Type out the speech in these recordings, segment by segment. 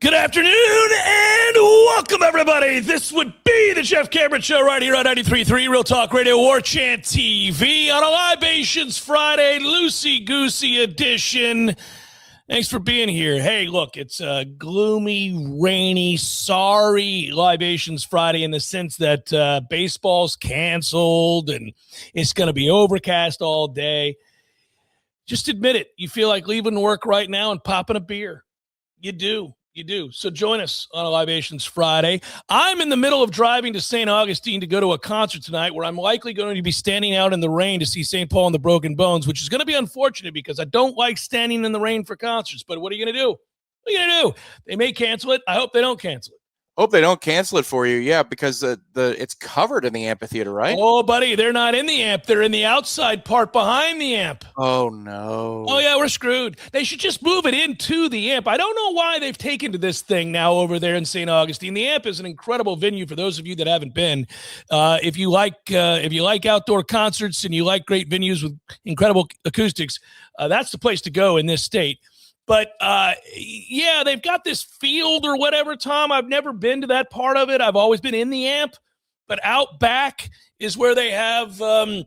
Good afternoon and welcome, everybody. This would be the Jeff Cameron Show right here on 93.3 Real Talk Radio, Warchant TV on a Libations Friday, loosey-goosey edition. Thanks for being here. Hey, look, it's a gloomy, rainy, sorry Libations Friday in the sense that baseball's canceled and it's going to be overcast all day. Just admit it. You feel like leaving work right now and popping a beer. You do. You do. So join us on a Libations Friday. I'm in the middle of driving to St. Augustine to go to a concert tonight where I'm likely going to be standing out in the rain to see St. Paul and the Broken Bones, which is going to be unfortunate because I don't like standing in the rain for concerts. But what are you going to do? What are you going to do? They may cancel it. I hope they don't cancel it. Hope they don't cancel it for you, yeah, because it's covered in the amphitheater, right? Oh, buddy, they're not in the amp. They're in the outside part behind the amp. Oh, no. Oh, yeah, we're screwed. They should just move it into the amp. I don't know why they've taken to this thing now over there in St. Augustine. The amp is an incredible venue for those of you that haven't been. If you like outdoor concerts and you like great venues with incredible acoustics, that's the place to go in this state. But, yeah, they've got this field or whatever, Tom. I've never been to that part of it. I've always been in the amp. But out back is where they have kind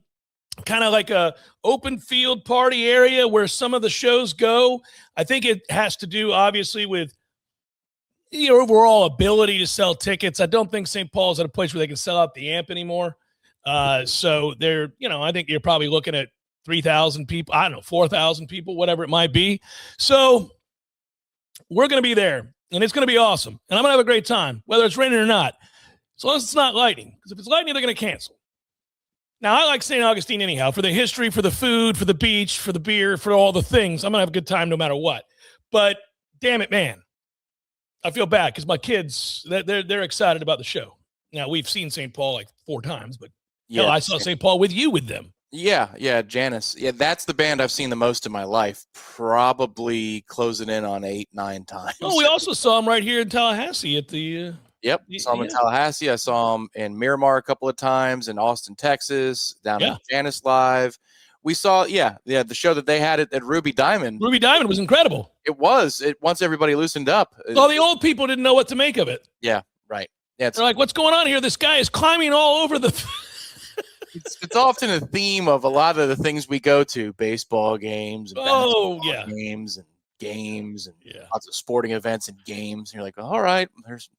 of like a open field party area where some of the shows go. I think it has to do, obviously, with the overall ability to sell tickets. I don't think St. Paul's at a place where they can sell out the amp anymore. So they're, I think you're probably looking at 3,000 people, I don't know, 4,000 people, whatever it might be. So we're going to be there, and it's going to be awesome. And I'm going to have a great time, whether it's raining or not, as long as it's not lightning. Because if it's lightning, they're going to cancel. Now, I like St. Augustine anyhow, for the history, for the food, for the beach, for the beer, for all the things. I'm going to have a good time no matter what. But, damn it, man, I feel bad because my kids, they're excited about the show. Now, we've seen St. Paul like 4 times, but yeah, hell, I saw St. Paul with them. Yeah, Janice. Yeah, that's the band I've seen the most in my life. Probably closing in on 8-9 times. Oh, we also saw him right here in Tallahassee at the. Yep, saw him in Tallahassee. I saw him in Miramar a couple of times, in Austin, Texas, down at Janice Live. We saw, the show that they had at Ruby Diamond. Ruby Diamond was incredible. It was. Once everybody loosened up. Well, the old people didn't know what to make of it. Yeah, right. Yeah, they're like, what's going on here? This guy is climbing all over the. It's often a theme of a lot of the things we go to, baseball games, and games and lots of sporting events and games. And you're like, all right, there's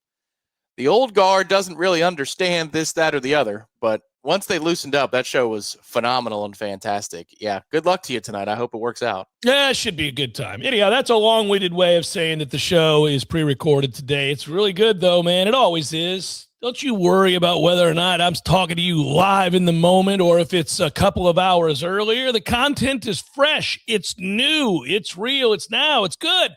the old guard doesn't really understand this, that, or the other. But once they loosened up, that show was phenomenal and fantastic. Yeah, good luck to you tonight. I hope it works out. Yeah, it should be a good time. Anyhow, that's a long-winded way of saying that the show is pre-recorded today. It's really good, though, man. It always is. Don't you worry about whether or not I'm talking to you live in the moment or if it's a couple of hours earlier. The content is fresh. It's new. It's real. It's now. It's good.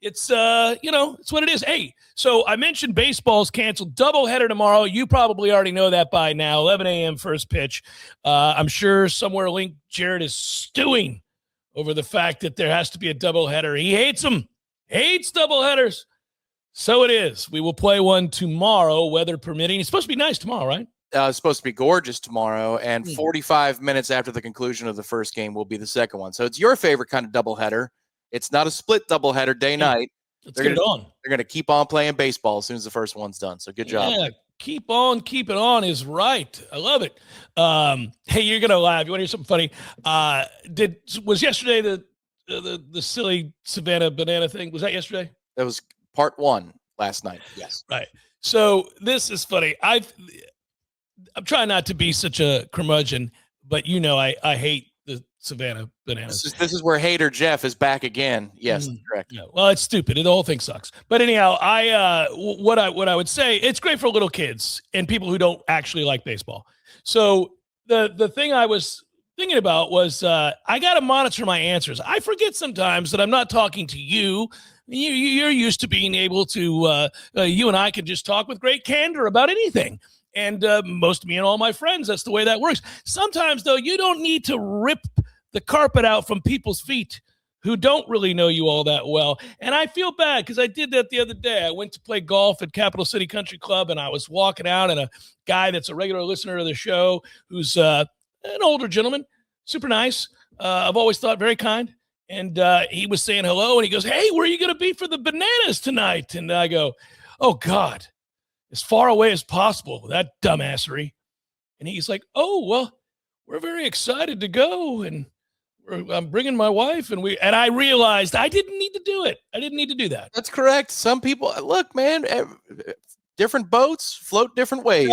It's, it's what it is. Hey, so I mentioned baseball's canceled. Doubleheader tomorrow. You probably already know that by now. 11 a.m. first pitch. I'm sure somewhere linked Jared is stewing over the fact that there has to be a doubleheader. He hates them. Hates doubleheaders. So it is. We will play one tomorrow, weather permitting. It's supposed to be nice tomorrow, right? It's supposed to be gorgeous tomorrow, and 45 minutes after the conclusion of the first game will be the second one. So it's your favorite kind of doubleheader. It's not a split doubleheader day-night. Let's get it on. They're going to keep on playing baseball as soon as the first one's done. So good job. Yeah, keep it on is right. I love it. Hey, you're going to laugh. You want to hear something funny? Was yesterday the silly Savannah banana thing? Was that yesterday? That was part 1 last night. Yes. Right. So this is funny. I'm trying not to be such a curmudgeon, but I hate the Savannah bananas. This is where Hater Jeff is back again. Yes, correct. Yeah. Well, it's stupid. The whole thing sucks. But anyhow, what I would say, it's great for little kids and people who don't actually like baseball. So the thing I was thinking about was I got to monitor my answers. I forget sometimes that I'm not talking to you. You're used to being able to, you and I can just talk with great candor about anything. And most of me and all my friends, that's the way that works. Sometimes, though, you don't need to rip the carpet out from people's feet who don't really know you all that well. And I feel bad because I did that the other day. I went to play golf at Capital City Country Club, and I was walking out, and a guy that's a regular listener of the show who's an older gentleman, super nice. I've always thought very kind. And he was saying hello, and he goes, "Hey, where are you going to be for the bananas tonight?" And I go, "Oh, God, as far away as possible, that dumbassery." And he's like, "Oh, well, we're very excited to go, and I'm bringing my wife." And I realized I didn't need to do it. I didn't need to do that. That's correct. Some people, look, man, different boats float different ways.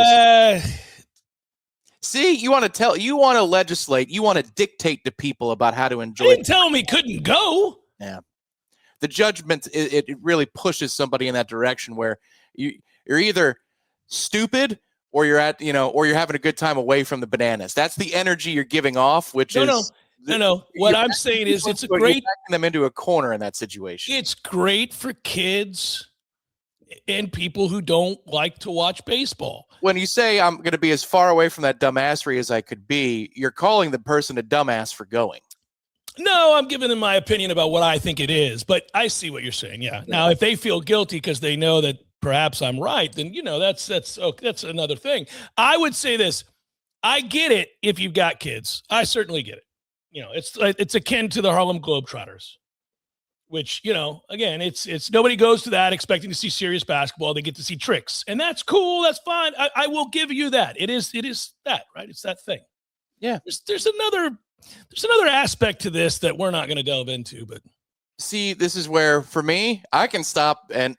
See, you want to legislate, you want to dictate to people about how to enjoy. I didn't tell him he couldn't go. Yeah. The judgment, it really pushes somebody in that direction where you're either stupid or you're having a good time away from the bananas. That's the energy you're giving off, No. What I'm saying is it's you're backing them into a corner in that situation. It's great for kids and people who don't like to watch baseball. When you say I'm going to be as far away from that dumbassery as I could be, you're calling the person a dumbass for going. No, I'm giving them my opinion about what I think it is, but I see what you're saying. Yeah. Now, if they feel guilty because they know that perhaps I'm right, then that's another thing. I would say this: I get it if you've got kids. I certainly get it. It's akin to the Harlem Globetrotters, which, again, it's nobody goes to that expecting to see serious basketball. They get to see tricks, and that's cool. That's fine. I will give you that. It is that, right? It's that thing. Yeah. There's another aspect to this that we're not going to delve into, but see, this is where, for me, I can stop in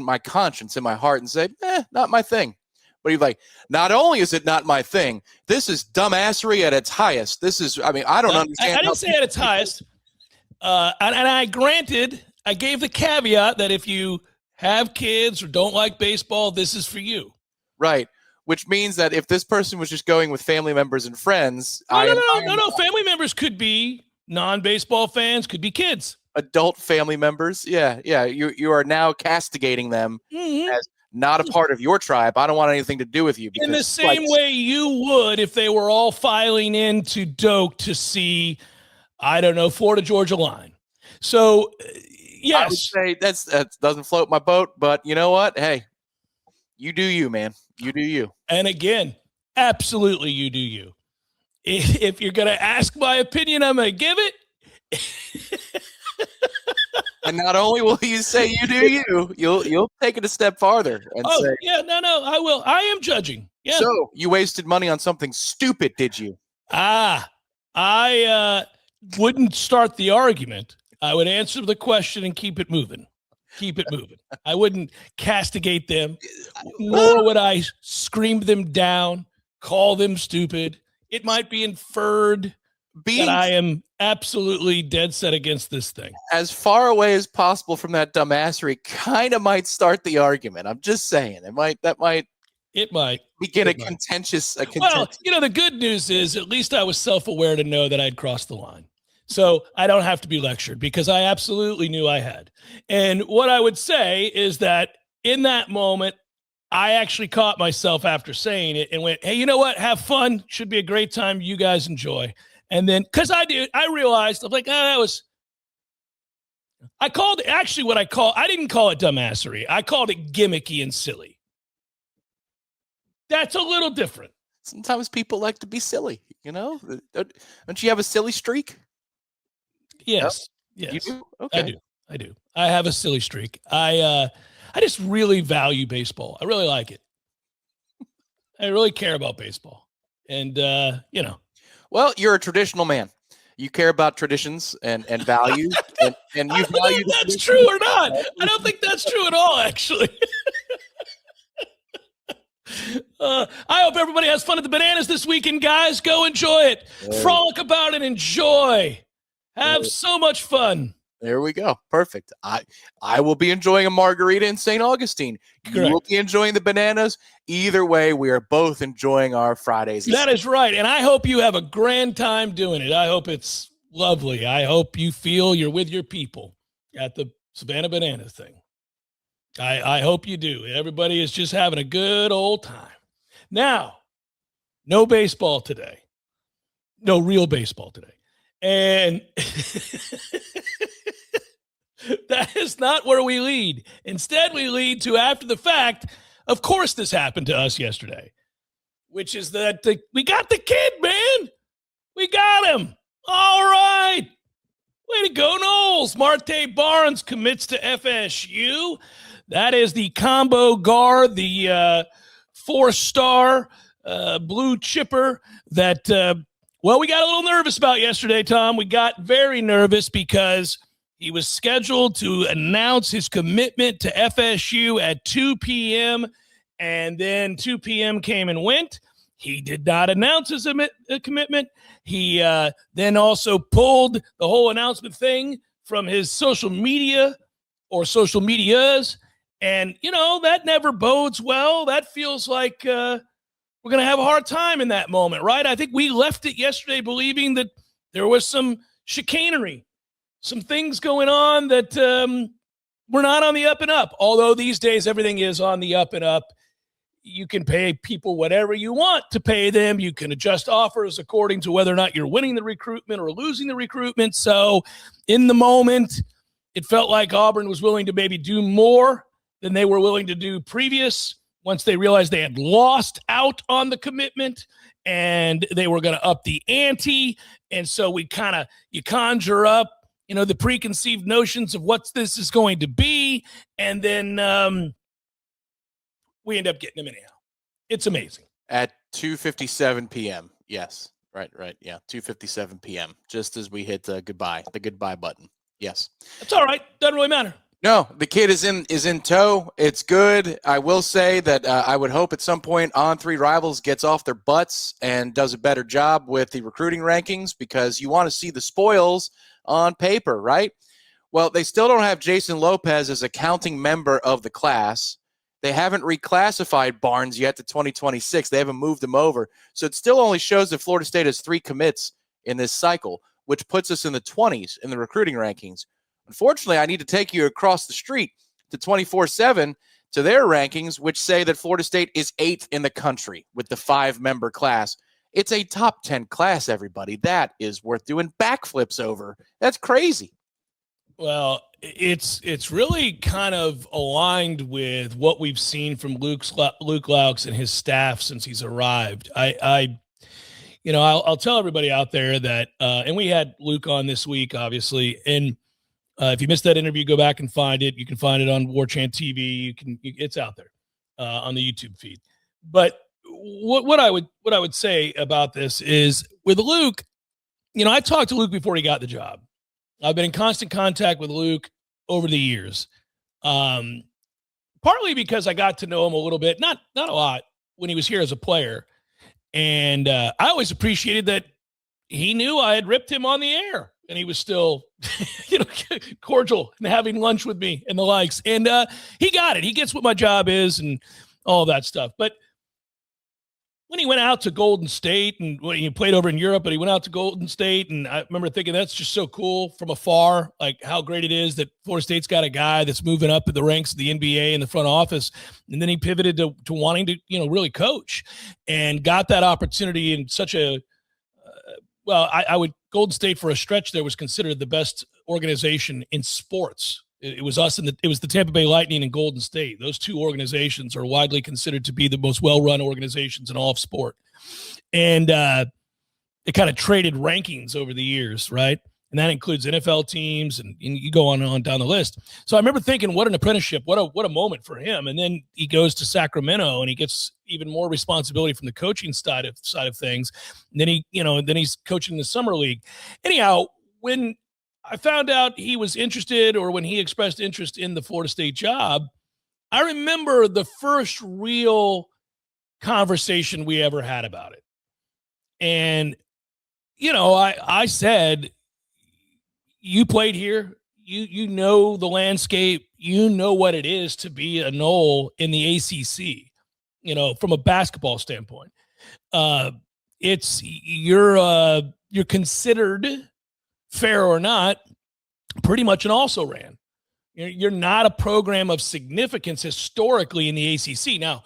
my conscience, in my heart, and say, not my thing. But he's like, not only is it not my thing, this is dumbassery at its highest. I don't understand. I didn't say at its highest. And I gave the caveat that if you have kids or don't like baseball, this is for you. Right. Which means that if this person was just going with family members and friends. No. Family members could be non-baseball fans, could be kids. Adult family members. Yeah. You are now castigating them as not a part of your tribe. I don't want anything to do with you. In the same way you would if they were all filing into Doak to see, I don't know, Florida Georgia line. So, yes. I would say that doesn't float my boat, but you know what? Hey, you do you, man. You do you. And again, absolutely you do you. If you're going to ask my opinion, I'm going to give it. And not only will you say you do you'll take it a step farther and say, yeah, no, I will. I am judging. Yeah. So you wasted money on something stupid, did you? I wouldn't start the argument. I would answer the question and keep it moving. I wouldn't castigate them, nor would I scream them down, call them stupid. It might be inferred that I am absolutely dead set against this thing. As far away as possible from that dumbassery kind of might start the argument. I'm just saying it might begin a contentious. Well, the good news is at least I was self-aware to know that I'd crossed the line. So I don't have to be lectured because I absolutely knew I had. And what I would say is that in that moment, I actually caught myself after saying it and went, hey, you know what? Have fun. Should be a great time. You guys enjoy. And then, because I realized, I'm like, I didn't call it dumbassery. I called it gimmicky and silly. That's a little different. Sometimes people like to be silly, Don't you have a silly streak? Yes. Yes. You do? Okay. I do. I have a silly streak. I just really value baseball. I really like it. I really care about baseball. And, Well, you're a traditional man. You care about traditions and values, and you value. That's true or not? I don't think that's true at all, actually. I hope everybody has fun at the bananas this weekend, guys. Go enjoy it. Frolic about it. Enjoy. Have so much fun. There we go. Perfect. I will be enjoying a margarita in St. Augustine. You will be enjoying the bananas. Either way, we are both enjoying our Fridays. That is right. And I hope you have a grand time doing it. I hope it's lovely. I hope you feel you're with your people at the Savannah Banana thing. I hope you do. Everybody is just having a good old time. Now, no baseball today. No real baseball today. And that is not where we lead. Instead, we lead to after the fact. Of course, this happened to us yesterday, which is that we got the kid, man. We got him. All right. Way to go, Noles. Marte Barnes commits to FSU. That is the combo guard, the 4-star blue chipper that, we got a little nervous about yesterday, Tom. We got very nervous because he was scheduled to announce his commitment to FSU at 2 p.m., and then 2 p.m. came and went. He did not announce his commitment. He then also pulled the whole announcement thing from his social media or social medias. And, that never bodes well. That feels like we're going to have a hard time in that moment, right? I think we left it yesterday believing that there was some chicanery, some things going on that were not on the up and up. Although these days everything is on the up and up. You can pay people whatever you want to pay them. You can adjust offers according to whether or not you're winning the recruitment or losing the recruitment. So in the moment, it felt like Auburn was willing to maybe do more than they were willing to do previous once they realized they had lost out on the commitment and they were going to up the ante. And so you conjure up, the preconceived notions of what this is going to be. And then, we end up getting him anyhow. It's amazing. At 2:57 p.m. Yes. Right. Yeah. 2:57 p.m. Just as we hit the goodbye button. Yes. That's all right. Doesn't really matter. No, the kid is in tow. It's good. I will say that I would hope at some point On3 Rivals gets off their butts and does a better job with the recruiting rankings, because you want to see the spoils on paper, right? Well, they still don't have Jason Lopez as a counting member of the class. They haven't reclassified Barnes yet to 2026. They haven't moved him over. So it still only shows that Florida State has 3 commits in this cycle, which puts us in the 20s in the recruiting rankings. Unfortunately, I need to take you across the street to 24/7 to their rankings, which say that Florida State is 8th in the country with the 5-member class. It's a top 10 class, everybody. That is worth doing backflips over. That's crazy. Well, it's really kind of aligned with what we've seen from Luke Loucks and his staff since he's arrived. I'll tell everybody out there that, and we had Luke on this week, obviously, and if you missed that interview, go back and find it. You can find it on Warchant TV. It's out there on the YouTube feed. But what I would say about this is with Luke, I talked to Luke before he got the job. I've been in constant contact with Luke over the years, partly because I got to know him a little bit, not a lot, when he was here as a player. And I always appreciated that he knew I had ripped him on the air, and he was still, cordial and having lunch with me and the likes. And he got it. He gets what my job is and all that stuff. But when he went out to Golden State, and when he played over in Europe, but he went out to Golden State, and I remember thinking that's just so cool from afar, like how great it is that Florida State's got a guy that's moving up in the ranks of the NBA in the front office. And then he pivoted to wanting to, really coach, and got that opportunity in such a, Golden State for a stretch there was considered the best organization in sports. It was us and it was the Tampa Bay Lightning and Golden State. Those two organizations are widely considered to be the most well-run organizations in all of sport. And they kind of traded rankings over the years, right? And that includes NFL teams, and you go on and on down the list. So I remember thinking, what an apprenticeship, what a moment for him. And then he goes to Sacramento, and he gets even more responsibility from the coaching side of things. And then he's coaching the summer league. Anyhow, when I found out he was interested, or when he expressed interest in the Florida State job, I remember the first real conversation we ever had about it. And, I said, you played here, you know the landscape, you know what it is to be a Nole in the ACC, from a basketball standpoint. You're considered, fair or not, pretty much an also-ran. You're not a program of significance historically in the ACC. Now,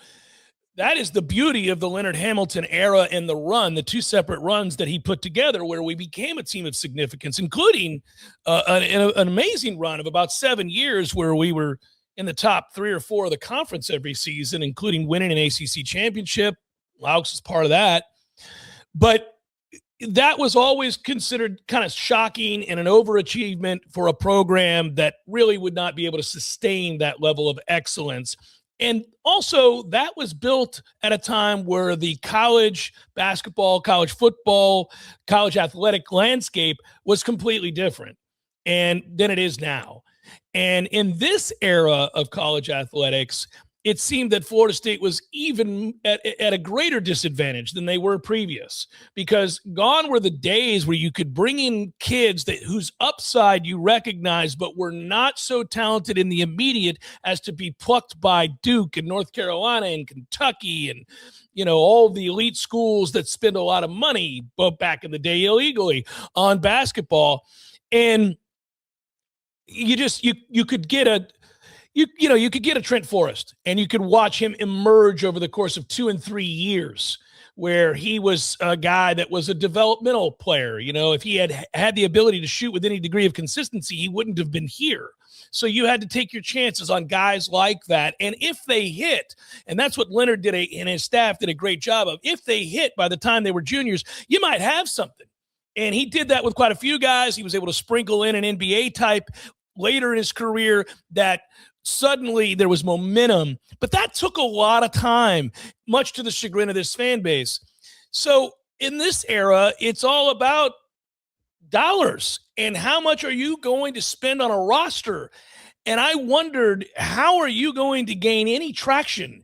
that is the beauty of the Leonard Hamilton era and the run, the two separate runs that he put together, where we became a team of significance, including an amazing run of about 7 years where we were in the top 3 or 4 of the conference every season, including winning an ACC championship. Loucks is part of that. But that was always considered kind of shocking and an overachievement for a program that really would not be able to sustain that level of excellence. And also, that was built at a time where the college basketball, college football, college athletic landscape was completely different than it is now. And in this era of college athletics, it seemed that Florida State was even at a greater disadvantage than they were previous, because gone were the days where you could bring in kids whose upside you recognize, but were not so talented in the immediate as to be plucked by Duke and North Carolina and Kentucky and, all the elite schools that spend a lot of money, but back in the day illegally, on basketball. And you could get a Trent Forrest, and you could watch him emerge over the course of 2 and 3 years, where he was a guy that was a developmental player. If he had the ability to shoot with any degree of consistency, he wouldn't have been here. So you had to take your chances on guys like that. And if they hit, and that's what Leonard did and his staff did a great job of, if they hit by the time they were juniors, you might have something. And he did that with quite a few guys. He was able to sprinkle in an NBA type later in his career that suddenly there was momentum, but that took a lot of time, much to the chagrin of this fan base. So in this era, it's all about dollars and how much are you going to spend on a roster. And I wondered, how are you going to gain any traction,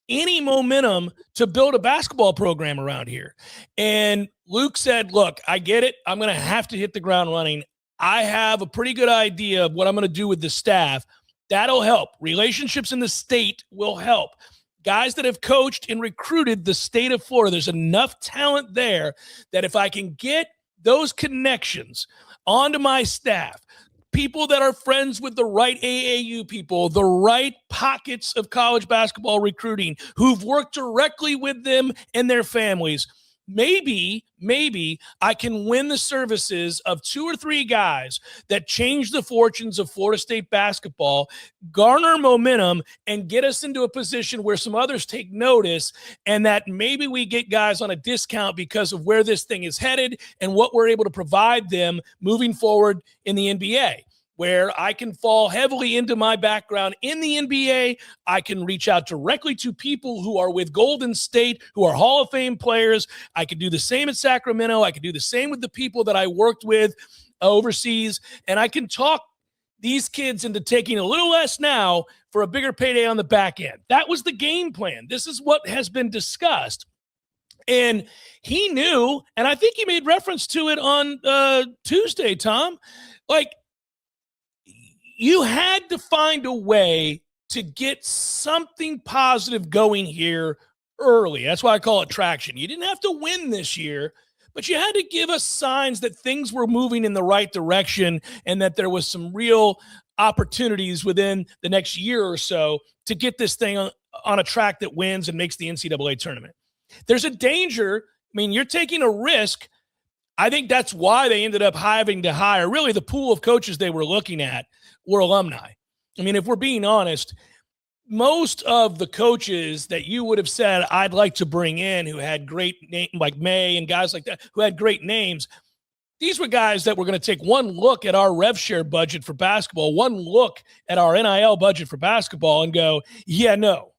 any momentum to build a basketball program around here? And Luke said, look, I get it. I'm going to have to hit the ground running. I have a pretty good idea of what I'm going to do with the staff. That'll help. Relationships in the state will help. Guys that have coached and recruited the state of Florida, there's enough talent there that if I can get those connections onto my staff, people that are friends with the right AAU people, the right pockets of college basketball recruiting, who've worked directly with them and their families, maybe I can win the services of 2 or 3 guys that change the fortunes of Florida State basketball, garner momentum, and get us into a position where some others take notice, and that maybe we get guys on a discount because of where this thing is headed and what we're able to provide them moving forward in the NBA. Where I can fall heavily into my background in the NBA. I can reach out directly to people who are with Golden State, who are Hall of Fame players. I could do the same at Sacramento. I could do the same with the people that I worked with overseas. And I can talk these kids into taking a little less now for a bigger payday on the back end. That was the game plan. This is what has been discussed. And he knew, and I think he made reference to it on Tuesday, Tom, you had to find a way to get something positive going here early. That's why I call it traction. You didn't have to win this year, but you had to give us signs that things were moving in the right direction and that there was some real opportunities within the next year or so to get this thing on a track that wins and makes the NCAA tournament. There's a danger. I mean, you're taking a risk. I think that's why they ended up having to hire, really the pool of coaches they were looking at were alumni. I mean, if we're being honest, most of the coaches that you would have said, I'd like to bring in who had great names like May and guys like that, who had great names, these were guys that were going to take one look at our rev share budget for basketball, one look at our NIL budget for basketball and go, yeah, no,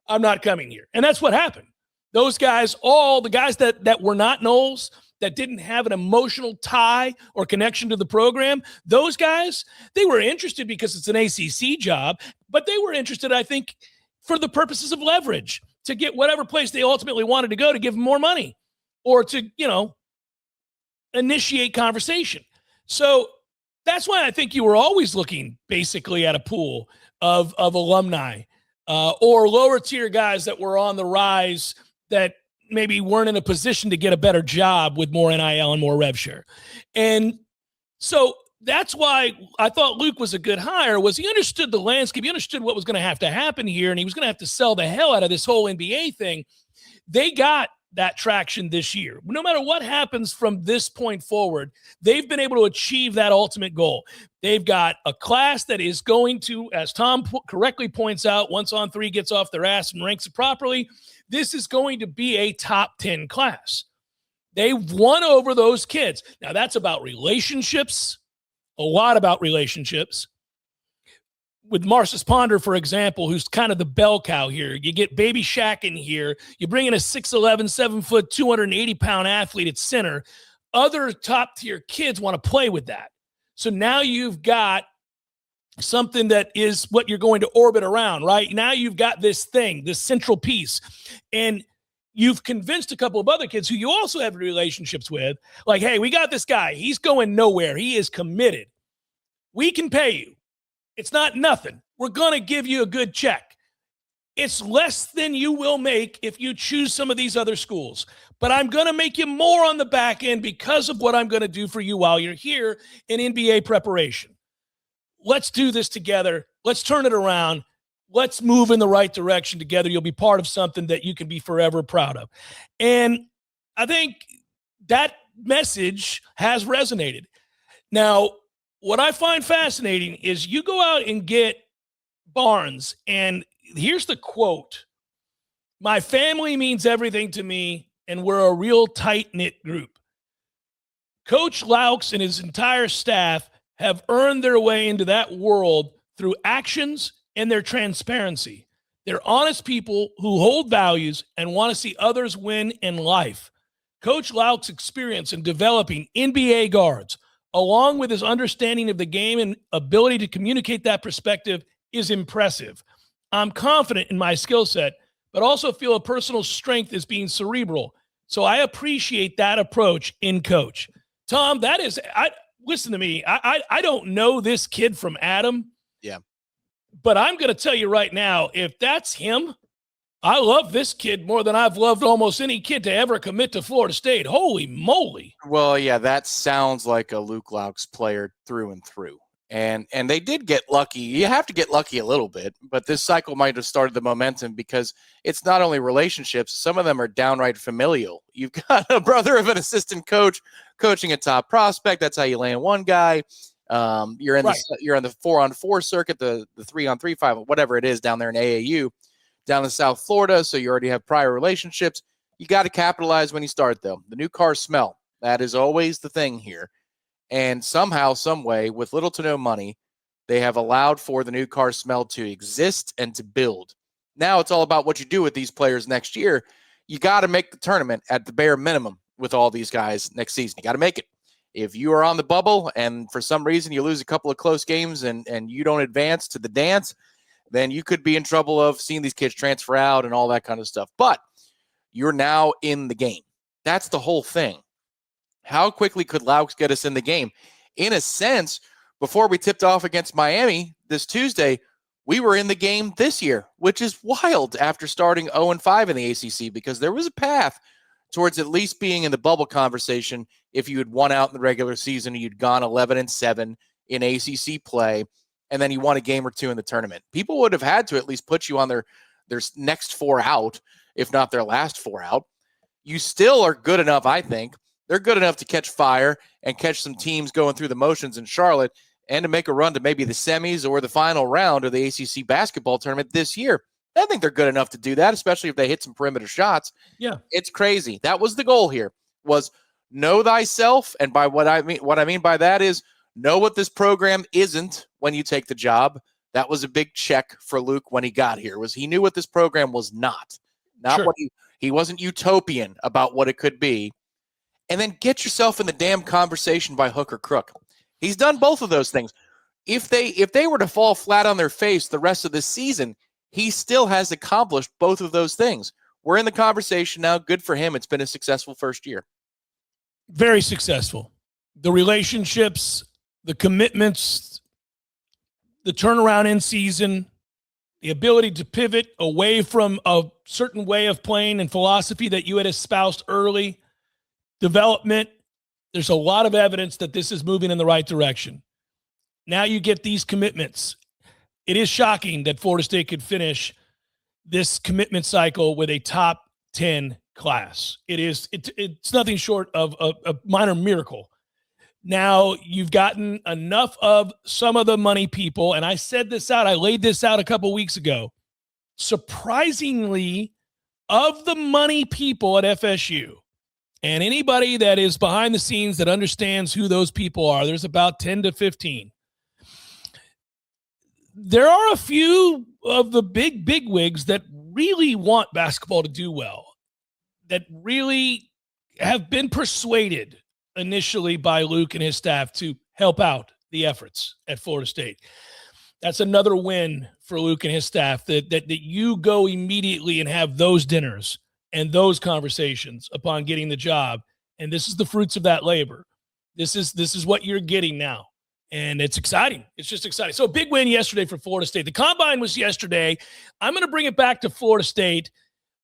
I'm not coming here. And that's what happened. Those guys, all the guys that were not Noles, that didn't have an emotional tie or connection to the program, those guys, they were interested because it's an ACC job, but they were interested, I think, for the purposes of leverage, to get whatever place they ultimately wanted to go to give them more money or to, initiate conversation. So that's why I think you were always looking basically at a pool of alumni or lower tier guys that were on the rise that maybe weren't in a position to get a better job with more NIL and more rev share. And so that's why I thought Luke was a good hire, was he understood the landscape. He understood what was going to happen here, and he was going to have to sell the hell out of this whole NBA thing. They got that traction this year. No matter what happens from this point forward, they've been able to achieve that ultimate goal. They've got a class that is going to, as Tom correctly points out, once On Three gets off their ass and ranks it properly, this is going to be a top 10 class. They've won over those kids. Now, that's about relationships, a lot about relationships. With Marcus Ponder, for example, who's kind of the bell cow here. You get Baby Shaq in here. You bring in a 6'11", 7-foot, 280-pound athlete at center. Other top-tier kids want to play with that. So now you've got something that is what you're going to orbit around, right? Now you've got this thing, this central piece. And you've convinced a couple of other kids who you also have relationships with, like, hey, we got this guy. He's going nowhere. He is committed. We can pay you. It's not nothing. We're going to give you a good check. It's less than you will make if you choose some of these other schools. But I'm going to make you more on the back end because of what I'm going to do for you while you're here in NBA preparation. Let's do this together. Let's turn it around. Let's move in the right direction together. You'll be part of something that you can be forever proud of. And I think that message has resonated. Now, what I find fascinating is you go out and get Barnes, and here's the quote. My family means everything to me, and we're a real tight-knit group. Coach Loucks and his entire staff have earned their way into that world through actions and their transparency. They're honest people who hold values and want to see others win in life. Coach Loucks' experience in developing NBA guards, along with his understanding of the game and ability to communicate that perspective, is impressive. I'm confident in my skill set, but also feel a personal strength as being cerebral. So I appreciate that approach in Coach. Tom, that is, listen to me. I don't know this kid from Adam. Yeah. But I'm going to tell you right now, if that's him, I love this kid more than I've loved almost any kid to ever commit to Florida State. Holy moly. Well, yeah, that sounds like a Luke Loucks player through and through. And they did get lucky. You have to get lucky a little bit, but this cycle might have started the momentum because it's not only relationships, some of them are downright familial. You've got a brother of an assistant coach coaching a top prospect. That's how you land one guy. You're on the 4-on-4 circuit, the 3-on-3, 5, whatever it is down there in AAU, down in South Florida. So you already have prior relationships. You got to capitalize when you start, though. The new car smell. That is always the thing here. And somehow, some way, with little to no money, they have allowed for the new car smell to exist and to build. Now it's all about what you do with these players next year. You got to make the tournament at the bare minimum with all these guys next season. You got to make it. If you are on the bubble and for some reason you lose a couple of close games and you don't advance to the dance, then you could be in trouble of seeing these kids transfer out and all that kind of stuff. But you're now in the game. That's the whole thing. How quickly could Loucks get us in the game? In a sense, before we tipped off against Miami this Tuesday, we were in the game this year, which is wild after starting 0-5 in the ACC because there was a path towards at least being in the bubble conversation if you had won out in the regular season and you'd gone 11-7 in ACC play, and then you won a game or two in the tournament. People would have had to at least put you on their next 4 out, if not their last 4 out. You still are good enough, I think. They're good enough to catch fire and catch some teams going through the motions in Charlotte and to make a run to maybe the semis or the final round of the ACC basketball tournament this year. I think they're good enough to do that, especially if they hit some perimeter shots. Yeah. It's crazy. That was the goal here, was know thyself. And by what I mean by that is know what this program isn't when you take the job. That was a big check for Luke when he got here, was he knew what this program was not sure. What he wasn't utopian about what it could be. And then get yourself in the damn conversation by hook or crook. He's done both of those things. If they were to fall flat on their face the rest of this season, he still has accomplished both of those things. We're in the conversation now. Good for him. It's been a successful first year. Very successful. The relationships, the commitments, the turnaround in season, the ability to pivot away from a certain way of playing and philosophy that you had espoused early, development. There's a lot of evidence that this is moving in the right direction. Now you get these commitments. It is shocking that Florida State could finish this commitment cycle with a top 10 class. It's nothing short of a minor miracle. Now you've gotten enough of some of the money people, and I said this out, I laid this out a couple weeks ago. Surprisingly, of the money people at FSU, And anybody that is behind the scenes that understands who those people are, there's about 10 to 15. There are a few of the big wigs that really want basketball to do well, that really have been persuaded initially by Luke and his staff to help out the efforts at Florida State. That's another win for Luke and his staff, that you go immediately and have those dinners and those conversations upon getting the job. And this is the fruits of that labor. This is what you're getting now. And it's exciting. It's just exciting. So big win yesterday for Florida State. The Combine was yesterday. I'm going to bring it back to Florida State.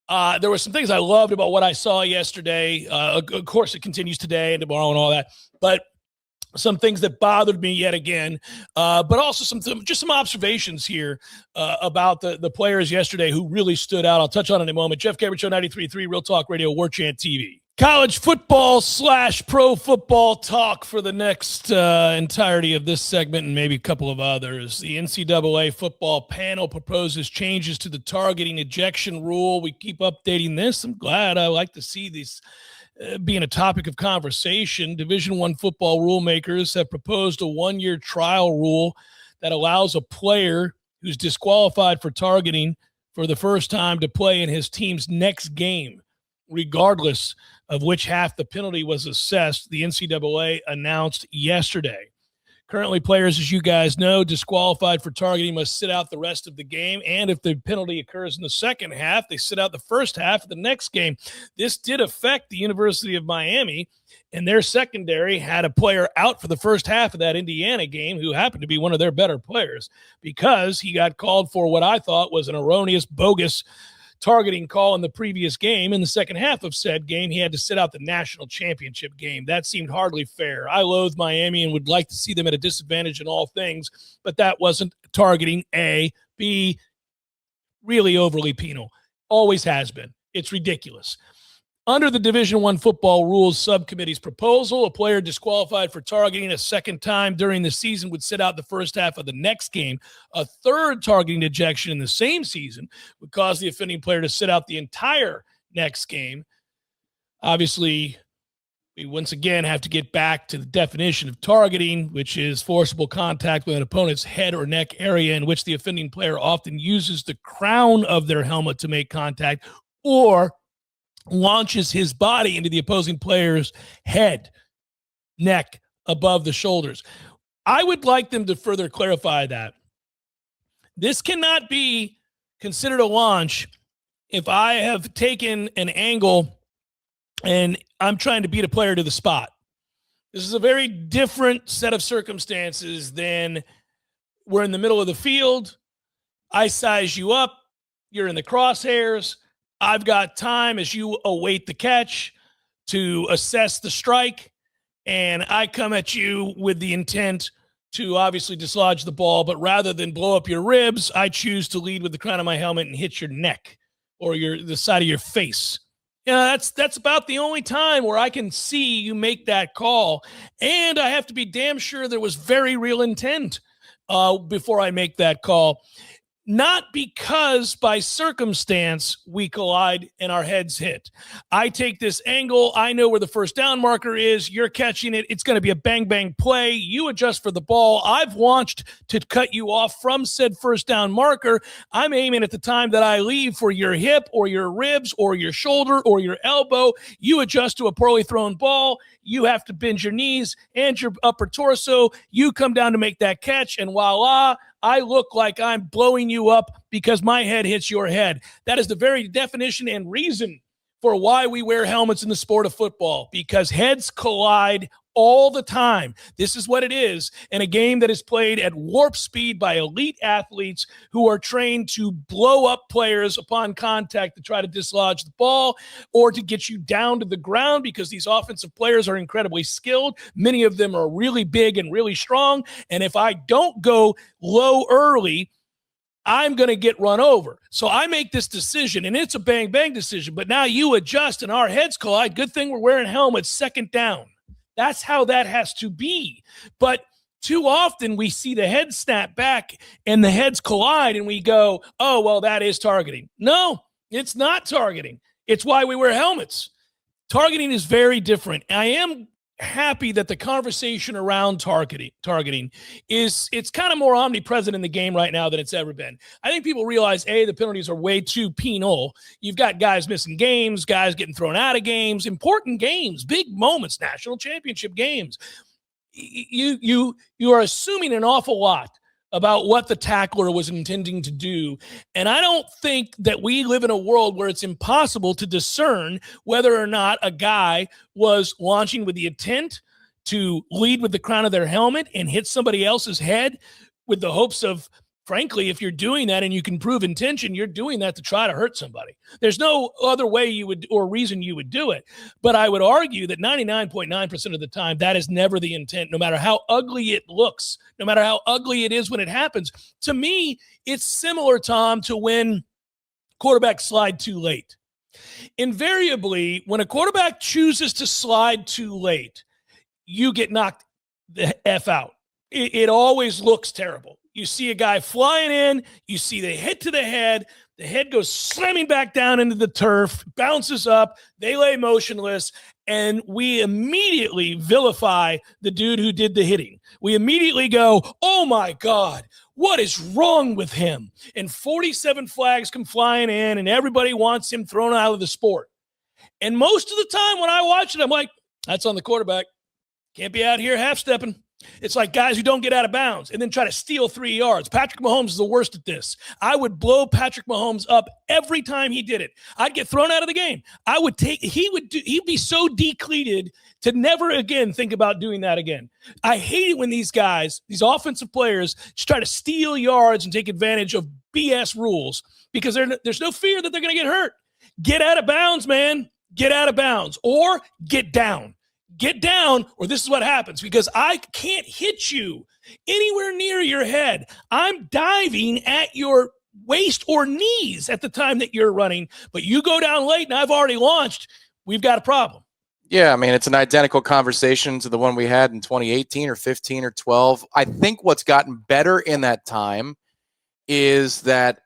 There were some things I loved about what I saw yesterday. Of course, it continues today and tomorrow and all that. But some things that bothered me yet again, but also some observations here about the players yesterday who really stood out. I'll touch on it in a moment. Jeff Cameron Show, 93.3 Real Talk Radio, Warchant TV. College football / pro football talk for the next entirety of this segment and maybe a couple of others. The NCAA football panel proposes changes to the targeting ejection rule. We keep updating this. I'm glad. I like to see these being a topic of conversation. Division I football rulemakers have proposed a 1-year trial rule that allows a player who's disqualified for targeting for the first time to play in his team's next game, regardless of which half the penalty was assessed, the NCAA announced yesterday. Currently, players, as you guys know, disqualified for targeting must sit out the rest of the game, and if the penalty occurs in the second half, they sit out the first half of the next game. This did affect the University of Miami, and their secondary had a player out for the first half of that Indiana game who happened to be one of their better players because he got called for what I thought was an erroneous, bogus targeting call in the previous game. In the second half of said game, he had to sit out the national championship game. That seemed hardly fair. I loathe Miami and would like to see them at a disadvantage in all things, but that wasn't targeting. A. B, really overly penal. Always has been. It's ridiculous. Under the Division I Football Rules Subcommittee's proposal, a player disqualified for targeting a second time during the season would sit out the first half of the next game. A third targeting ejection in the same season would cause the offending player to sit out the entire next game. Obviously, we once again have to get back to the definition of targeting, which is forcible contact with an opponent's head or neck area in which the offending player often uses the crown of their helmet to make contact or launches his body into the opposing player's head, neck, above the shoulders. I would like them to further clarify that. This cannot be considered a launch if I have taken an angle and I'm trying to beat a player to the spot. This is a very different set of circumstances than we're in the middle of the field. I size you up. You're in the crosshairs. I've got time as you await the catch to assess the strike, and I come at you with the intent to obviously dislodge the ball, but rather than blow up your ribs, I choose to lead with the crown of my helmet and hit your neck or the side of your face. Yeah, that's about the only time where I can see you make that call, and I have to be damn sure there was very real intent before I make that call. Not because by circumstance we collide and our heads hit. I take this angle. I know where the first down marker is. You're catching it. It's going to be a bang, bang play. You adjust for the ball. I've launched to cut you off from said first down marker. I'm aiming at the time that I leave for your hip or your ribs or your shoulder or your elbow. You adjust to a poorly thrown ball. You have to bend your knees and your upper torso. You come down to make that catch, and voila, I look like I'm blowing you up because my head hits your head. That is the very definition and reason for why we wear helmets in the sport of football, because heads collide all the time. This is what it is in a game that is played at warp speed by elite athletes who are trained to blow up players upon contact to try to dislodge the ball or to get you down to the ground, because these offensive players are incredibly skilled. Many of them are really big and really strong. And if I don't go low early, I'm going to get run over. So I make this decision, and it's a bang-bang decision. But now you adjust, and our heads collide. Good thing we're wearing helmets, second down. That's how that has to be. But too often we see the head snap back and the heads collide, and we go, oh, well, that is targeting. No, it's not targeting. It's why we wear helmets. Targeting is very different. I am happy that the conversation around targeting it's kind of more omnipresent in the game right now than it's ever been. I think people realize, the penalties are way too penal. You've got guys missing games, guys getting thrown out of games, important games, big moments, national championship games. You are assuming an awful lot about what the tackler was intending to do. And I don't think that we live in a world where it's impossible to discern whether or not a guy was launching with the intent to lead with the crown of their helmet and hit somebody else's head with the hopes of, frankly, if you're doing that and you can prove intention, you're doing that to try to hurt somebody. There's no other way you would, or reason you would do it. But I would argue that 99.9% of the time, that is never the intent, no matter how ugly it looks, no matter how ugly it is when it happens. To me, it's similar, Tom, to when quarterbacks slide too late. Invariably, when a quarterback chooses to slide too late, you get knocked the F out. It always looks terrible. You see a guy flying in, you see the hit to the head goes slamming back down into the turf, bounces up, they lay motionless, and we immediately vilify the dude who did the hitting. We immediately go, oh my God, what is wrong with him? And 47 flags come flying in, and everybody wants him thrown out of the sport. And most of the time when I watch it, I'm like, that's on the quarterback. Can't be out here half-stepping. It's like guys who don't get out of bounds and then try to steal 3 yards. Patrick Mahomes is the worst at this. I would blow Patrick Mahomes up every time he did it. I'd get thrown out of the game. He'd be so decleated to never again think about doing that again. I hate it when these guys, these offensive players, just try to steal yards and take advantage of BS rules because there's no fear that they're going to get hurt. Get out of bounds, man. Get out of bounds or get down. Get down, or this is what happens, because I can't hit you anywhere near your head. I'm diving at your waist or knees at the time that you're running, but you go down late and I've already launched. We've got a problem. Yeah, I mean, it's an identical conversation to the one we had in 2018 or 15 or 12. I think what's gotten better in that time is that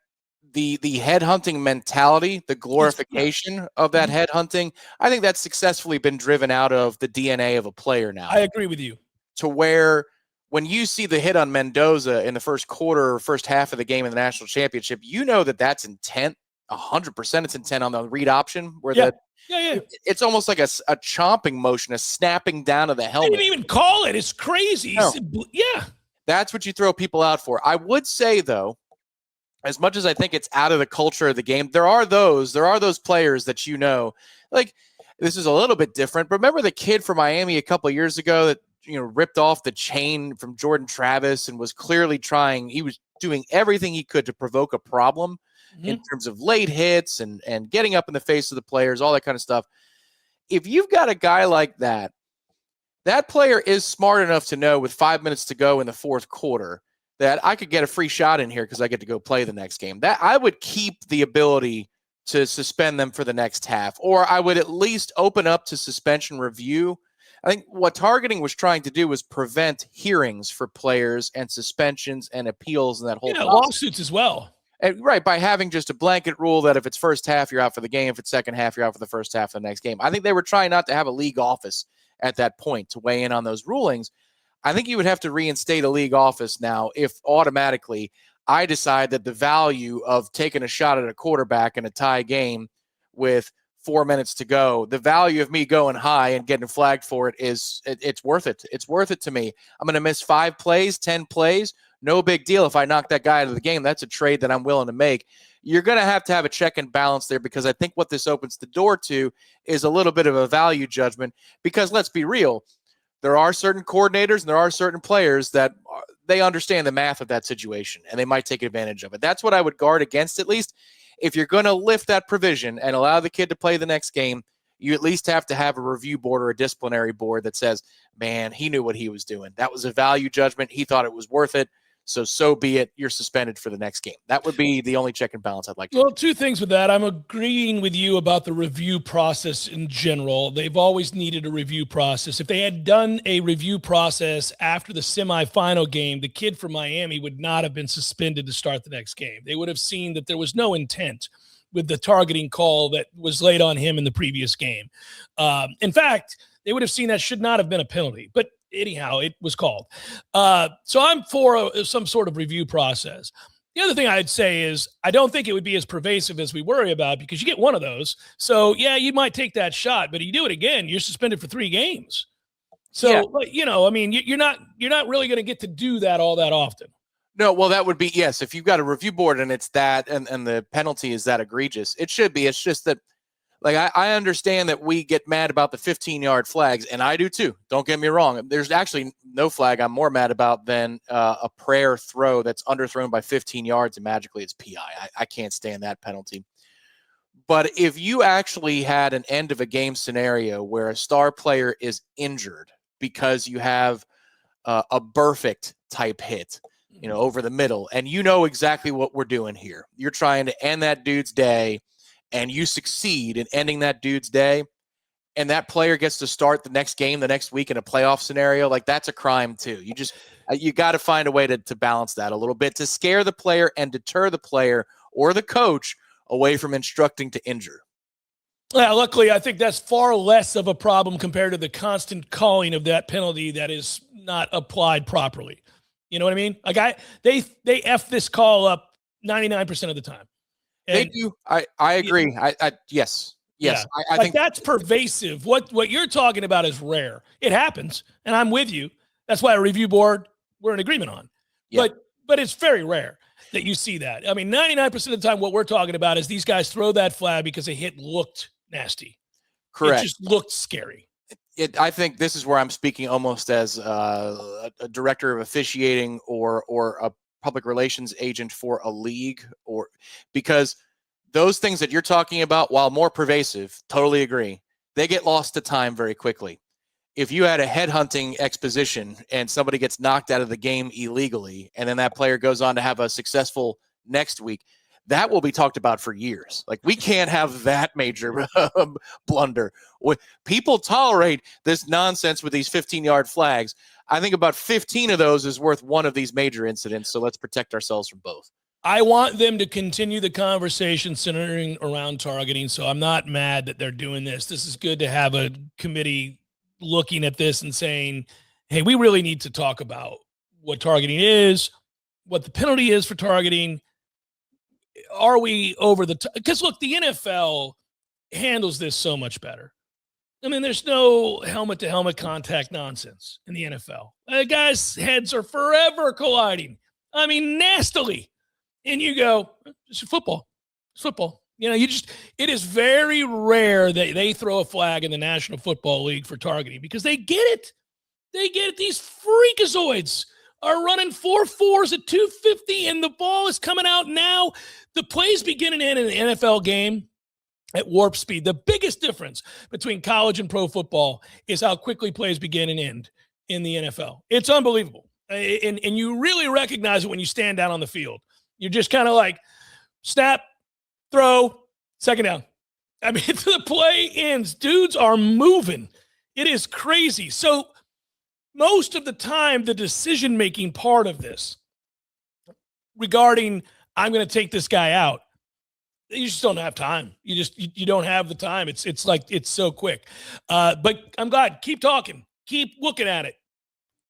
the headhunting mentality, the glorification of that headhunting, I think that's successfully been driven out of the DNA of a player now. I agree with you. To where when you see the hit on Mendoza in the first quarter or first half of the game in the national championship, you know that that's intent, 100% it's intent on the read option where it's almost like a chomping motion, a snapping down of the helmet. They didn't even call it. It's crazy. No. Yeah. That's what you throw people out for. I would say, though, as much as I think it's out of the culture of the game, there are those players that like this is a little bit different. But remember the kid from Miami a couple of years ago that ripped off the chain from Jordan Travis and was clearly he was doing everything he could to provoke a problem in terms of late hits and getting up in the face of the players, all that kind of stuff. If you've got a guy like that, that player is smart enough to know with 5 minutes to go in the fourth quarter that I could get a free shot in here because I get to go play the next game. That I would keep the ability to suspend them for the next half, or I would at least open up to suspension review. I think what targeting was trying to do was prevent hearings for players and suspensions and appeals and that whole lawsuits as well. And, right, by having just a blanket rule that if it's first half, you're out for the game. If it's second half, you're out for the first half of the next game. I think they were trying not to have a league office at that point to weigh in on those rulings. I think you would have to reinstate a league office now if automatically I decide that the value of taking a shot at a quarterback in a tie game with 4 minutes to go, the value of me going high and getting flagged for it it's worth it. It's worth it to me. I'm going to miss 5 plays, 10 plays. No big deal if I knock that guy out of the game. That's a trade that I'm willing to make. You're going to have a check and balance there because I think what this opens the door to is a little bit of a value judgment because let's be real. There are certain coordinators and there are certain players that they understand the math of that situation and they might take advantage of it. That's what I would guard against at least. If you're going to lift that provision and allow the kid to play the next game, you at least have to have a review board or a disciplinary board that says, man, he knew what he was doing. That was a value judgment. He thought it was worth it. So be it. You're suspended for the next game. That would be the only check and balance I'd like to do. 2 things with that. I'm agreeing with you about the review process in general. They've always needed a review process. If they had done a review process after the semifinal game, the kid from Miami would not have been suspended to start the next game. They would have seen that there was no intent. with the targeting call that was laid on him in the previous game. In fact, they would have seen that should not have been a penalty, but anyhow, it was called. So I'm for some sort of review process. The other thing I'd say is I don't think it would be as pervasive as we worry about, because you get one of those. So, yeah, you might take that shot, but if you do it again, you're suspended for 3 games. So, I mean, you're not really going to get to do that all that often. No, well, that would be, yes, if you've got a review board and it's that, and the penalty is that egregious, it should be. It's just that, like, I understand that we get mad about the 15-yard flags, and I do too. Don't get me wrong. There's actually no flag I'm more mad about than a prayer throw that's underthrown by 15 yards and magically it's PI. I can't stand that penalty. But if you actually had an end of a game scenario where a star player is injured because you have a perfect type hit, over the middle, and you know exactly what we're doing here. You're trying to end that dude's day, and you succeed in ending that dude's day, and that player gets to start the next game the next week in a playoff scenario, like, that's a crime too. You got to find a way to balance that a little bit, to scare the player and deter the player or the coach away from instructing to injure. Yeah, luckily, I think that's far less of a problem compared to the constant calling of that penalty that is not applied properly. You know what I mean? Like, they F this call up 99% of the time. And they do. I agree. Yes. Yeah. I think that's pervasive. What you're talking about is rare. It happens, and I'm with you. That's why a review board we're in agreement on. Yeah. But it's very rare that you see that. I mean, 99% of the time, what we're talking about is these guys throw that flag because a hit looked nasty. Correct. It just looked scary. I think this is where I'm speaking almost as a director of officiating or a public relations agent for a league, or because those things that you're talking about, while more pervasive, totally agree, they get lost to time very quickly. If you had a headhunting exposition and somebody gets knocked out of the game illegally, and then that player goes on to have a successful next week, that will be talked about for years. Like, we can't have that major blunder. People tolerate this nonsense with these 15-yard flags. I think about 15 of those is worth one of these major incidents, so let's protect ourselves from both. I want them to continue the conversation centering around targeting, so I'm not mad that they're doing this. This is good to have a committee looking at this and saying, hey, we really need to talk about what targeting is, what the penalty is for targeting. Are we over the top? Because, look, the NFL handles this so much better. I mean, there's no helmet-to-helmet contact nonsense in the NFL. Guys' heads are forever colliding. I mean, nastily. And you go, it's football. It's football. It is very rare that they throw a flag in the National Football League for targeting, because they get it. They get it. These freakazoids are running 4.4s at 250, and the ball is coming out now. The plays begin and end in an NFL game at warp speed. The biggest difference between college and pro football is how quickly plays begin and end in the NFL. It's unbelievable. And you really recognize it when you stand down on the field. You're just kind of like, snap, throw, second down. I mean, the play ends. Dudes are moving. It is crazy. So most of the time, the decision-making part of this regarding, I'm going to take this guy out, you just don't have time. You don't have the time. It's like, it's so quick. But I'm glad. Keep talking. Keep looking at it.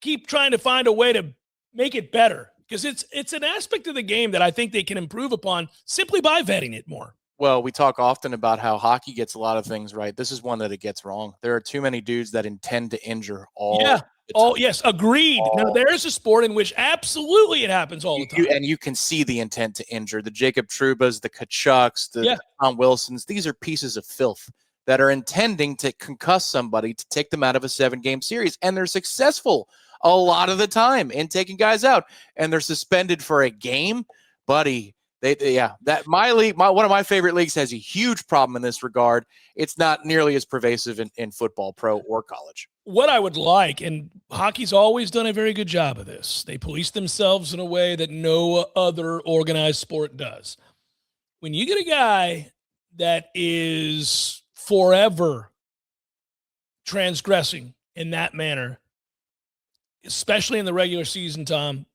Keep trying to find a way to make it better, because it's an aspect of the game that I think they can improve upon simply by vetting it more. Well, we talk often about how hockey gets a lot of things right. This is one that it gets wrong. There are too many dudes that intend to injure all. Yeah. Oh, yes. Agreed. Now, there's a sport in which absolutely it happens all the time. And you can see the intent to injure. The Jacob Trubas, the Kachucks, the Tom Wilsons. These are pieces of filth that are intending to concuss somebody to take them out of a 7-game series. And they're successful a lot of the time in taking guys out. And they're suspended for a game. Buddy, that my league, one of my favorite leagues, has a huge problem in this regard. It's not nearly as pervasive in football, pro or college. What I would like, and hockey's always done a very good job of this, they police themselves in a way that no other organized sport does. When you get a guy that is forever transgressing in that manner, especially in the regular season, Tom,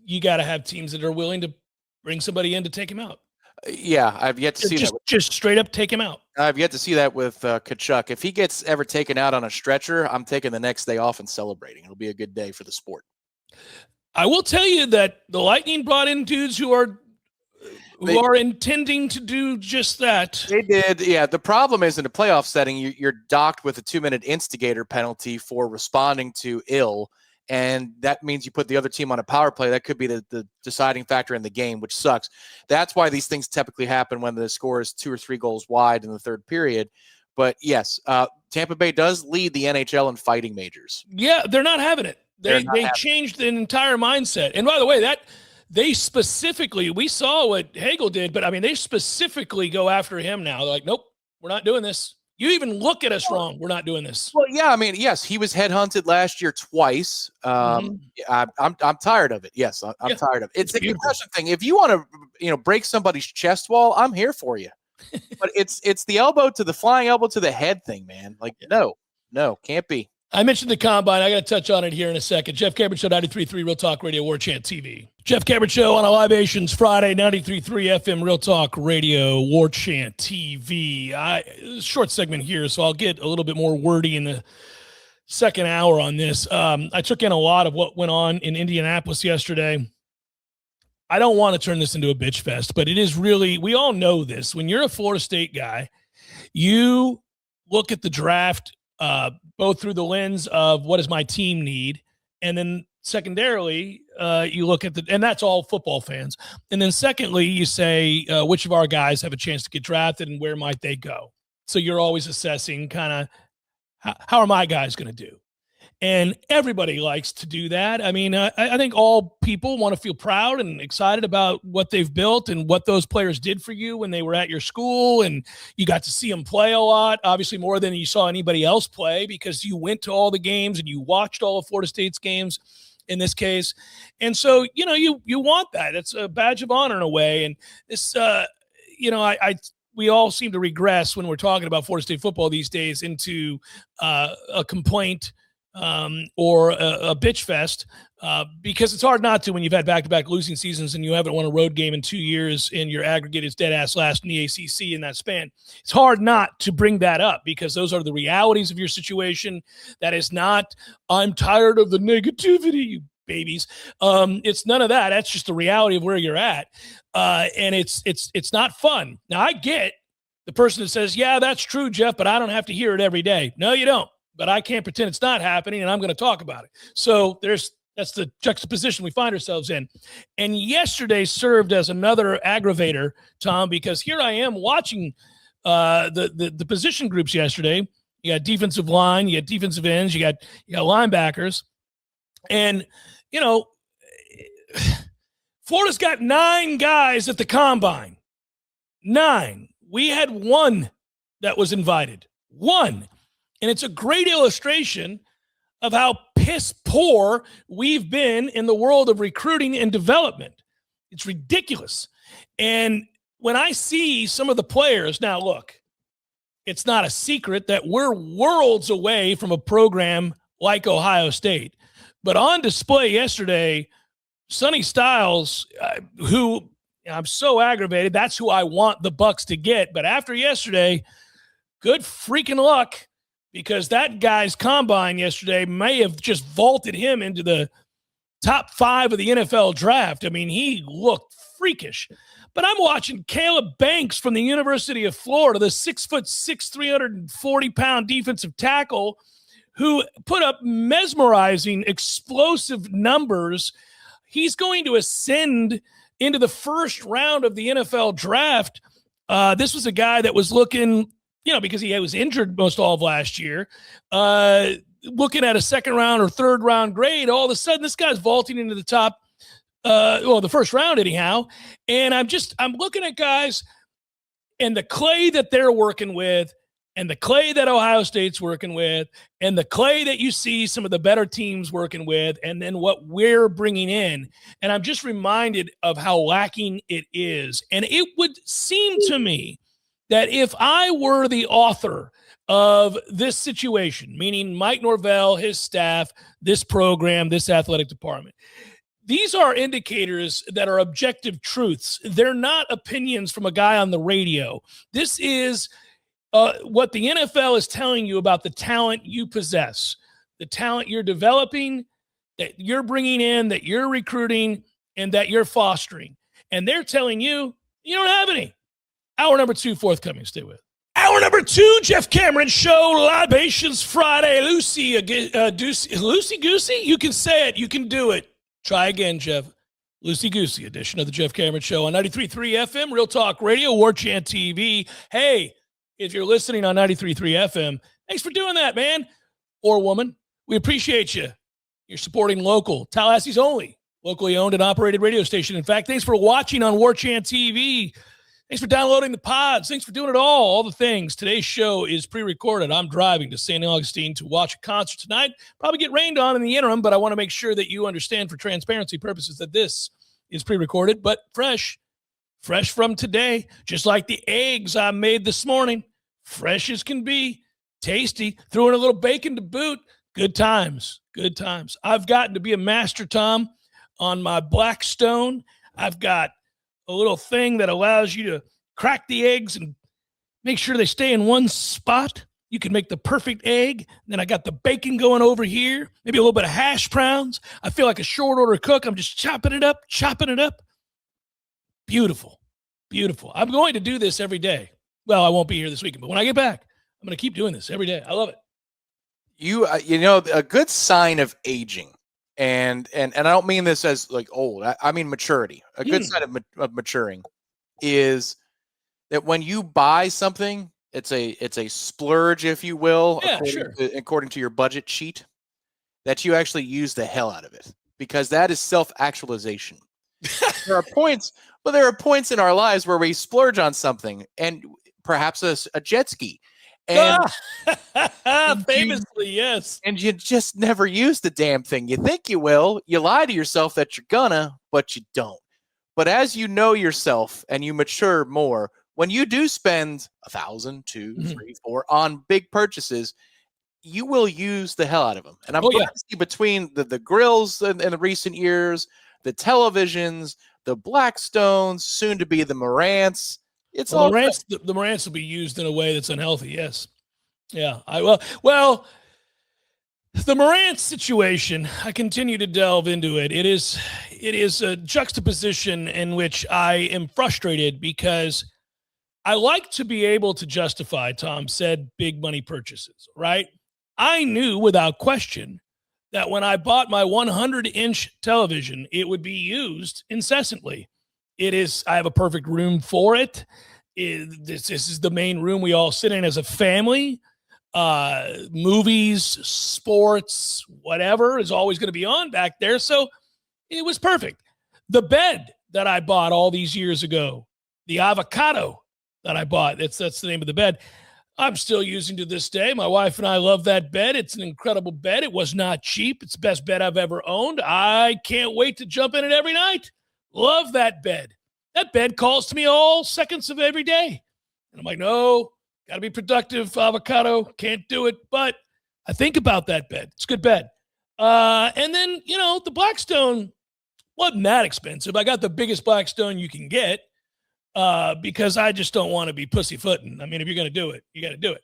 you got to have teams that are willing to bring somebody in to take him out. Yeah, I've yet to see that. Just straight up take him out. I've yet to see that with Tkachuk. If he gets ever taken out on a stretcher, I'm taking the next day off and celebrating. It'll be a good day for the sport. I will tell you that the Lightning brought in dudes who are intending to do just that. They did, yeah. The problem is in a playoff setting, you're docked with a 2-minute instigator penalty for responding to ill, and that means you put the other team on a power play. That could be the deciding factor in the game, which sucks. That's why these things typically happen when the score is 2 or 3 goals wide in the third period. But yes, Tampa Bay does lead the NHL in fighting majors. Yeah, they're not having it. They changed the entire mindset. And by the way, that they specifically, we saw what Hagel did, but I mean, they specifically go after him now. They're like, nope, we're not doing this. You even look at us wrong. We're not doing this. Well, yeah, I mean, yes, he was headhunted last year twice. I'm tired of it. Yes, I'm tired of it. It's a concussion thing. If you want to, break somebody's chest wall, I'm here for you. But it's the flying elbow to the head thing, man. Like, no, can't be. I mentioned the Combine. I got to touch on it here in a second. Jeff Cameron Show, 93.3 Real Talk Radio, Warchant TV. Jeff Cameron Show on a Libations Friday, 93.3 FM Real Talk Radio, Warchant TV. Short segment here, so I'll get a little bit more wordy in the second hour on this. I took in a lot of what went on in Indianapolis yesterday. I don't want to turn this into a bitch fest, but it is really, we all know this. When you're a Florida State guy, you look at the draft both through the lens of what does my team need, and then secondarily, you look at and that's all football fans. And then secondly, you say, which of our guys have a chance to get drafted and where might they go? So you're always assessing kind of how are my guys going to do? And everybody likes to do that. I mean, I think all people want to feel proud and excited about what they've built and what those players did for you when they were at your school. And you got to see them play a lot, obviously more than you saw anybody else play because you went to all the games and you watched all of Florida State's games in this case. And so, you want that. It's a badge of honor in a way. And this, we all seem to regress when we're talking about Florida State football these days into a complaint or a bitch fest because it's hard not to when you've had back-to-back losing seasons and you haven't won a road game in 2 years and your aggregate is dead-ass last in the ACC in that span. It's hard not to bring that up because those are the realities of your situation. That is not, I'm tired of the negativity, you babies. It's none of that. That's just the reality of where you're at. And it's not fun. Now, I get the person that says, yeah, that's true, Jeff, but I don't have to hear it every day. No, you don't. But I can't pretend it's not happening, and I'm going to talk about it. So that's the juxtaposition we find ourselves in. And yesterday served as another aggravator, Tom, because here I am watching the position groups yesterday. You got defensive line, you got defensive ends, you got linebackers. And, Florida's got 9 guys at the Combine. 9. We had 1 that was invited. 1. And it's a great illustration of how piss poor we've been in the world of recruiting and development. It's ridiculous. And when I see some of the players, now look, it's not a secret that we're worlds away from a program like Ohio State. But on display yesterday, Sonny Styles, who I'm so aggravated, that's who I want the Bucks to get. But after yesterday, good freaking luck. Because that guy's combine yesterday may have just vaulted him into the top 5 of the NFL draft. I mean, he looked freakish. But I'm watching Caleb Banks from the University of Florida, the 6'6", 340-pound defensive tackle who put up mesmerizing, explosive numbers. He's going to ascend into the first round of the NFL draft. This was a guy that was looking – because he was injured most all of last year, looking at a second round or third round grade, all of a sudden this guy's vaulting into the top, the first round anyhow. And I'm looking at guys and the clay that they're working with and the clay that Ohio State's working with and the clay that you see some of the better teams working with and then what we're bringing in. And I'm just reminded of how lacking it is. And it would seem to me that if I were the author of this situation, meaning Mike Norvell, his staff, this program, this athletic department, These are indicators that are objective truths. They're not opinions from a guy on the radio. This is what the NFL is telling you about the talent you possess, the talent you're developing, that you're bringing in, that you're recruiting, and that you're fostering. And they're telling you, you don't have any. Hour number 2 forthcoming. Stay with. Hour number 2, Jeff Cameron Show, Libations Friday. Loosey-goosey? You can say it. You can do it. Try again, Jeff. Loosey-goosey edition of the Jeff Cameron Show on 93.3 FM, Real Talk Radio, Warchant TV. Hey, if you're listening on 93.3 FM, thanks for doing that, man or woman. We appreciate you. You're supporting local, Tallahassee's only locally owned and operated radio station. In fact, thanks for watching on Warchant TV. Thanks for downloading the pods. Thanks for doing it all the things. Today's show is pre-recorded. I'm driving to St. Augustine to watch a concert tonight. Probably get rained on in the interim, but I want to make sure that you understand for transparency purposes that this is pre-recorded, but fresh from today, just like the eggs I made this morning. Fresh as can be, tasty. Threw in a little bacon to boot. Good times. I've gotten to be a master, Tom, on my Blackstone. I've got a little thing that allows you to crack the eggs and make sure they stay in one spot. You can make the perfect egg. And then I got the bacon going over here, maybe a little bit of hash browns. I feel like a short order cook. I'm just chopping it up. Beautiful. I'm going to do this every day. Well, I won't be here this weekend, but when I get back, I'm going to keep doing this every day. I love it. You know, a good sign of aging, and I don't mean this as like old. I mean maturity. A good sign of maturing is that when you buy something, it's a splurge, if you will, according to your budget sheet, that you actually use the hell out of it, because that is self-actualization. There are points in our lives where we splurge on something, and perhaps a jet ski. And famously, yes. And you just never use the damn thing. You think you will. You lie to yourself that you're gonna, but you don't. But as you know yourself and you mature more, when you do spend $1,000, $2,000, $3,000, $4,000 on big purchases, you will use the hell out of them. And I'm glad to see between the grills in the recent years, the televisions, the Blackstones, soon to be the Marantz. The Marantz will be used in a way that's unhealthy. Yes. Yeah. Well, the Marantz situation, I continue to delve into it. It is a juxtaposition in which I am frustrated because I like to be able to justify, Tom said, big money purchases, right? I knew without question that when I bought my 100-inch television, it would be used incessantly. I have a perfect room for it. This is the main room we all sit in as a family. Movies, sports, whatever is always going to be on back there. So it was perfect. The bed that I bought all these years ago, the avocado that I bought, that's the name of the bed, I'm still using to this day. My wife and I love that bed. It's an incredible bed. It was not cheap. It's the best bed I've ever owned. I can't wait to jump in it every night. Love that bed. That bed calls to me all seconds of every day. And I'm like, no, got to be productive, avocado. Can't do it. But I think about that bed. It's a good bed. And then, the Blackstone wasn't that expensive. I got the biggest Blackstone you can get because I just don't want to be pussyfooting. I mean, if you're going to do it, you got to do it.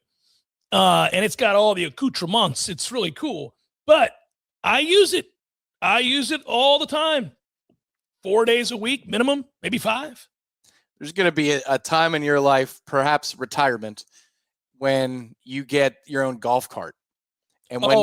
And it's got all the accoutrements. It's really cool. But I use it. I use it all the time. 4 days a week, minimum, maybe 5. There's going to be a time in your life, perhaps retirement, when you get your own golf cart. And when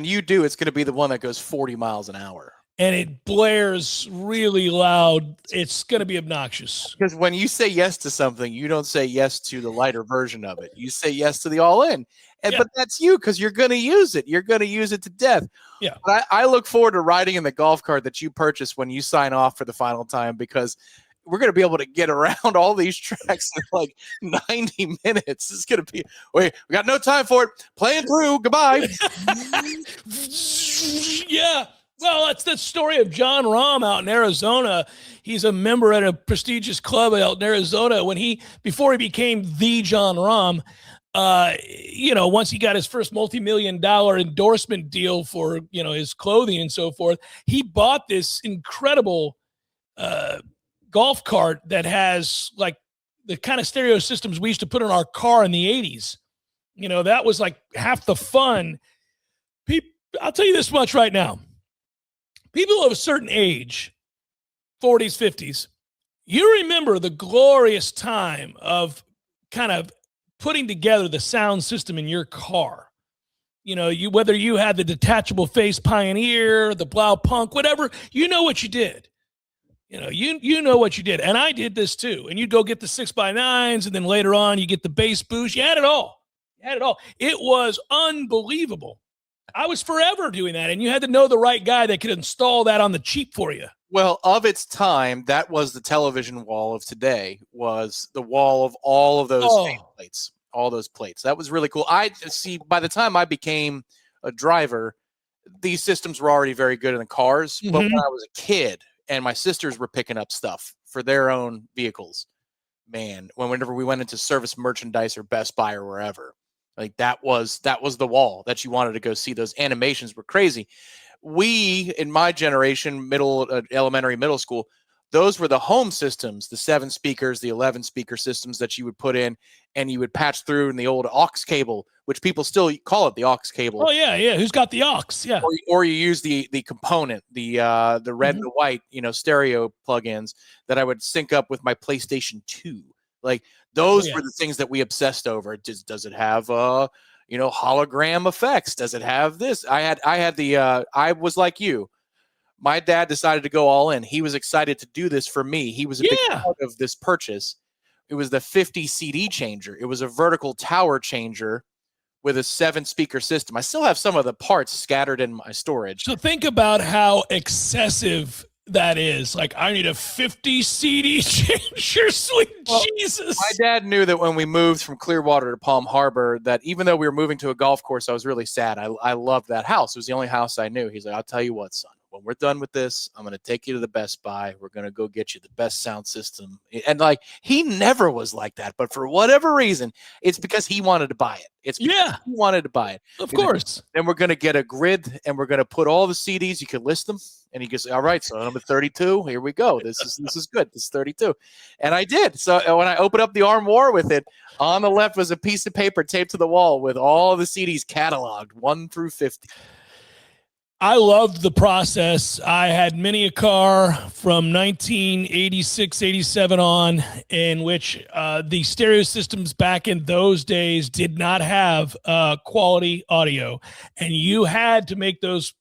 you do, it's going to be the one that goes 40 miles an hour. And it blares really loud. It's going to be obnoxious. Because when you say yes to something, you don't say yes to the lighter version of it. You say yes to the all-in. But that's you, because you're going to use it. You're going to use it to death. Yeah. But I look forward to riding in the golf cart that you purchase when you sign off for the final time, because we're going to be able to get around all these tracks in like 90 minutes. It's going to be, we got no time for it. Playing through. Goodbye. Yeah. Well, that's the story of John Rahm out in Arizona. He's a member at a prestigious club out in Arizona. Before he became the John Rahm, once he got his first multi-million-dollar endorsement deal for, his clothing and so forth, he bought this incredible golf cart that has like the kind of stereo systems we used to put in our car in the 80s. That was like half the fun. I'll tell you this much right now. People of a certain age, 40s, 50s, you remember the glorious time of kind of putting together the sound system in your car. Whether you had the detachable face Pioneer, the Blau Punk, whatever, what you did. You know what you did. And I did this too. And you'd go get the 6x9s, and then later on you get the bass boost. You had it all. It was unbelievable. I was forever doing that. And you had to know the right guy that could install that on the cheap for you. Well, of its time, that was the television wall of today, was the wall of all of those plates, all those plates. That was really cool. By the time I became a driver, these systems were already very good in the cars. Mm-hmm. But when I was a kid and my sisters were picking up stuff for their own vehicles, man, whenever we went into Service Merchandise or Best Buy or wherever, like that was the wall that you wanted to go see. Those animations were crazy. We, in my generation, elementary, middle school, those were the home systems, the 7 speakers, the 11 speaker systems that you would put in and you would patch through in the old aux cable, which people still call it the aux cable. Oh yeah. Who's got the aux? Yeah. Or you use the component, the red and the white, stereo plugins that I would sync up with my PlayStation 2. Like those were the things that we obsessed over. Does it have hologram effects? Does it have this? I was like you. My dad decided to go all in. He was excited to do this for me. He was a big part of this purchase. It was the 50 CD changer. It was a vertical tower changer with a 7-speaker system. I still have some of the parts scattered in my storage. So think about how excessive that is. Like, I need a 50 CD changer, sweet Jesus. My dad knew that when we moved from Clearwater to Palm Harbor, that even though we were moving to a golf course, I was really sad. I loved that house. It was the only house I knew. He's like, I'll tell you what, son, when we're done with this, I'm going to take you to the Best Buy. We're going to go get you the best sound system. And like, he never was like that, but for whatever reason, it's because he wanted to buy it. He wanted to buy it. Of course. Then we're going to get a grid and we're going to put all the CDs. You can list them. And he goes, all right, so number 32, here we go. This is good. This is 32. And I did. So when I opened up the armoire with it, on the left was a piece of paper taped to the wall with all the CDs cataloged, 1 through 50. I loved the process. I had many a car from 1986, 87 on, in which the stereo systems back in those days did not have quality audio. And you had to make those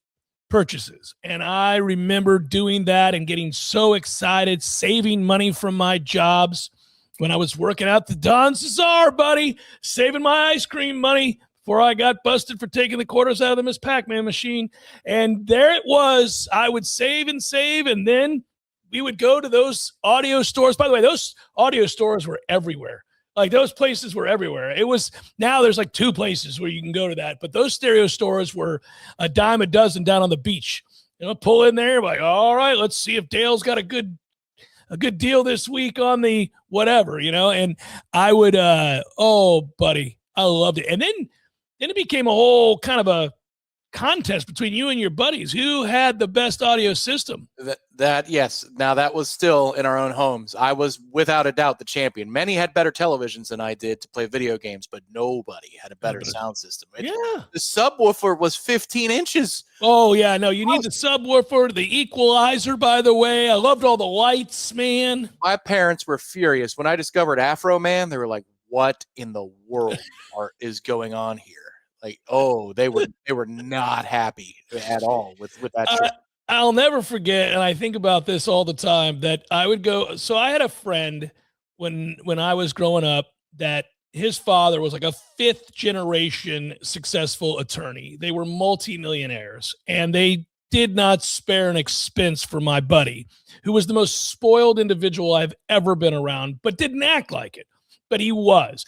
purchases. And I remember doing that and getting so excited, saving money from my jobs when I was working out the Don Cesar, buddy, saving my ice cream money before I got busted for taking the quarters out of the Miss Pac-Man machine. And there it was. I would save, and then we would go to those audio stores. By the way, those audio stores were everywhere. Like, those places were everywhere. It was, now there's like 2 places where you can go to that, but those stereo stores were a dime a dozen down on the beach. Pull in there, like, all right, let's see if Dale's got a good deal this week on the whatever, and I would, buddy, I loved it. And then it became a whole kind of a contest between you and your buddies. Who had the best audio system? Yes. Now, that was still in our own homes. I was without a doubt the champion. Many had better televisions than I did to play video games, but nobody had a better sound system. The subwoofer was 15 inches. Oh, yeah. No, you need the subwoofer, the equalizer, by the way. I loved all the lights, man. My parents were furious. When I discovered Afro Man, they were like, what in the world is going on here? Like, they were not happy at all with that shit. I'll never forget, and I think about this all the time, that I would go. So I had a friend when I was growing up that his father was like a 5th generation successful attorney. They were multimillionaires, and they did not spare an expense for my buddy, who was the most spoiled individual I've ever been around, but didn't act like it. But he was.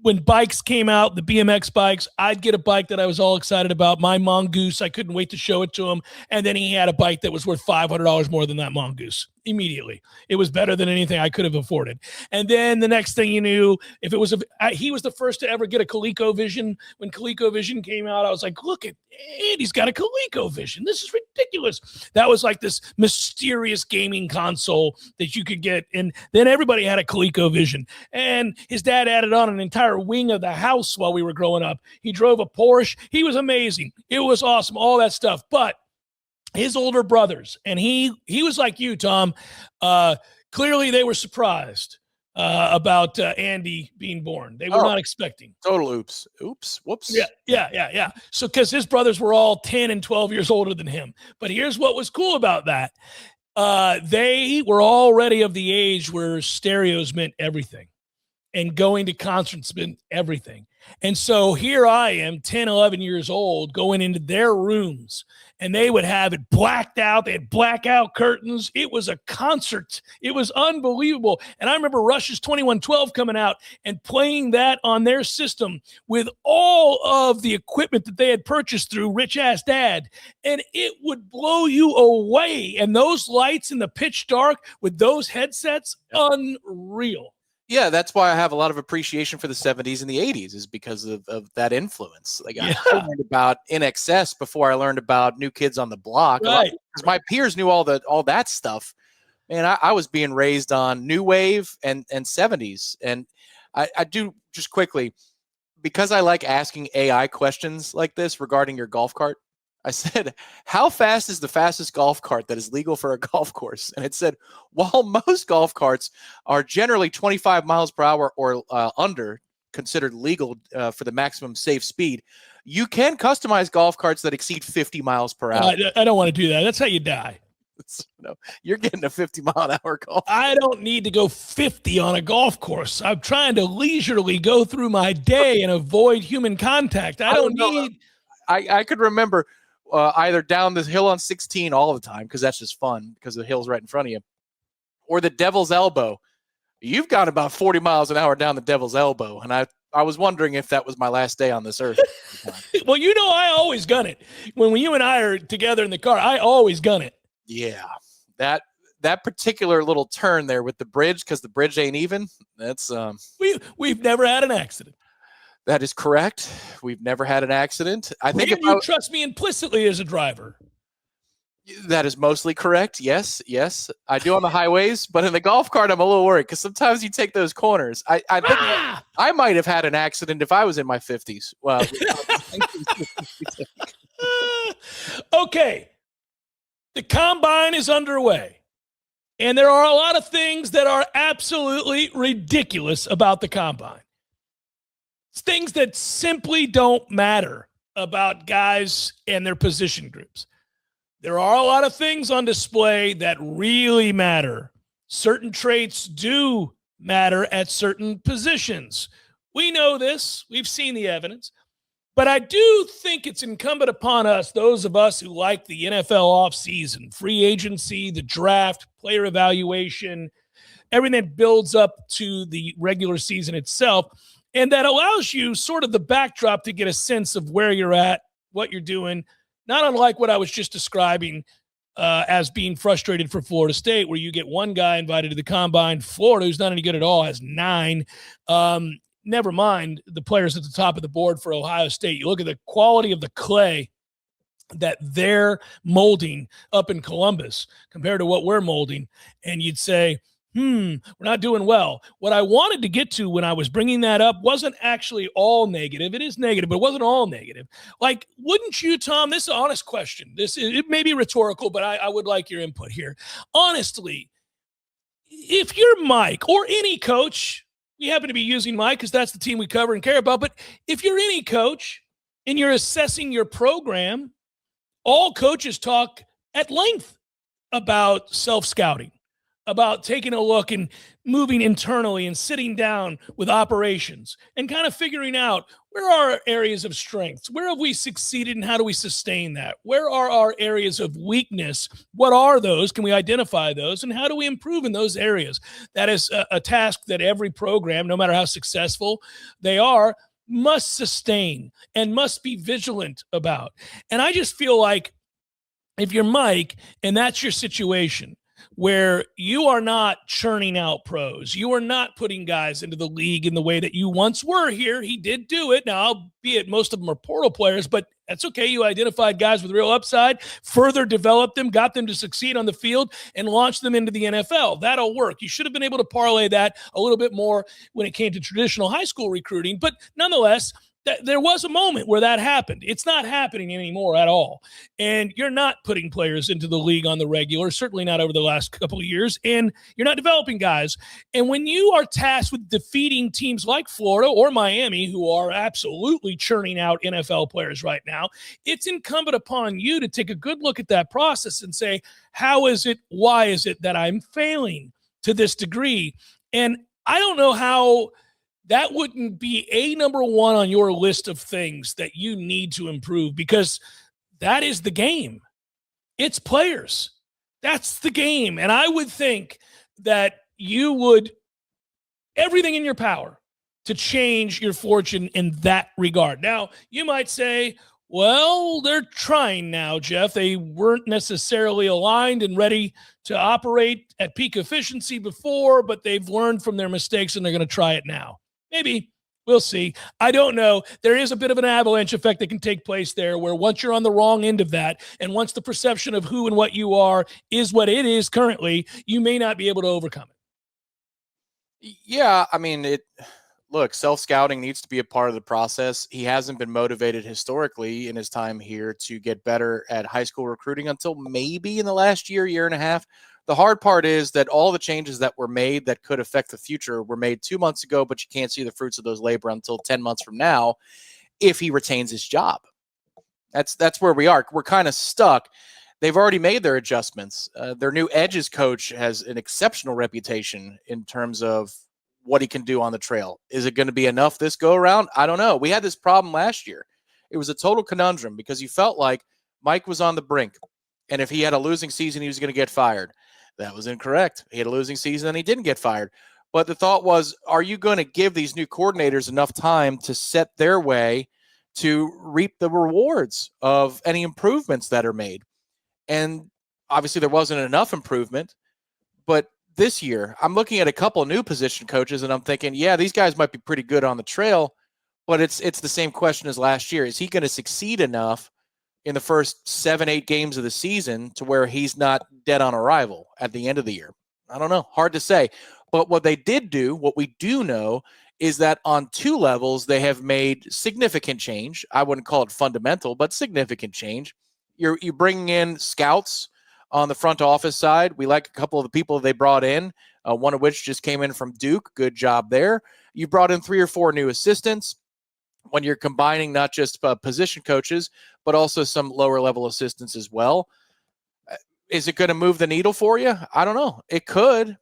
when bikes came out, the BMX bikes, I'd get a bike that I was all excited about. My Mongoose, I couldn't wait to show it to him. And then he had a bike that was worth $500 more than that Mongoose immediately. It was better than anything I could have afforded. And then the next thing you knew, if it was he was the first to ever get a ColecoVision. When ColecoVision came out, I was like, look at Andy's got a ColecoVision. This is ridiculous. That was like this mysterious gaming console that you could get. And then everybody had a ColecoVision. And his dad added on an entire wing of the house while we were growing up. He drove a Porsche. He was amazing. It was awesome, all that stuff. But his older brothers, and he was like you, Tom, clearly they were surprised about Andy being born. They were not expecting. Total oops. Whoops. Yeah. So because his brothers were all 10 and 12 years older than him. But here's what was cool about that. They were already of the age where stereos meant everything. And going to concerts meant everything. And so here I am, 10, 11 years old, going into their rooms, and they would have it blacked out. They had blackout curtains. It was a concert. It was unbelievable. And I remember Rush's 2112 coming out and playing that on their system with all of the equipment that they had purchased through Rich Ass Dad. And it would blow you away. And those lights in the pitch dark with those headsets, unreal. Yeah, that's why I have a lot of appreciation for the 70s and the 80s is because of that influence. Like I learned about NXS before I learned about New Kids on the Block. Right. Because my peers knew all that stuff. Man, I was being raised on New Wave and 70s. And I do, just quickly, because I like asking AI questions like this regarding your golf cart, I said, how fast is the fastest golf cart that is legal for a golf course? And it said, while most golf carts are generally 25 miles per hour or under, considered legal for the maximum safe speed, you can customize golf carts that exceed 50 miles per hour. I don't want to do that. That's how you die. No, you're getting a 50-mile-an-hour golf. I don't need to go 50 on a golf course. I'm trying to leisurely go through my day and avoid human contact. I don't need. I could remember either down this hill on 16 all the time because that's just fun because the hill's right in front of you, or the Devil's Elbow. You've got about 40 miles an hour down the Devil's Elbow, and I was wondering if that was my last day on this earth. Well, I always gun it. When you and I are together in the car, I always gun it. Yeah, that particular little turn there with the bridge, because the bridge ain't even. That's we've never had an accident. That is correct. We've never had an accident. I think you trust me implicitly as a driver. That is mostly correct. Yes, I do on the highways, but in the golf cart, I'm a little worried because sometimes you take those corners. I think I might have had an accident if I was in my 50s. Well, okay. The combine is underway, and there are a lot of things that are absolutely ridiculous about the combine. It's things that simply don't matter about guys and their position groups. There are a lot of things on display that really matter. Certain traits do matter at certain positions. We know this. We've seen the evidence. But I do think it's incumbent upon us, those of us who like the NFL offseason, free agency, the draft, player evaluation, everything that builds up to the regular season itself, and that allows you sort of the backdrop to get a sense of where you're at, what you're doing, not unlike what I was just describing as being frustrated for Florida State, where you get one guy invited to the combine. Florida, who's not any good at all, has 9. Never mind the players at the top of the board for Ohio State. You look at the quality of the clay that they're molding up in Columbus compared to what we're molding, and you'd say, we're not doing well. What I wanted to get to when I was bringing that up wasn't actually all negative. It is negative, but it wasn't all negative. Like, wouldn't you, Tom, this is an honest question. It may be rhetorical, but I would like your input here. Honestly, if you're Mike or any coach, we happen to be using Mike because that's the team we cover and care about, but if you're any coach and you're assessing your program, all coaches talk at length about self-scouting, about taking a look and moving internally and sitting down with operations and kind of figuring out where are our areas of strengths? Where have we succeeded and how do we sustain that? Where are our areas of weakness? What are those? Can we identify those? And how do we improve in those areas? That is a task that every program, no matter how successful they are, must sustain and must be vigilant about. And I just feel like if you're Mike and that's your situation, where you are not churning out pros, you are not putting guys into the league in the way that you once were here. He did do it. Now, albeit most of them are portal players, but that's okay. You identified guys with real upside, further developed them, got them to succeed on the field, and launched them into the NFL. That'll work. You should have been able to parlay that a little bit more when it came to traditional high school recruiting, but nonetheless, there was a moment where that happened. It's not happening anymore at all. And you're not putting players into the league on the regular, certainly not over the last couple of years, and you're not developing guys. And when you are tasked with defeating teams like Florida or Miami, who are absolutely churning out NFL players right now, it's incumbent upon you to take a good look at that process and say, how is it, why is it that I'm failing to this degree? And I don't know how that wouldn't be a number one on your list of things that you need to improve, because that is the game. It's players. That's the game. And I would think that you would everything in your power to change your fortune in that regard. Now, you might say, well, they're trying now, Jeff. They weren't necessarily aligned and ready to operate at peak efficiency before, but they've learned from their mistakes and they're going to try it now. Maybe. We'll see. I don't know. There is a bit of an avalanche effect that can take place there, where once you're on the wrong end of that, and once the perception of who and what you are is what it is currently, you may not be able to overcome it. Yeah, I mean, look, self-scouting needs to be a part of the process. He hasn't been motivated historically in his time here to get better at high school recruiting until maybe in the last year and a half. The hard part is that all the changes that were made that could affect the future were made 2 months ago, but you can't see the fruits of those labor until 10 months from now if he retains his job. That's where we are. We're kind of stuck. They've already made their adjustments. Their new edges coach has an exceptional reputation in terms of what he can do on the trail. Is it going to be enough this go around? I don't know. We had this problem last year. It was a total conundrum because you felt like Mike was on the brink, and if he had a losing season, he was going to get fired. That was incorrect. He had a losing season and he didn't get fired. But the thought was, are you going to give these new coordinators enough time to set their way to reap the rewards of any improvements that are made? And obviously there wasn't enough improvement. But this year, I'm looking at a couple of new position coaches and I'm thinking, yeah, these guys might be pretty good on the trail, but it's the same question as last year. Is he going to succeed enough in the first 7-8 games of the season to where he's not dead on arrival at the end of the year? I don't know. Hard to say. But what they did do, what we do know, is that on two levels, they have made significant change. I wouldn't call it fundamental, but significant change. You're bringing in scouts on the front office side. We like a couple of the people they brought in, one of which just came in from Duke. Good job there. You brought in 3 or 4 new assistants. When you're combining not just position coaches, but also some lower level assistants as well. Is it going to move the needle for you? I don't know. It could.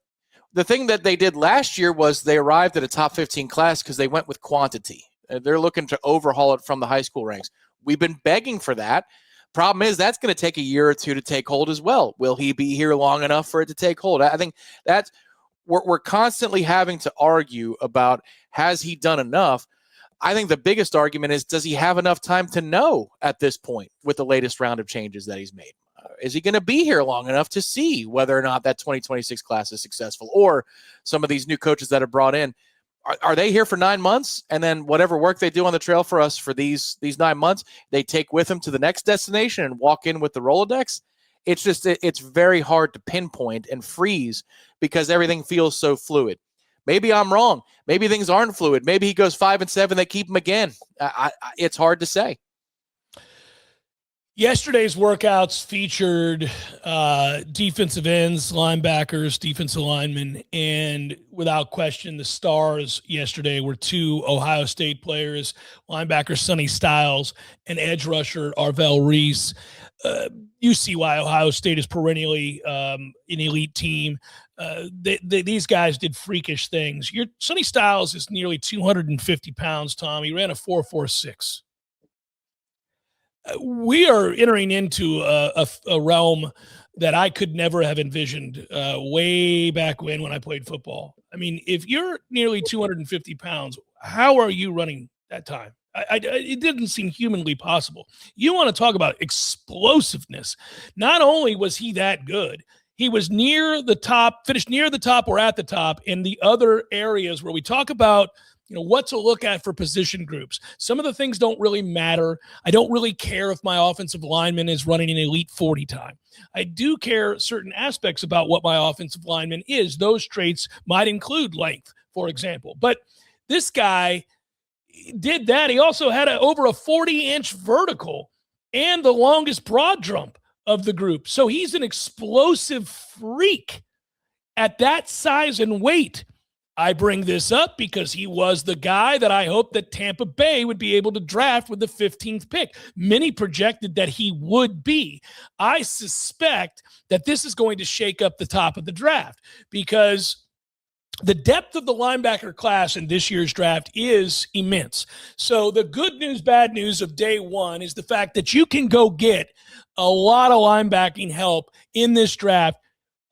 The thing that they did last year was they arrived at a top 15 class because they went with quantity. They're looking to overhaul it from the high school ranks. We've been begging for that. Problem is that's going to take a year or two to take hold as well. Will he be here long enough for it to take hold? I think that's we're constantly having to argue about, has he done enough? I think the biggest argument is, does he have enough time to know at this point with the latest round of changes that he's made? Is he going to be here long enough to see whether or not that 2026 class is successful? Or some of these new coaches that are brought in, are they here for 9 months? And then whatever work they do on the trail for us for these 9 months, they take with them to the next destination and walk in with the Rolodex? It's just, it's very hard to pinpoint and freeze because everything feels so fluid. Maybe I'm wrong. Maybe things aren't fluid. Maybe he goes 5-7. They keep him again. It's hard to say. Yesterday's workouts featured defensive ends, linebackers, defensive linemen, and without question, the stars yesterday were two Ohio State players, linebacker Sonny Styles and edge rusher Arvell Reese. You see why Ohio State is perennially an elite team. These guys did freakish things. Sonny Styles is nearly 250 pounds, Tom. He ran a 4.46. We are entering into a realm that I could never have envisioned way back when I played football. I mean, if you're nearly 250 pounds, how are you running that time? It didn't seem humanly possible. You want to talk about explosiveness. Not only was he that good, he was near the top, finished near the top or at the top in the other areas where we talk about what to look at for position groups. Some of the things don't really matter. I don't really care if my offensive lineman is running an elite 40 time. I do care certain aspects about what my offensive lineman is. Those traits might include length, for example. But this guy did that. He also had over a 40-inch vertical and the longest broad jump of the group. So he's an explosive freak at that size and weight. I bring this up because he was the guy that I hoped that Tampa Bay would be able to draft with the 15th pick. Many projected that he would be. I suspect that this is going to shake up the top of the draft because the depth of the linebacker class in this year's draft is immense. So the good news, bad news of day one is the fact that you can go get a lot of linebacking help in this draft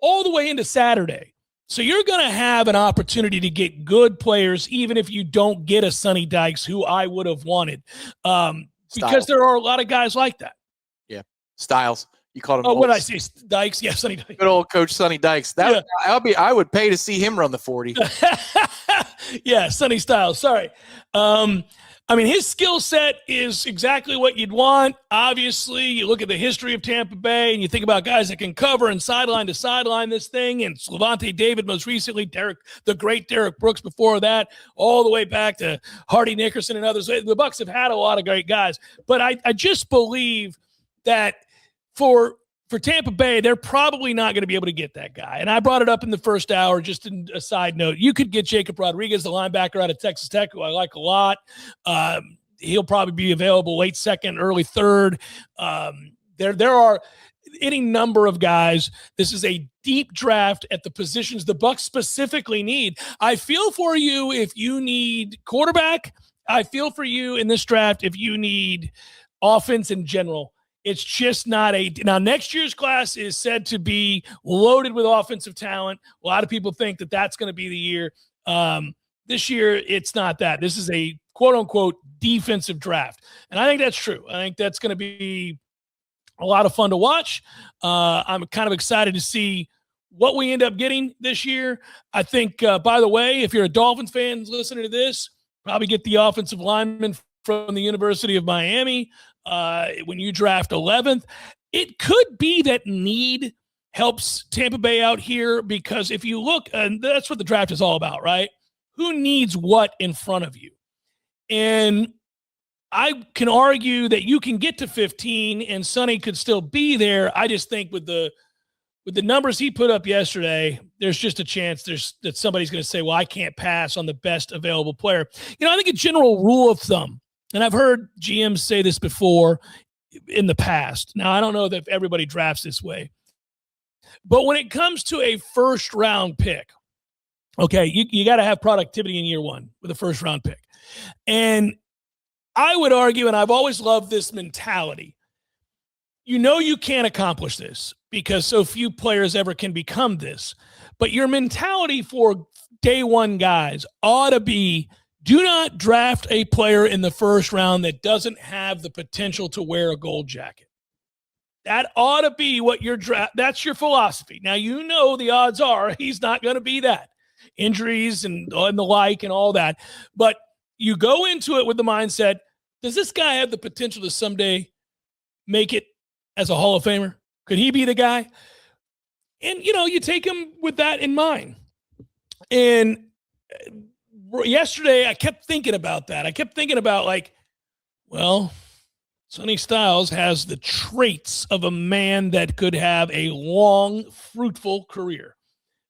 all the way into Saturday. So you're going to have an opportunity to get good players, even if you don't get a Sonny Dykes, who I would have wanted, because there are a lot of guys like that. Yeah, Styles. You called him. Oh, what did I say? Dykes? Yeah, Sonny Dykes. Good old Coach Sonny Dykes. I would pay to see him run the 40. Yeah, Sonny Styles. Sorry. I mean, his skill set is exactly what you'd want. Obviously, you look at the history of Tampa Bay and you think about guys that can cover and sideline to sideline this thing. And Slavonte David, most recently, the great Derek Brooks before that, all the way back to Hardy Nickerson and others. The Bucs have had a lot of great guys. But I just believe that for Tampa Bay, they're probably not going to be able to get that guy. And I brought it up in the first hour, just in a side note. You could get Jacob Rodriguez, the linebacker out of Texas Tech, who I like a lot. He'll probably be available late second, early third. There are any number of guys. This is a deep draft at the positions the Bucs specifically need. I feel for you if you need quarterback. I feel for you in this draft if you need offense in general. It's just not now next year's class is said to be loaded with offensive talent. A lot of people think that that's going to be the year. This year, it's not that. This is a quote unquote defensive draft. And I think that's true. I think that's going to be a lot of fun to watch. I'm kind of excited to see what we end up getting this year. I think, by the way, if you're a Dolphins fan listening to this, probably get the offensive lineman from the University of Miami. When you draft 11th, it could be that need helps Tampa Bay out here because if you look, and that's what the draft is all about, right? Who needs what in front of you? And I can argue that you can get to 15 and Sonny could still be there. I just think with the numbers he put up yesterday, there's just a chance that somebody's going to say, well, I can't pass on the best available player. I think a general rule of thumb, and I've heard GMs say this before in the past. Now, I don't know that everybody drafts this way. But when it comes to a first-round pick, okay, you got to have productivity in year one with a first-round pick. And I would argue, and I've always loved this mentality, you can't accomplish this because so few players ever can become this. But your mentality for day one guys ought to be, do not draft a player in the first round that doesn't have the potential to wear a gold jacket. That ought to be what that's your philosophy. Now, the odds are he's not going to be that. Injuries and the like and all that. But you go into it with the mindset, does this guy have the potential to someday make it as a Hall of Famer? Could he be the guy? And, you take him with that in mind. And yesterday, I kept thinking about that. I kept thinking about Sonny Styles has the traits of a man that could have a long, fruitful career.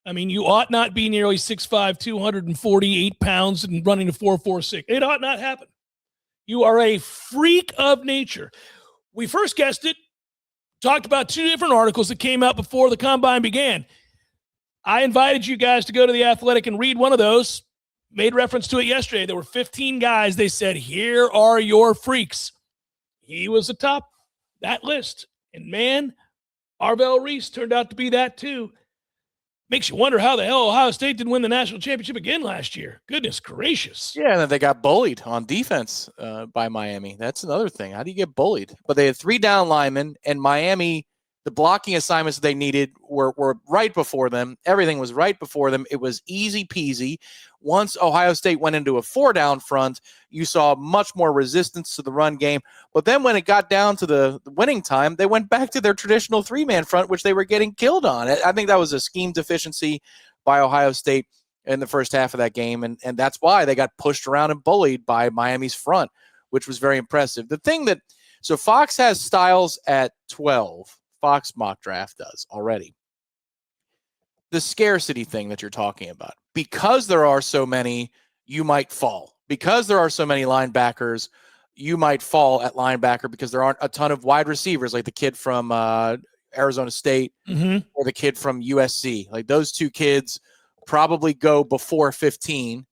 I mean, you ought not be nearly 6'5", 248 pounds and running a 4.46. It ought not happen. You are a freak of nature. We first guessed it, talked about 2 different articles that came out before the combine began. I invited you guys to go to The Athletic and read one of those. Made reference to it yesterday. There were 15 guys. They said, here are your freaks. He was atop that list. And man, Arvell Reese turned out to be that too. Makes you wonder how the hell Ohio State didn't win the national championship again last year. Goodness gracious. Yeah, and then they got bullied on defense by Miami. That's another thing. How do you get bullied? But they had 3 down linemen, and Miami, the blocking assignments they needed were right before them. Everything was right before them. It was easy peasy. Once Ohio State went into a 4-down front, you saw much more resistance to the run game. But then when it got down to the winning time, they went back to their traditional 3-man front, which they were getting killed on. I think that was a scheme deficiency by Ohio State in the first half of that game, and that's why they got pushed around and bullied by Miami's front, which was very impressive. The thing that – so Fox has Styles at 12. Fox mock draft does already. The scarcity thing that you're talking about. Because there are so many, you might fall. Because there are so many linebackers, you might fall at linebacker because there aren't a ton of wide receivers like the kid from Arizona State or the kid from USC. Like those 2 kids probably go before 15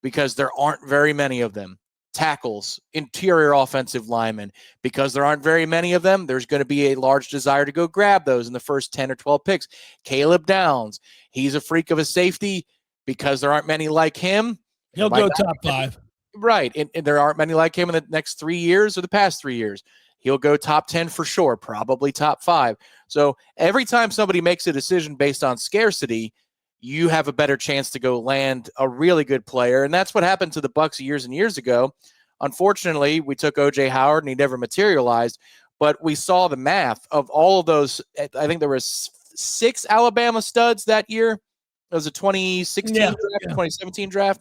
because there aren't very many of them. Tackles, interior offensive linemen, because there aren't very many of them, there's going to be a large desire to go grab those in the first 10 or 12 picks. Caleb Downs, he's a freak of a safety because there aren't many like him. He'll go top 5. Right, and there aren't many like him in the next 3 years or the past 3 years. He'll go top 10 for sure, probably top 5. So every time somebody makes a decision based on scarcity, you have a better chance to go land a really good player. And that's what happened to the Bucs years and years ago. Unfortunately, we took O.J. Howard and he never materialized, but we saw the math of all of those. I think there was 6 Alabama studs that year. It was a 2016 draft, 2017 draft.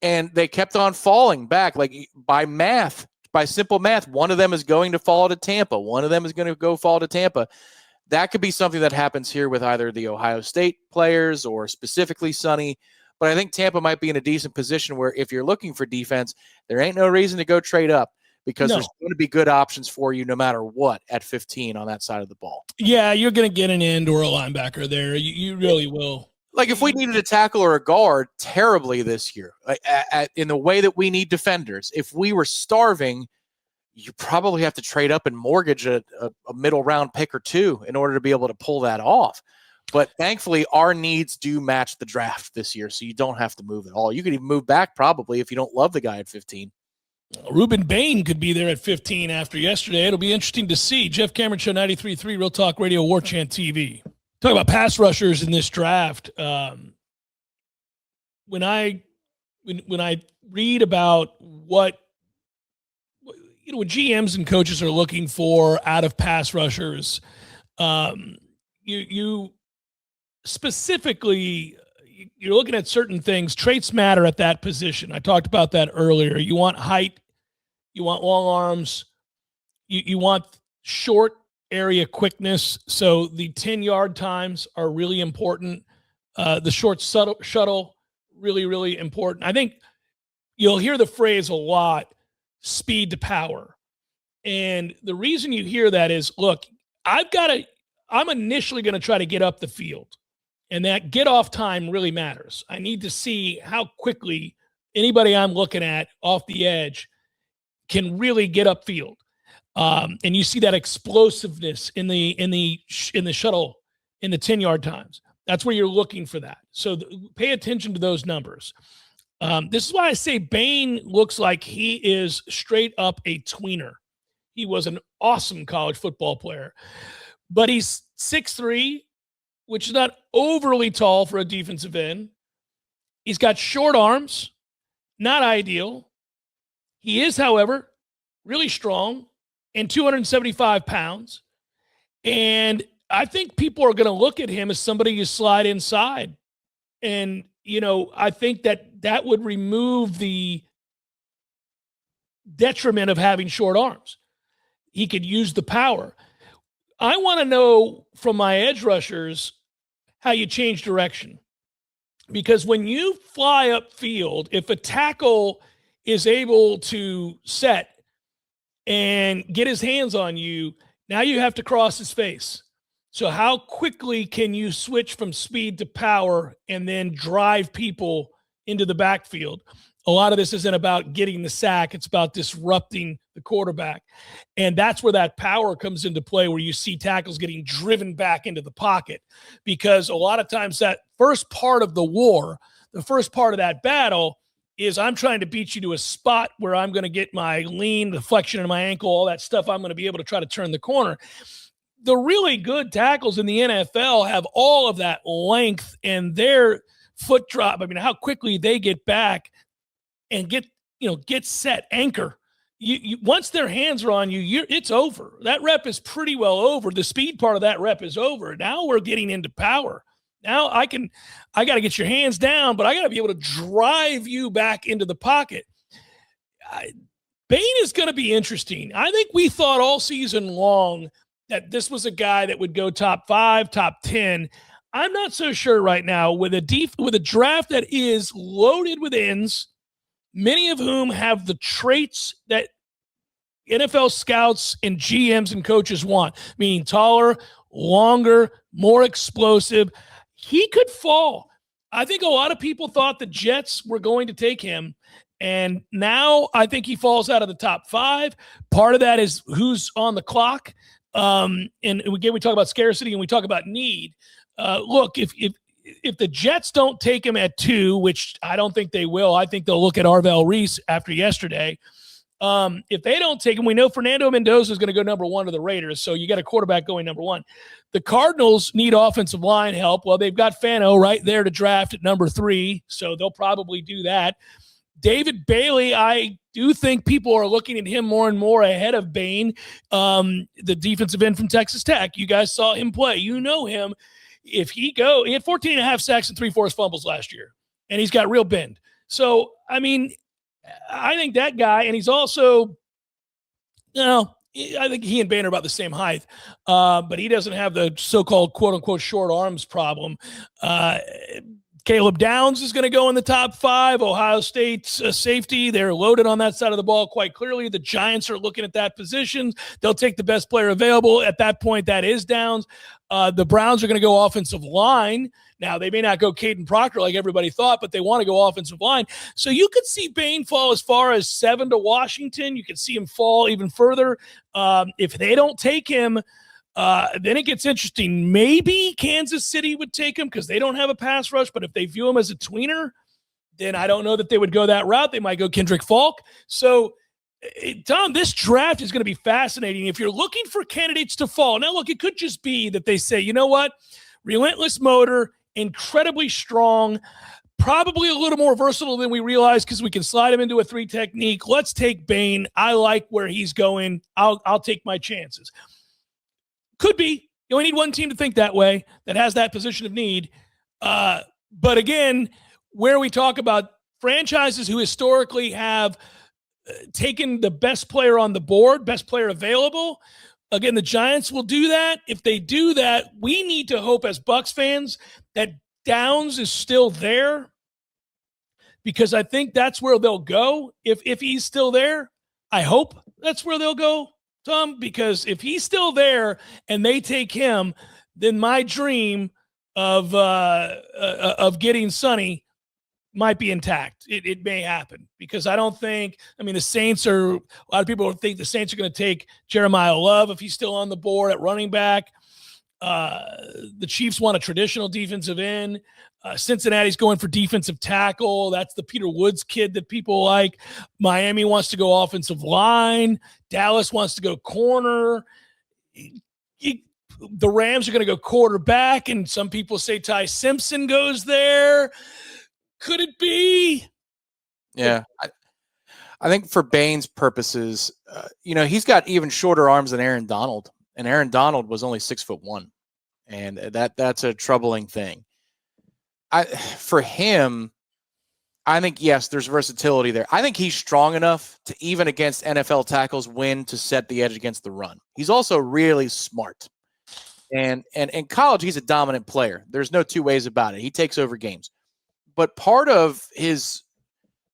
And they kept on falling back. Like by math, by simple math, one of them is going to fall to Tampa. One of them is going to go fall to Tampa. That could be something that happens here with either the Ohio State players or specifically Sonny. But I think Tampa might be in a decent position where if you're looking for defense, there ain't no reason to go trade up because there's going to be good options for you no matter what at 15 on that side of the ball. Yeah, you're going to get an end or a linebacker there. You really will. Like if we needed a tackle or a guard terribly this year, in the way that we need defenders, if we were starving, you probably have to trade up and mortgage a middle round pick or 2 in order to be able to pull that off. But thankfully, our needs do match the draft this year, so you don't have to move at all. You could even move back probably if you don't love the guy at 15. Reuben Bain could be there at 15 after yesterday. It'll be interesting to see. Jeff Cameron Show 93.3 Real Talk Radio, Warchant TV. Talk about pass rushers in this draft. When I read about what when GMs and coaches are looking for out of pass rushers, you specifically, you're looking at certain things. Traits matter at that position. I talked about that earlier. You want height, you want long arms, you want short area quickness. So the 10-yard times are really important. The short shuttle, really, really important. I think you'll hear the phrase a lot, speed to power. And the reason you hear that is, look, I'm initially going to try to get up the field. And that get off time really matters. I need to see how quickly anybody I'm looking at off the edge can really get upfield. And you see that explosiveness in the shuttle in the 10-yard times. That's where you're looking for that. So pay attention to those numbers. This is why I say Bain looks like he is straight up a tweener. He was an awesome college football player, but he's 6'3", which is not overly tall for a defensive end. He's got short arms, not ideal. He is, however, really strong and 275 pounds. And I think people are going to look at him as somebody you slide inside. And, I think that would remove the detriment of having short arms. he could use the power. I want to know from my edge rushers how you change direction. Because when you fly upfield, if a tackle is able to set and get his hands on you, now you have to cross his face. So how quickly can you switch from speed to power and then drive people into the backfield? A lot of this isn't about getting the sack. It's about disrupting the quarterback. And that's where that power comes into play, where you see tackles getting driven back into the pocket. Because a lot of times that first part of the war, the first part of that battle is I'm trying to beat you to a spot where I'm going to get my lean, the flexion in my ankle, all that stuff. I'm going to be able to try to turn the corner. The really good tackles in the NFL have all of that length and their foot drop. I mean, how quickly they get back and get set, anchor. You once their hands are on you, it's over. That rep is pretty well over. The speed part of that rep is over. Now we're getting into power. Now I got to get your hands down, but I got to be able to drive you back into the pocket. Bain is going to be interesting. I think we thought all season long that this was a guy that would go top 5, top 10. I'm not so sure right now with a draft that is loaded with ends, many of whom have the traits that NFL scouts and GMs and coaches want, meaning taller, longer, more explosive. He could fall. I think a lot of people thought the Jets were going to take him, and now I think he falls out of the top 5. Part of that is who's on the clock. And again, we talk about scarcity and we talk about need. Look, if the Jets don't take him at 2, which I don't think they will, I think they'll look at Arvell Reese after yesterday. If they don't take him, we know Fernando Mendoza is going to go number 1 to the Raiders. So you got a quarterback going number 1. The Cardinals need offensive line help. Well, they've got Fano right there to draft at number 3. So they'll probably do that. David Bailey, I do think people are looking at him more and more ahead of Bain, the defensive end from Texas Tech. You guys saw him play. You know him. He had 14 and a half sacks and 3 forced fumbles last year, and he's got real bend. So, I mean, I think that guy, and he's also, I think he and Bain are about the same height, but he doesn't have the so-called quote-unquote short arms problem. Caleb Downs is going to go in the top 5. Ohio State's safety. They're loaded on that side of the ball quite clearly. The Giants are looking at that position. They'll take the best player available. At that point, that is Downs. The Browns are going to go offensive line. Now, they may not go Caden Proctor like everybody thought, but they want to go offensive line. So you could see Bain fall as far as 7 to Washington. You could see him fall even further. If they don't take him, then it gets interesting. Maybe Kansas City would take him because they don't have a pass rush, but if they view him as a tweener, then I don't know that they would go that route. They might go Kendrick Falk. So, Tom, this draft is going to be fascinating. If you're looking for candidates to fall, now look, it could just be that they say, you know what, relentless motor, incredibly strong, probably a little more versatile than we realize because we can slide him into a 3 technique. Let's take Bain. I like where he's going. I'll take my chances. Could be. You only need one team to think that way, that has that position of need. But again, where we talk about franchises who historically have taken the best player on the board, best player available, again, the Giants will do that. If they do that, we need to hope as Bucs fans that Downs is still there, because I think that's where they'll go. If he's still there, I hope that's where they'll go, Tom, because if he's still there and they take him, then my dream of getting Sonny might be intact. It may happen because I don't think, the Saints are, a lot of people think the Saints are going to take Jeremiah Love if he's still on the board at running back. The Chiefs want a traditional defensive end. Cincinnati's going for defensive tackle. That's the Peter Woods kid that people like. Miami wants to go offensive line. Dallas wants to go corner. The Rams are going to go quarterback, and some people say Ty Simpson goes there. Could it be? Yeah. I think for Bain's purposes, he's got even shorter arms than Aaron Donald, and Aaron Donald was only 6'1", and that's a troubling thing. For him, I think, yes, there's versatility there. I think he's strong enough to, even against NFL tackles, win to set the edge against the run. He's also really smart. And in college, he's a dominant player. There's no two ways about it. He takes over games. But part of his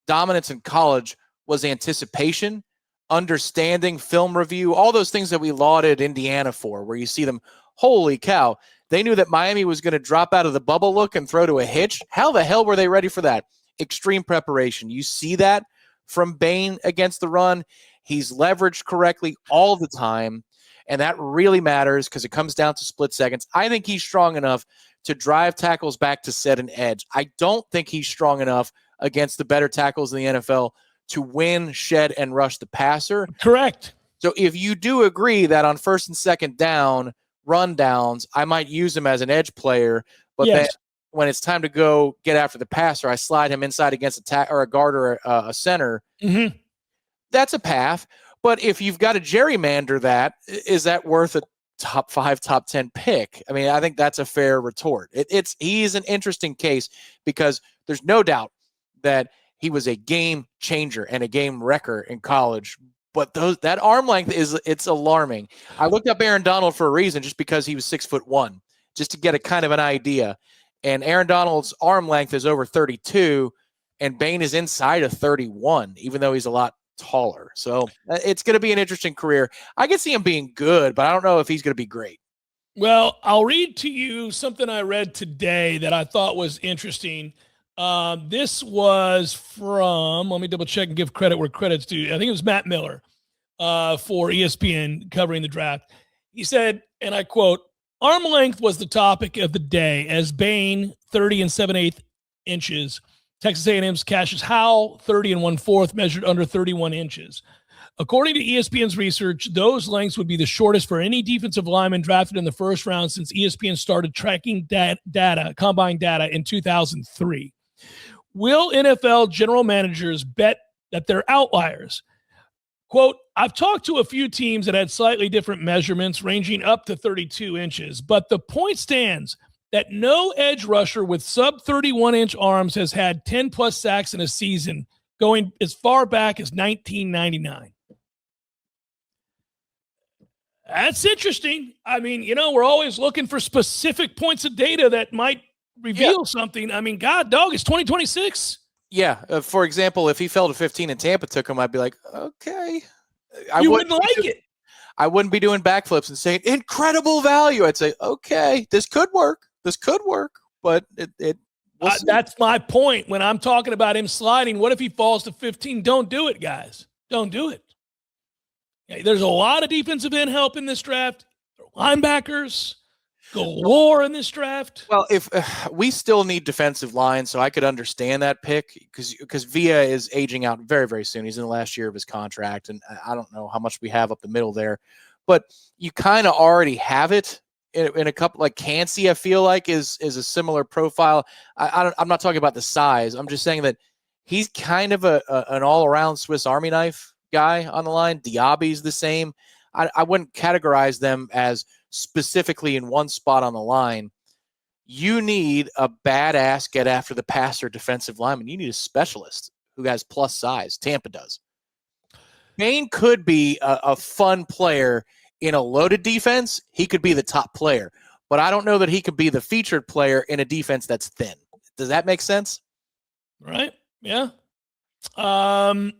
dominance in college was anticipation, understanding, film review, all those things that we lauded Indiana for, where you see them, holy cow, they knew that Miami was going to drop out of the bubble look and throw to a hitch. How the hell were they ready for that? Extreme preparation. You see that from Bain against the run. He's leveraged correctly all the time, and that really matters because it comes down to split seconds. I think he's strong enough to drive tackles back to set an edge. I don't think he's strong enough against the better tackles in the NFL to win, shed, and rush the passer. Correct. So if you do agree that on first and second down, rundowns, I might use him as an edge player, but then when it's time to go get after the passer, I slide him inside against a guard or a center. Mm-hmm. That's a path. But if you've got to gerrymander that, is that worth a top 5, top 10 pick? I mean, I think that's a fair retort. He's an interesting case because there's no doubt that he was a game changer and a game wrecker in college. But that arm length it's alarming. I looked up Aaron Donald for a reason, just because he was 6'1", just to get a kind of an idea. And Aaron Donald's arm length is over 32, and Bain is inside of 31, even though he's a lot taller. So it's going to be an interesting career. I can see him being good, but I don't know if he's going to be great. Well, I'll read to you something I read today that I thought was interesting. This was from, let me double check and give credit where credit's due. I think it was Matt Miller for ESPN covering the draft. He said, and I quote, "Arm length was the topic of the day as Bain, 30 7/8 inches. Texas A&M's Cassius Howell, 30 1/4, measured under 31 inches. According to ESPN's research, those lengths would be the shortest for any defensive lineman drafted in the first round since ESPN started tracking combine data in 2003. Will NFL general managers bet that they're outliers? Quote, I've talked to a few teams that had slightly different measurements ranging up to 32 inches, but the point stands that no edge rusher with sub 31-inch arms has had 10-plus sacks in a season going as far back as 1999. That's interesting. I mean, we're always looking for specific points of data that might reveal something. I mean, God, dog, it's 2026. Yeah. For example, if he fell to 15 and Tampa took him, I'd be like, okay. You wouldn't like it. I wouldn't be doing backflips and saying incredible value. I'd say, okay, this could work. But we'll that's my point. When I'm talking about him sliding, what if he falls to 15? Don't do it, guys. Don't do it. There's a lot of defensive end help in this draft. Linebackers galore in this draft. Well, if we still need defensive line, so I could understand that pick because Villa is aging out very, very soon. He's in the last year of his contract, and I don't know how much we have up the middle there. But you kind of already have it in a couple, like Cansey, I feel like is a similar profile. I'm not talking about the size. I'm just saying that he's kind of an all-around Swiss Army knife guy on the line. Diaby's the same. I wouldn't categorize them as specifically in one spot on the line. You need a badass get after the passer defensive lineman. You need a specialist who has plus size. Tampa does. Bain could be a fun player in a loaded defense. He could be the top player, but I don't know that he could be the featured player in a defense that's thin. Does that make sense? Right. Yeah. Tom,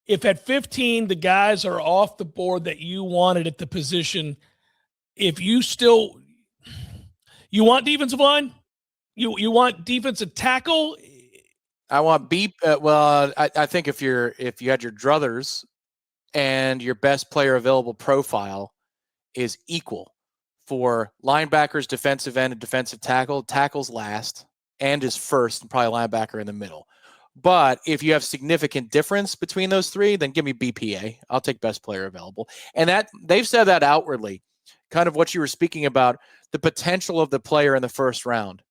if at 15 the guys are off the board that you wanted at the position, if you want defensive line, you want defensive tackle. I want I think if you had your druthers and your best player available profile is equal for linebackers, defensive end, and defensive tackle, tackles last and is first, and probably linebacker in the middle. But if you have significant difference between those three, then give me BPA. I'll take best player available. And that they've said that outwardly, kind of what you were speaking about, the potential of the player in the first round.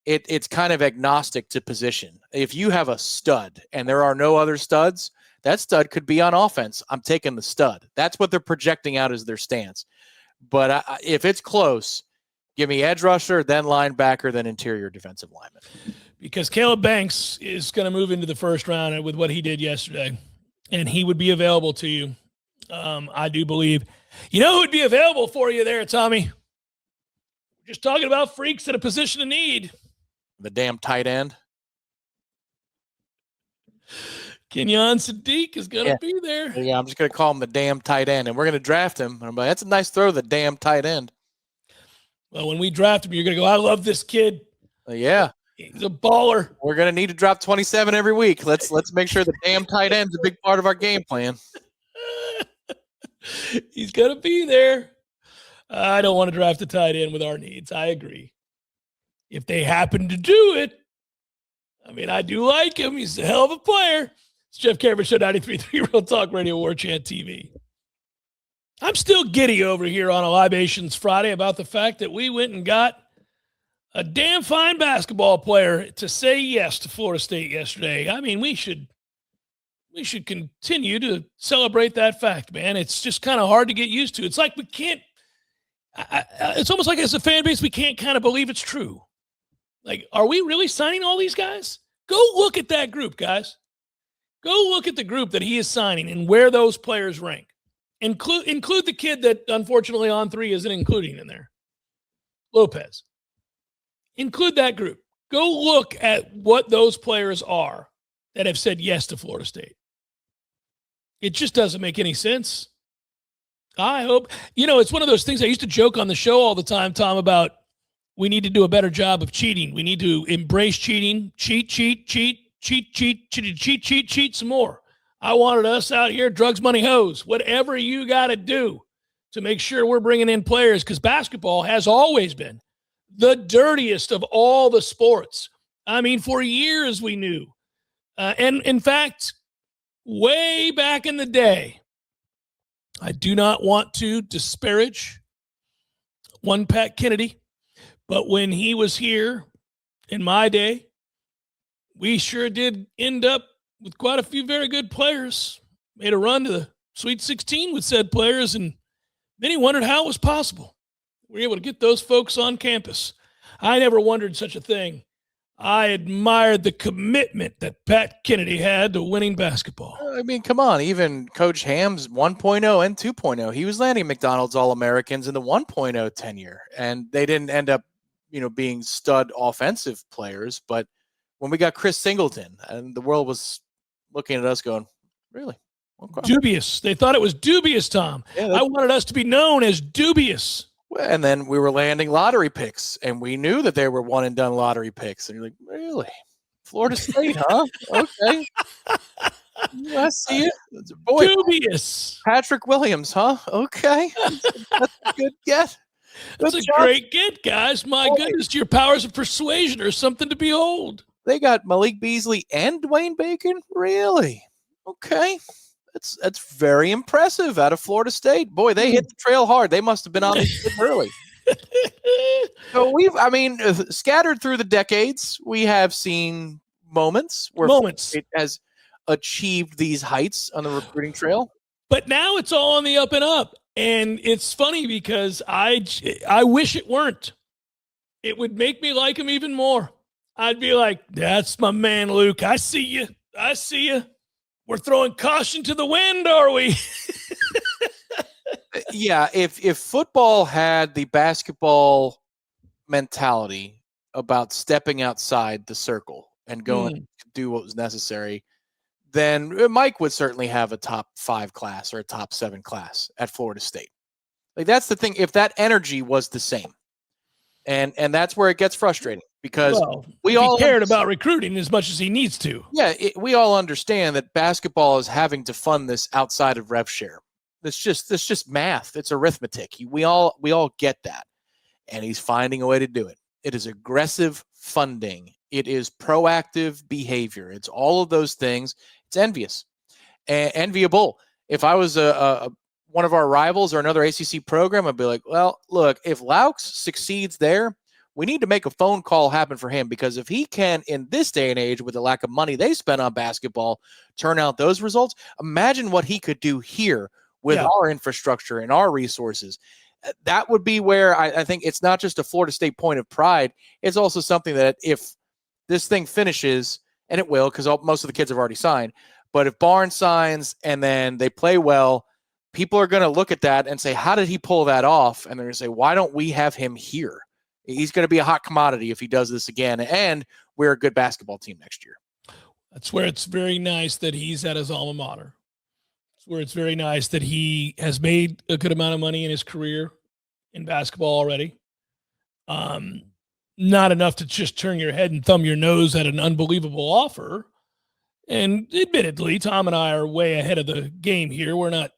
It's kind of agnostic to position. If you have a stud and there are no other studs, that stud could be on offense. I'm taking the stud. That's what they're projecting out as their stance. But if it's close, Give me edge rusher, then linebacker, then interior defensive lineman. Because Caleb Banks is going to move into the first round with what he did yesterday, and he would be available to you. I do believe. You know who would be available for you there, Tommy? Just talking about freaks at a position of need. The damn tight end. Kenyon Sadiq is going to be there. Yeah, I'm just going to call him the damn tight end, and we're going to draft him. And I'm like, that's a nice throw, the damn tight end. Well, when we draft him, you're going to go, I love this kid. Yeah. He's a baller. We're going to need to drop 27 every week. Let's make sure the damn tight end's a big part of our game plan. He's going to be there. I don't want to draft a tight end with our needs. I agree. If they happen to do it, I mean, I do like him. He's a hell of a player. It's Jeff Cameron Show, 93.3 Real Talk Radio, Warchant TV. I'm still giddy over here on a Libations Friday about the fact that we went and got a damn fine basketball player to say yes to Florida State yesterday. I mean, we should continue to celebrate that fact, man. It's just kind of hard to get used to. It's like we can't it's almost like as a fan base, we can't kind of believe it's true. Like, are we really signing all these guys? Go look at that group, guys. Go look at the group that he is signing and where those players rank. Include the kid that, unfortunately, on 3 isn't including in there. Lopez. Include that group. Go look at what those players are that have said yes to Florida State. It just doesn't make any sense. I hope. It's one of those things I used to joke on the show all the time, Tom, about we need to do a better job of cheating. We need to embrace cheating. Cheat some more. I wanted us out here, drugs, money, hose, whatever you got to do to make sure we're bringing in players, because basketball has always been the dirtiest of all the sports. I mean, for years we knew. And in fact, way back in the day, I do not want to disparage one Pat Kennedy, but when he was here in my day, we sure did end up with quite a few very good players. Made a run to the Sweet 16 with said players, and many wondered how it was possible. We were able to get those folks on campus. I never wondered such a thing. I admired the commitment that Pat Kennedy had to winning basketball. I mean, come on. Even Coach Ham's 1.0 and 2.0, he was landing McDonald's All-Americans in the 1.0 tenure, and they didn't end up, being stud offensive players. But when we got Chris Singleton, and the world was looking at us going, really? Okay. Dubious. They thought it was dubious, Tom. Yeah, I wanted us to be known as dubious. And then we were landing lottery picks, and we knew that they were one-and-done lottery picks. And you're like, really? Florida State, huh? Okay. I see it. Boy, dubious. Patrick Williams, huh? Okay. That's a good get. That's a great get, guys. My goodness, your powers of persuasion are something to behold. They got Malik Beasley and Dwayne Bacon? Really? Okay. That's very impressive out of Florida State. Boy, they hit the trail hard. They must have been on it early. So scattered through the decades, we have seen moments where it has achieved these heights on the recruiting trail. But now it's all on the up and up. And it's funny because I wish it weren't. It would make me like him even more. I'd be like, that's my man, Luke. I see you. We're throwing caution to the wind, are we? Yeah, if football had the basketball mentality about stepping outside the circle and going to do what was necessary, then Mike would certainly have a top 5 class or a top 7 class at Florida State. Like, that's the thing. If that energy was the same, and that's where it gets frustrating. Because we all cared about recruiting as much as he needs to. Yeah, we all understand that basketball is having to fund this outside of rev share. It's just math. It's arithmetic. We all get that, and he's finding a way to do it. It is aggressive funding. It is proactive behavior. It's all of those things. It's envious, enviable. If I was one of our rivals or another ACC program, I'd be like, well, look, if Loucks succeeds there, we need to make a phone call happen for him, because if he can, in this day and age, with the lack of money they spend on basketball, turn out those results, imagine what he could do here with our infrastructure and our resources. that would be where I think it's not just a Florida State point of pride. It's also something that if this thing finishes, and it will, because most of the kids have already signed, but if Barnes signs and then they play well, people are going to look at that and say, how did he pull that off? And they're going to say, why don't we have him here? He's going to be a hot commodity if he does this again, and we're a good basketball team next year. That's where it's very nice that he's at his alma mater. It's where it's very nice that he has made a good amount of money in his career in basketball already. Not enough to just turn your head and thumb your nose at an unbelievable offer. And admittedly, Tom and I are way ahead of the game here. We're not,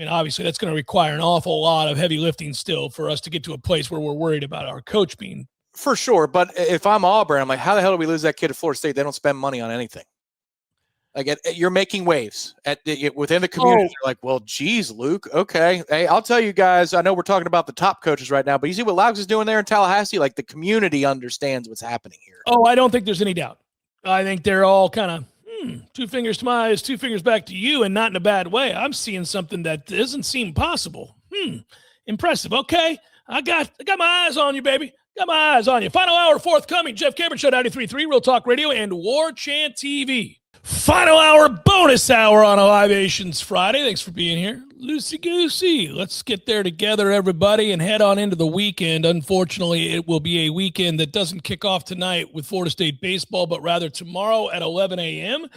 obviously that's going to require an awful lot of heavy lifting still for us to get to a place where we're worried about our coach being. For sure. But if I'm Auburn, I'm like, how the hell do we lose that kid at Florida State? They don't spend money on anything. Like, you're making waves within the community. You're like, well, geez, Luke. Okay. Hey, I'll tell you guys, I know we're talking about the top coaches right now, but you see what Loucks is doing there in Tallahassee? Like, the community understands what's happening here. Oh, I don't think there's any doubt. I think they're all kind of, 2 fingers to my eyes, 2 fingers back to you, and not in a bad way. I'm seeing something that doesn't seem possible. Impressive. Okay. I got my eyes on you, baby. Got my eyes on you. Final hour forthcoming. Jeff Cameron Show, 93.3 Real Talk Radio and Warchant TV. Final hour, bonus hour on Libations Friday. Thanks for being here. Loosey-goosey. Let's get there together, everybody, and head on into the weekend. Unfortunately, it will be a weekend that doesn't kick off tonight with Florida State baseball, but rather tomorrow at 11 a.m.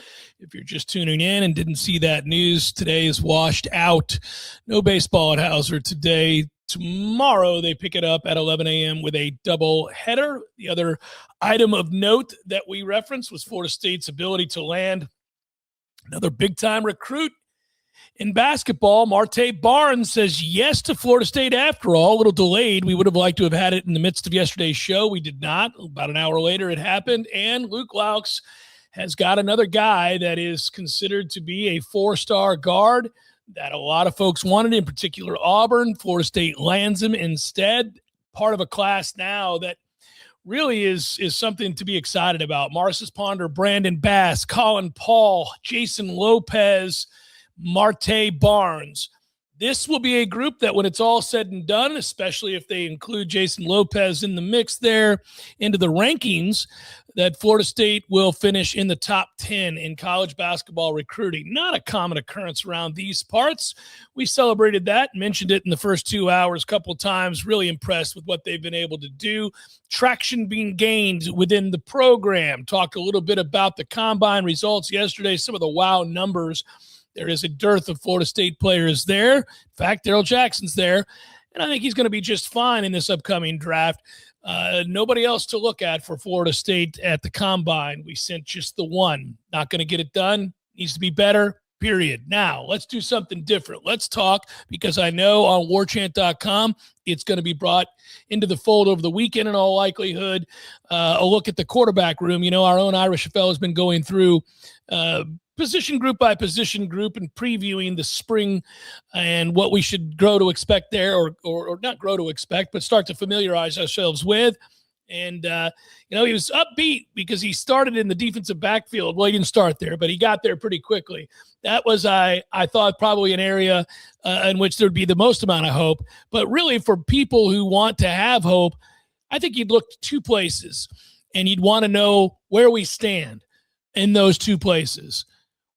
If you're just tuning in and didn't see that news, today is washed out. No baseball at Hauser today. Tomorrow, they pick it up at 11 a.m. with a double header. The other item of note that we referenced was Florida State's ability to land another big-time recruit in basketball. Marte Barnes says yes to Florida State after all. A little delayed. We would have liked to have had it in the midst of yesterday's show. We did not. About an hour later, it happened. And Luke Loucks has got another guy that is considered to be a 4-star guard that a lot of folks wanted, in particular Auburn. Florida State lands him instead. Part of a class now that really is something to be excited about. Marcus Ponder, Brandon Bass, Colin Paul, Jason Lopez, Marte Barnes. This will be a group that when it's all said and done, especially if they include Jason Lopez in the mix there into the rankings, that Florida State will finish in the top 10 in college basketball recruiting. Not a common occurrence around these parts. We celebrated that, mentioned it in the first 2 hours a couple of times. Really impressed with what they've been able to do. Traction being gained within the program. Talked a little bit about the combine results yesterday, some of the wow numbers. There is a dearth of Florida State players there. In fact, Daryl Jackson's there, and I think he's going to be just fine in this upcoming draft. Nobody else to look at for Florida State at the combine. We sent just the one. Not going to get it done. Needs to be better, period. Now, let's do something different. Let's talk, because I know on warchant.com it's going to be brought into the fold over the weekend in all likelihood. A look at the quarterback room. Our own Irish fellow has been going through position group by position group and previewing the spring and what we should grow to expect there, or not grow to expect, but start to familiarize ourselves with. And, he was upbeat because he started in the defensive backfield. Well, he didn't start there, but he got there pretty quickly. That was, I thought, probably an area in which there would be the most amount of hope. But really, for people who want to have hope, I think you'd look to 2 places, and you'd want to know where we stand in those 2 places.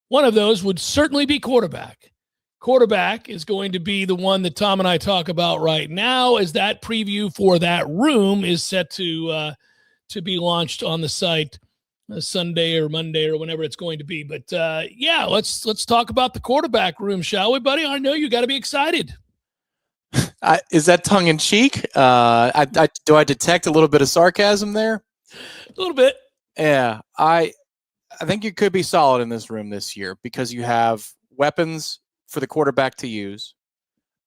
One of those would certainly be quarterback. Quarterback is going to be the one that Tom and I talk about right now, as that preview for that room is set to be launched on the site Sunday or Monday or whenever it's going to be. But let's talk about the quarterback room, shall we, buddy? I know you got to be excited. Is that tongue in cheek? Do I detect a little bit of sarcasm there? A little bit. Yeah, I think you could be solid in this room this year because you have weapons for the quarterback to use.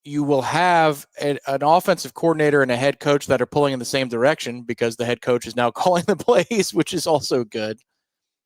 You will have an offensive coordinator and a head coach that are pulling in the same direction because the head coach is now calling the plays, which is also good.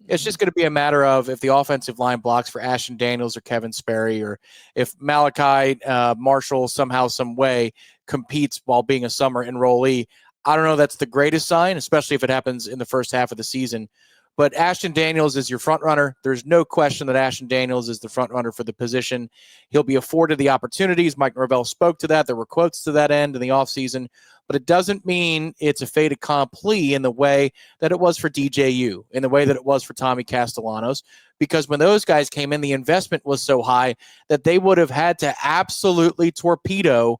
It's just going to be a matter of if the offensive line blocks for Ashton Daniels or Kevin Sperry, or if Malachi Marshall somehow, some way competes while being a summer enrollee. I don't know. That's the greatest sign, especially if it happens in the first half of the season. But Ashton Daniels is your front runner. There's no question that Ashton Daniels is the front runner for the position. He'll be afforded the opportunities. Mike Norvell spoke to that. There were quotes to that end in the offseason. But it doesn't mean it's a fait accompli in the way that it was for DJU, in the way that it was for Tommy Castellanos, because when those guys came in, the investment was so high that they would have had to absolutely torpedo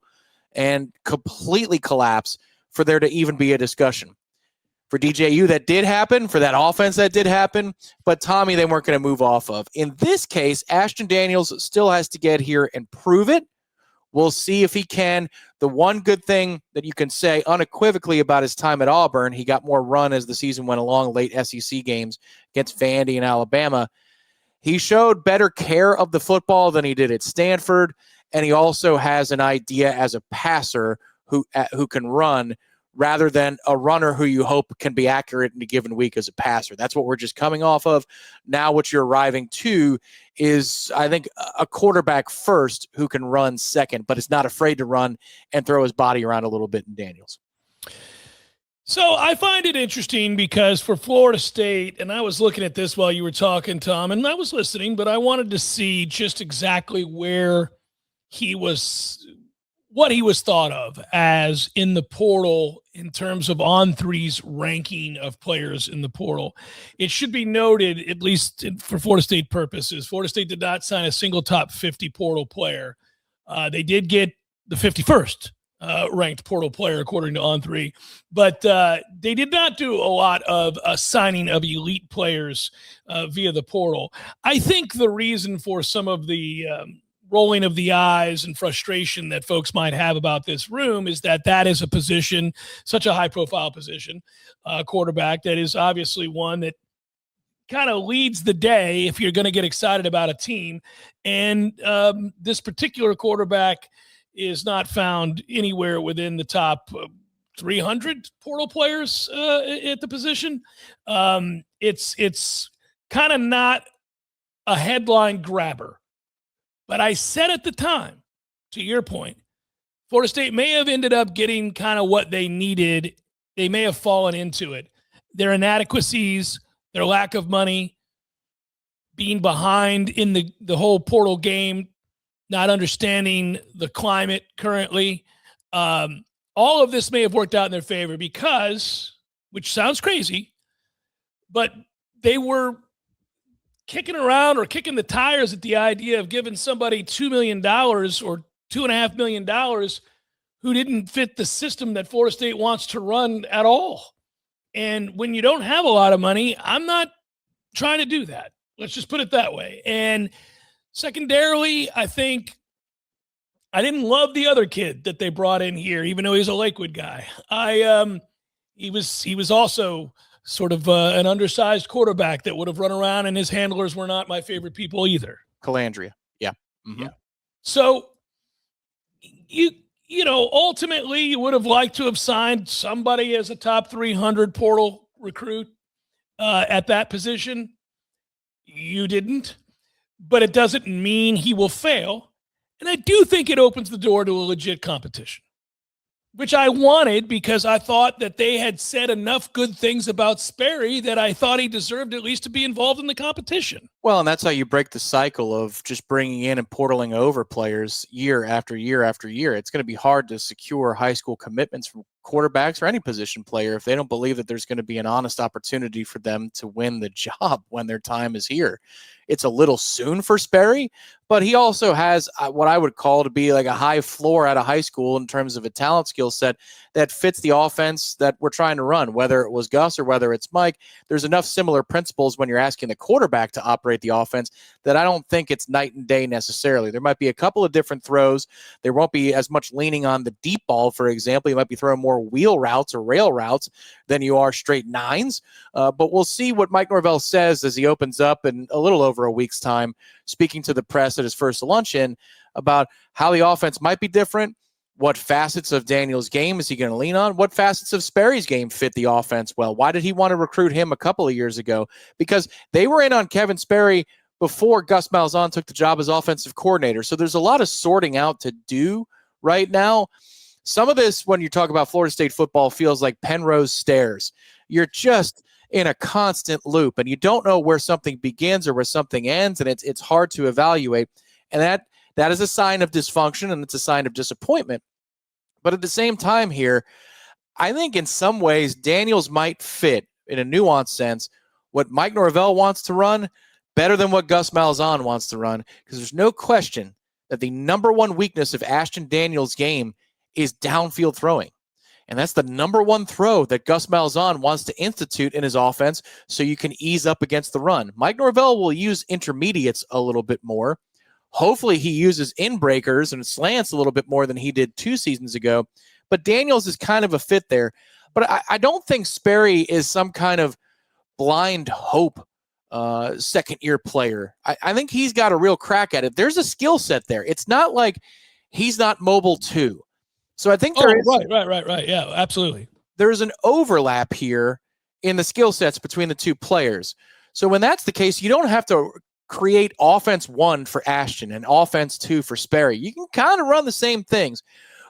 and completely collapse for there to even be a discussion. For DJU, that did happen. For that offense, that did happen. But Tommy, they weren't going to move off of. In this case, Ashton Daniels still has to get here and prove it. We'll see if he can. The one good thing that you can say unequivocally about his time at Auburn, he got more run as the season went along, late SEC games against Vandy and Alabama. He showed better care of the football than he did at Stanford, and he also has an idea as a passer who can run rather than a runner who you hope can be accurate in a given week as a passer. That's what we're just coming off of. Now what you're arriving to is, I think, a quarterback first who can run second, but is not afraid to run and throw his body around a little bit in Daniels. So I find it interesting because for Florida State, and I was looking at this while you were talking, Tom, and I was listening, but I wanted to see just exactly where he was, what he was thought of as in the portal in terms of On3's ranking of players in the portal. It should be noted, at least for Florida State purposes, Florida State did not sign a single top 50 portal player. They did get the 51st ranked portal player according to On3, but they did not do a lot of signing of elite players via the portal. I think the reason for some of the rolling of the eyes and frustration that folks might have about this room is that is a position, such a high-profile position, quarterback, that is obviously one that kind of leads the day if you're going to get excited about a team. And this particular quarterback is not found anywhere within the top 300 portal players at the position. It's kind of not a headline grabber. But I said at the time, to your point, Florida State may have ended up getting kind of what they needed. They may have fallen into it. Their inadequacies, their lack of money, being behind in the whole portal game, not understanding the climate currently. All of this may have worked out in their favor because, which sounds crazy, but they were kicking around or kicking the tires at the idea of giving somebody $2 million or $2.5 million who didn't fit the system that Florida State wants to run at all. And when you don't have a lot of money, I'm not trying to do that. Let's just put it that way. And secondarily, I think I didn't love the other kid that they brought in here, even though he's a Lakewood guy. He was also sort of an undersized quarterback that would have run around, and his handlers were not my favorite people either. Calandria. Yeah. Mm-hmm. Yeah. So you know, ultimately you would have liked to have signed somebody as a top 300 portal recruit at that position. You didn't, but it doesn't mean he will fail. And I do think it opens the door to a legit competition, which I wanted because I thought that they had said enough good things about Sperry that I thought he deserved at least to be involved in the competition. Well, and that's how you break the cycle of just bringing in and portaling over players year after year after year. It's going to be hard to secure high school commitments from quarterbacks or any position player if they don't believe that there's going to be an honest opportunity for them to win the job when their time is here. It's a little soon for Sperry, but he also has what I would call to be like a high floor out of high school in terms of a talent skill set that fits the offense that we're trying to run, whether it was Gus or whether it's Mike. There's enough similar principles when you're asking the quarterback to operate the offense that I don't think it's night and day necessarily. There might be a couple of different throws. There won't be as much leaning on the deep ball, for example. You might be throwing more wheel routes or rail routes than you are straight nines. But we'll see what Mike Norvell says as he opens up in a little over a week's time, speaking to the press at his first luncheon about how the offense might be different. What facets of Daniel's game is he going to lean on? What facets of Sperry's game fit the offense well? Why did he want to recruit him a couple of years ago? Because they were in on Kevin Sperry before Gus Malzahn took the job as offensive coordinator. So there's a lot of sorting out to do right now. Some of this, when you talk about Florida State football, feels like Penrose stairs. You're just in a constant loop, and you don't know where something begins or where something ends, and it's hard to evaluate. And that is a sign of dysfunction, and it's a sign of disappointment. But at the same time here, I think in some ways Daniels might fit, in a nuanced sense, what Mike Norvell wants to run better than what Gus Malzahn wants to run, because there's no question that the number one weakness of Ashton Daniels' game is downfield throwing. And that's the number one throw that Gus Malzahn wants to institute in his offense so you can ease up against the run. Mike Norvell will use intermediates a little bit more. Hopefully he uses in-breakers and slants a little bit more than he did 2 seasons ago. But Daniels is kind of a fit there. But I don't think Sperry is some kind of blind hope second-year player. I think he's got a real crack at it. There's a skill set there. It's not like he's not mobile too. So I think right. Yeah, absolutely. There's an overlap here in the skill sets between the two players. So when that's the case, you don't have to create offense 1 for Ashton and offense 2 for Sperry. You can kind of run the same things.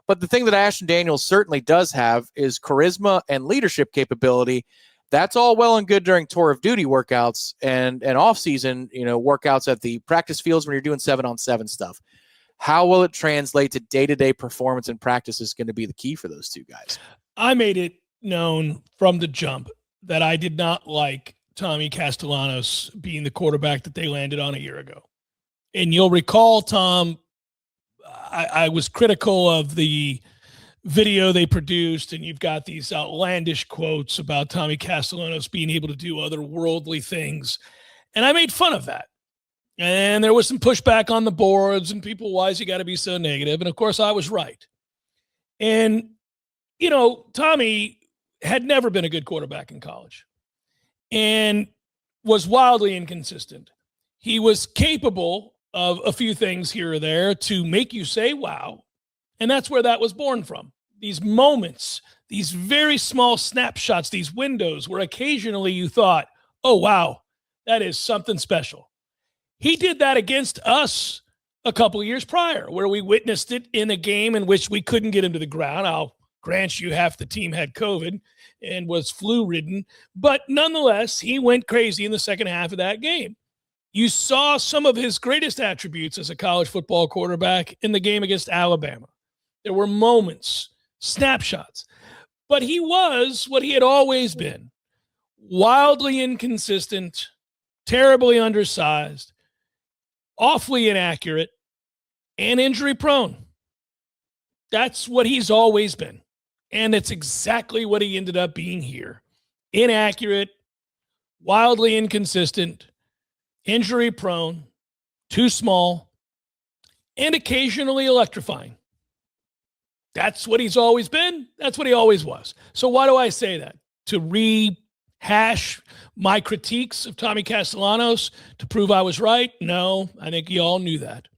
But the thing that Ashton Daniels certainly does have is charisma and leadership capability. That's all well and good during tour of duty workouts and off-season, workouts at the practice fields when you're doing 7-on-7 stuff. How will it translate to day-to-day performance and practice is going to be the key for those two guys. I made it known from the jump that I did not like Tommy Castellanos being the quarterback that they landed on a year ago. And you'll recall, Tom, I was critical of the video they produced, and you've got these outlandish quotes about Tommy Castellanos being able to do otherworldly things. And I made fun of that. And there was some pushback on the boards and people, why is he got to be so negative? And of course I was right. And, Tommy had never been a good quarterback in college and was wildly inconsistent. He was capable of a few things here or there to make you say, wow. And that's where that was born from. These moments, these very small snapshots, these windows where occasionally you thought, oh, wow, that is something special. He did that against us a couple of years prior, where we witnessed it in a game in which we couldn't get him to the ground. I'll grant you half the team had COVID and was flu-ridden, but nonetheless, he went crazy in the second half of that game. You saw some of his greatest attributes as a college football quarterback in the game against Alabama. There were moments, snapshots, but he was what he had always been, wildly inconsistent, terribly undersized, awfully inaccurate, and injury prone. That's what he's always been. And it's exactly what he ended up being here. Inaccurate, wildly inconsistent, injury prone, too small, and occasionally electrifying. That's what he's always been. That's what he always was. So why do I say that? To rehash my critiques of Tommy Castellanos to prove I was right? No, I think you all knew that.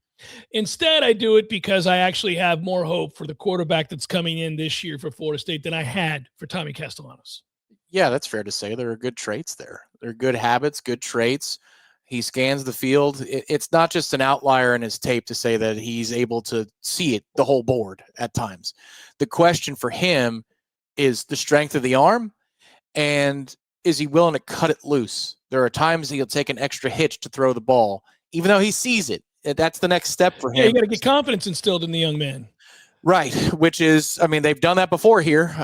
Instead, I do it because I actually have more hope for the quarterback that's coming in this year for Florida State than I had for Tommy Castellanos. Yeah, that's fair to say. There are good traits there. There are good habits, good traits. He scans the field. It's not just an outlier in his tape to say that he's able to see it, the whole board at times. The question for him is the strength of the arm, and is he willing to cut it loose? There are times he'll take an extra hitch to throw the ball, even though he sees it. That's the next step for him. Yeah, you got to get confidence instilled in the young man. Right, which is, they've done that before here.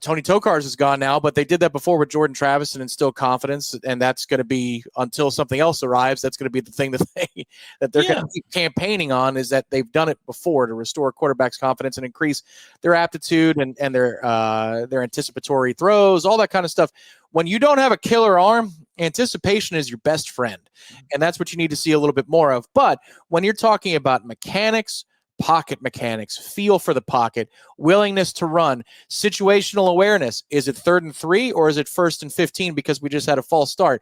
Tony Tokarz is gone now, but they did that before with Jordan Travis and instill confidence, and that's going to be, until something else arrives, that's going to be the thing that they're going to keep campaigning on, is that they've done it before to restore quarterbacks' confidence and increase their aptitude and their anticipatory throws, all that kind of stuff. When you don't have a killer arm, anticipation is your best friend, and that's what you need to see a little bit more of. But when you're talking about mechanics, pocket mechanics, feel for the pocket, willingness to run, situational awareness, is it 3rd and 3 or is it 1st and 15 because we just had a false start?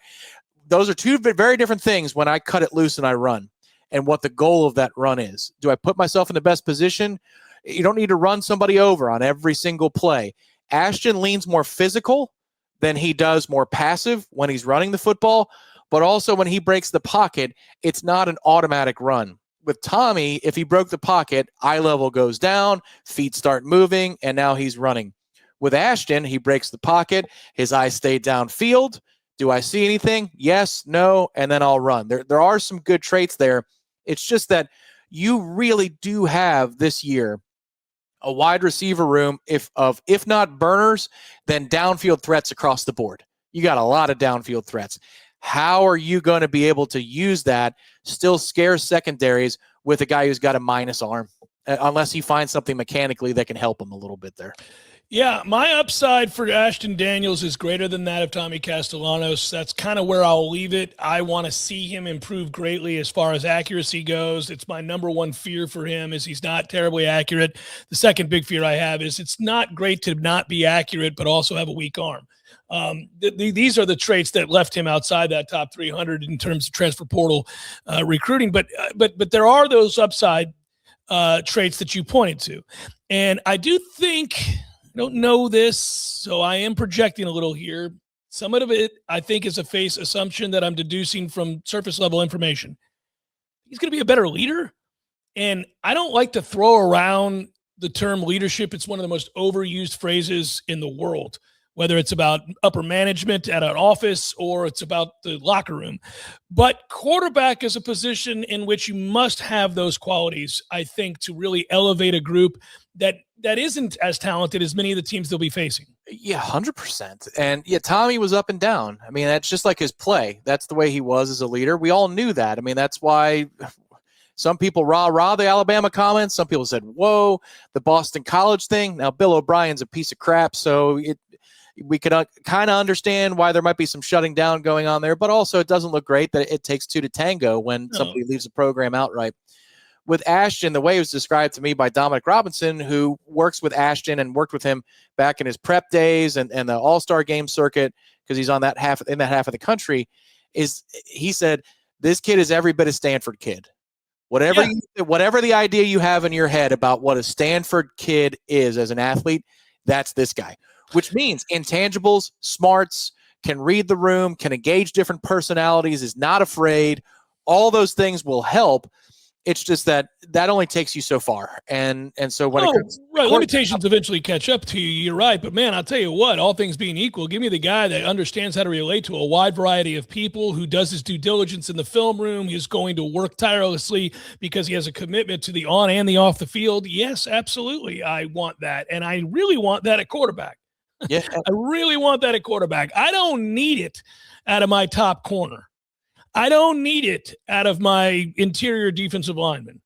Those are two very different things when I cut it loose and I run, and what the goal of that run is. Do I put myself in the best position? You don't need to run somebody over on every single play. Ashton leans more physical than he does more passive when he's running the football, but also when he breaks the pocket, it's not an automatic run. With Tommy, if he broke the pocket, eye level goes down, feet start moving, and now he's running. With Ashton, he breaks the pocket, his eyes stay downfield, Do I see anything? Yes, no, and then I'll run. There are some good traits there. It's just that you really do have this year a wide receiver room if not burners, then downfield threats across the board. You got a lot of downfield threats. How are you going to be able to use that, still scare secondaries with a guy who's got a minus arm, unless he finds something mechanically that can help him a little bit there? Yeah, my upside for Ashton Daniels is greater than that of Tommy Castellanos. That's kind of where I'll leave it. I want to see him improve greatly as far as accuracy goes. It's my number one fear for him is he's not terribly accurate. The second big fear I have is it's not great to not be accurate but also have a weak arm. These are the traits that left him outside that top 300 in terms of transfer portal recruiting. But there are those upside traits that you pointed to. And I do think – I don't know this, so I am projecting a little here. Some of it, I think, is a face assumption that I'm deducing from surface level information. He's going to be a better leader, and I don't like to throw around the term leadership. It's one of the most overused phrases in the world, whether it's about upper management at an office or it's about the locker room. But quarterback is a position in which you must have those qualities, I think, to really elevate a group that isn't as talented as many of the teams they'll be facing. Yeah, 100%. And yeah, Tommy was up and down. I mean, that's just like his play. That's the way he was as a leader. We all knew that. I mean, that's why some people rah the Alabama comments. Some people said, whoa, the Boston College thing. Now, Bill O'Brien's a piece of crap, so we could kind of understand why there might be some shutting down going on there, but also it doesn't look great that it takes two to tango when somebody leaves a program outright. With Ashton, the way it was described to me by Dominic Robinson, who works with Ashton and worked with him back in his prep days and the All-Star game circuit, because he's on that half of the country, is he said, this kid is every bit a Stanford kid. Whatever the idea you have in your head about what a Stanford kid is as an athlete, that's this guy, which means intangibles, smarts, can read the room, can engage different personalities, is not afraid. All those things will help. It's just that only takes you so far. And so when it comes limitations eventually catch up to you, you're right. But man, I'll tell you what, all things being equal, give me the guy that understands how to relate to a wide variety of people, who does his due diligence in the film room, who's going to work tirelessly because he has a commitment to the on and the off the field. Yes, absolutely. I want that. And I really want that at quarterback. Yeah. I really want that at quarterback. I don't need it out of my top corner. I don't need it out of my interior defensive lineman.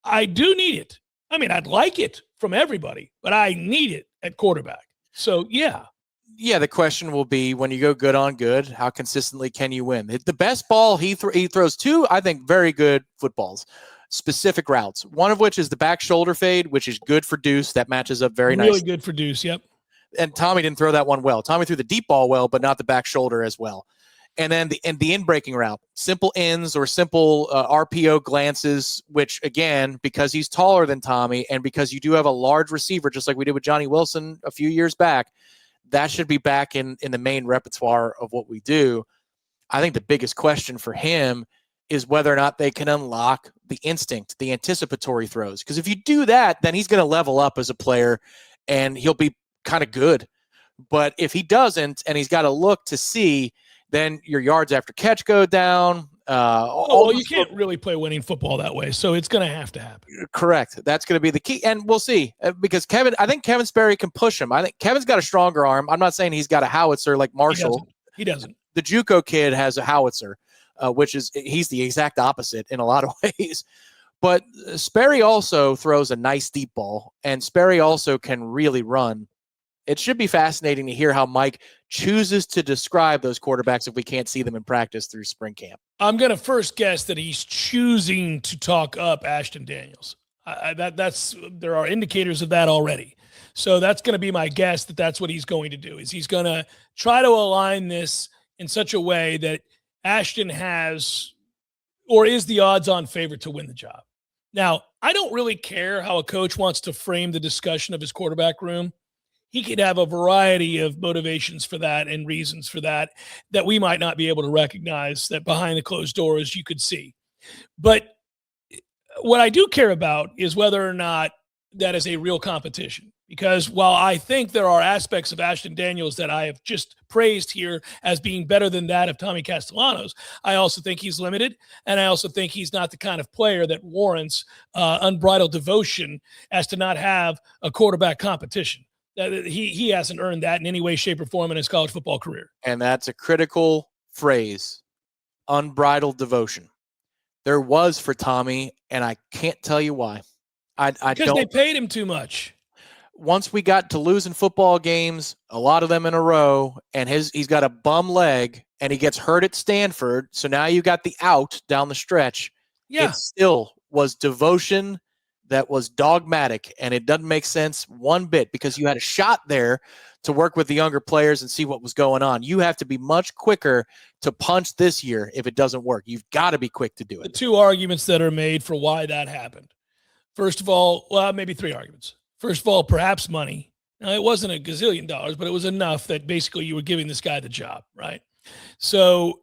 I do need it. I mean, I'd like it from everybody, but I need it at quarterback. So, yeah. Yeah, the question will be, when you go good on good, how consistently can you win? The best ball he throws two, I think, very good footballs, specific routes, one of which is the back shoulder fade, which is good for Deuce. That matches up very nicely. Really good for Deuce, yep. And Tommy didn't throw that one well. Tommy threw the deep ball well, but not the back shoulder as well. And then the in-breaking route, simple ins or simple RPO glances, which, again, because he's taller than Tommy and because you do have a large receiver, just like we did with Johnny Wilson a few years back, that should be back in the main repertoire of what we do. I think the biggest question for him is whether or not they can unlock the instinct, the anticipatory throws. Because if you do that, then he's going to level up as a player and he'll be kind of good. But if he doesn't and he's got to look to see, then your yards after catch go down. You can't really play winning football that way, so it's going to have to happen. Correct. That's going to be the key, and we'll see. Because I think Kevin Sperry can push him. I think Kevin's got a stronger arm. I'm not saying he's got a howitzer like Marshall. He doesn't. The JUCO kid has a howitzer, he's the exact opposite in a lot of ways. But Sperry also throws a nice deep ball, and Sperry also can really run. It should be fascinating to hear how Mike chooses to describe those quarterbacks if we can't see them in practice through spring camp. I'm going to first guess that he's choosing to talk up Ashton Daniels. There are indicators of that already. So that's going to be my guess that that's what he's going to do, is he's going to try to align this in such a way that Ashton has or is the odds-on favorite to win the job. Now, I don't really care how a coach wants to frame the discussion of his quarterback room. He could have a variety of motivations for that and reasons for that we might not be able to recognize, that behind the closed doors you could see. But what I do care about is whether or not that is a real competition. Because while I think there are aspects of Ashton Daniels that I have just praised here as being better than that of Tommy Castellanos, I also think he's limited, and I also think he's not the kind of player that warrants unbridled devotion as to not have a quarterback competition. He hasn't earned that in any way, shape, or form in his college football career. And that's a critical phrase, unbridled devotion. There was for Tommy, and I can't tell you why. Because they paid him too much. Once we got to losing football games, a lot of them in a row, and he's got a bum leg, and he gets hurt at Stanford, so now you got the out down the stretch. Yeah. It still was devotion that was dogmatic, and it doesn't make sense one bit because you had a shot there to work with the younger players and see what was going on. You have to be much quicker to punch this year if it doesn't work. You've got to be quick to do it. The two arguments that are made for why that happened. First of all, well, maybe three arguments. First of all, perhaps money. Now, it wasn't a gazillion dollars, but it was enough that basically you were giving this guy the job, right? So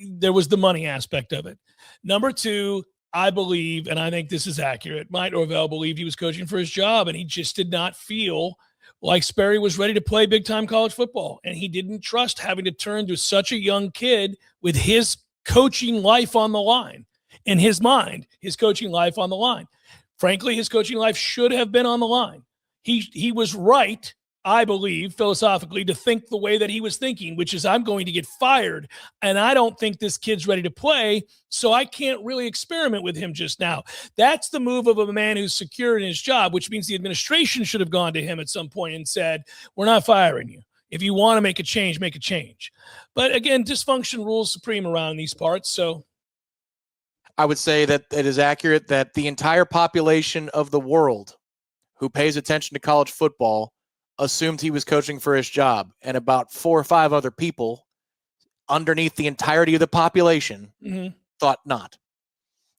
there was the money aspect of it. Number two, I believe, and I think this is accurate, Mike Norvell believed he was coaching for his job, and he just did not feel like Sperry was ready to play big-time college football, and he didn't trust having to turn to such a young kid with his coaching life on the line. In his mind, his coaching life on the line. Frankly, his coaching life should have been on the line. He was right, I believe, philosophically, to think the way that he was thinking, which is I'm going to get fired, and I don't think this kid's ready to play, so I can't really experiment with him just now. That's the move of a man who's secure in his job, which means the administration should have gone to him at some point and said, we're not firing you. If you want to make a change, make a change. But again, dysfunction rules supreme around these parts, so I would say that it is accurate that the entire population of the world who pays attention to college football assumed he was coaching for his job, and about 4 or 5 other people underneath the entirety of the population thought not.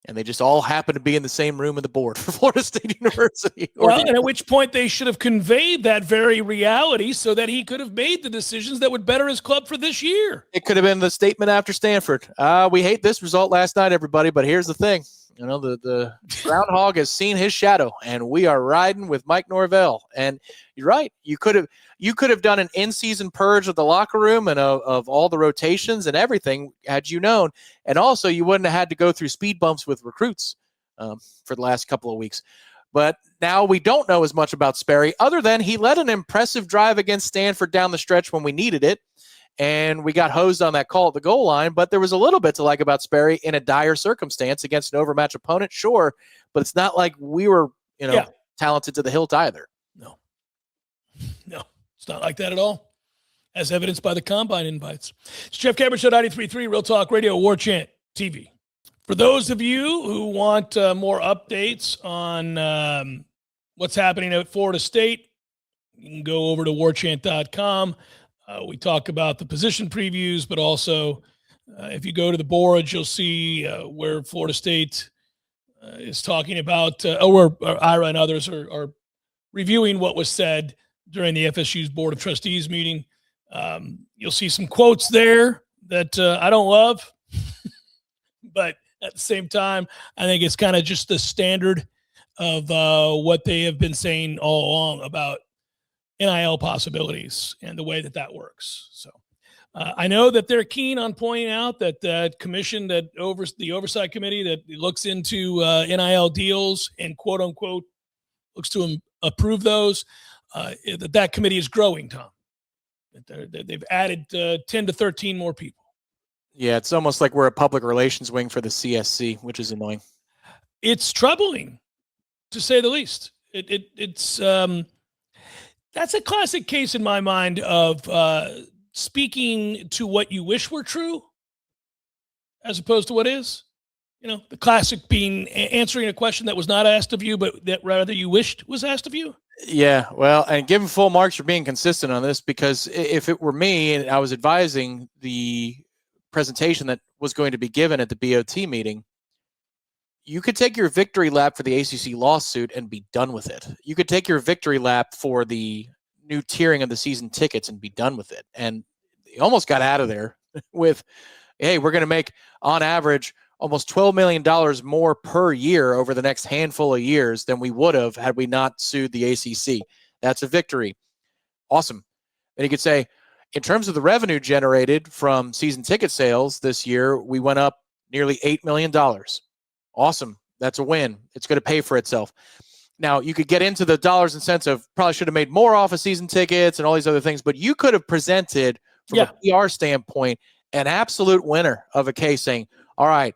And they just all happened to be in the same room at the board for Florida State University. Well, and at which point they should have conveyed that very reality so that he could have made the decisions that would better his club for this year. It could have been the statement after Stanford. We hate this result last night, everybody, but here's the thing. You know, the groundhog has seen his shadow, and we are riding with Mike Norvell. And you're right. You could have done an in-season purge of the locker room and of all the rotations and everything had you known. And also, you wouldn't have had to go through speed bumps with recruits for the last couple of weeks. But now we don't know as much about Sperry, other than he led an impressive drive against Stanford down the stretch when we needed it. And we got hosed on that call at the goal line, but there was a little bit to like about Sperry in a dire circumstance against an overmatched opponent, sure, but it's not like we were, talented to the hilt either. No, it's not like that at all, as evidenced by the combine invites. It's Jeff Cameron Show, 93.3 Real Talk Radio, Warchant TV. For those of you who want more updates on what's happening at Florida State, you can go over to warchant.com. We talk about the position previews, but also if you go to the boards, you'll see where Florida State is talking about, where Ira and others are reviewing what was said during the FSU's Board of Trustees meeting. You'll see some quotes there that I don't love, but at the same time, I think it's kind of just the standard of what they have been saying all along about NIL possibilities and the way that works. So I know that they're keen on pointing out that that commission the oversight committee that looks into NIL deals and quote unquote looks to approve those, that committee is growing, Tom. They've added 10 to 13 more people. Yeah, it's almost like we're a public relations wing for the CSC, which is annoying. It's troubling, to say the least. It's that's a classic case in my mind of speaking to what you wish were true as opposed to what is. You know, the classic being answering a question that was not asked of you, but that rather you wished was asked of you. Yeah, well, and give him full marks for being consistent on this, because if it were me and I was advising the presentation that was going to be given at the BOT meeting, you could take your victory lap for the ACC lawsuit and be done with it. You could take your victory lap for the new tiering of the season tickets and be done with it. And they almost got out of there with, hey, we're going to make, on average, almost $12 million more per year over the next handful of years than we would have had we not sued the ACC. That's a victory. Awesome. And you could say, in terms of the revenue generated from season ticket sales this year, we went up nearly $8 million. Awesome. That's a win. It's going to pay for itself. Now, you could get into the dollars and cents of probably should have made more off of season tickets and all these other things, but you could have presented from a PR standpoint an absolute winner of a case saying, all right,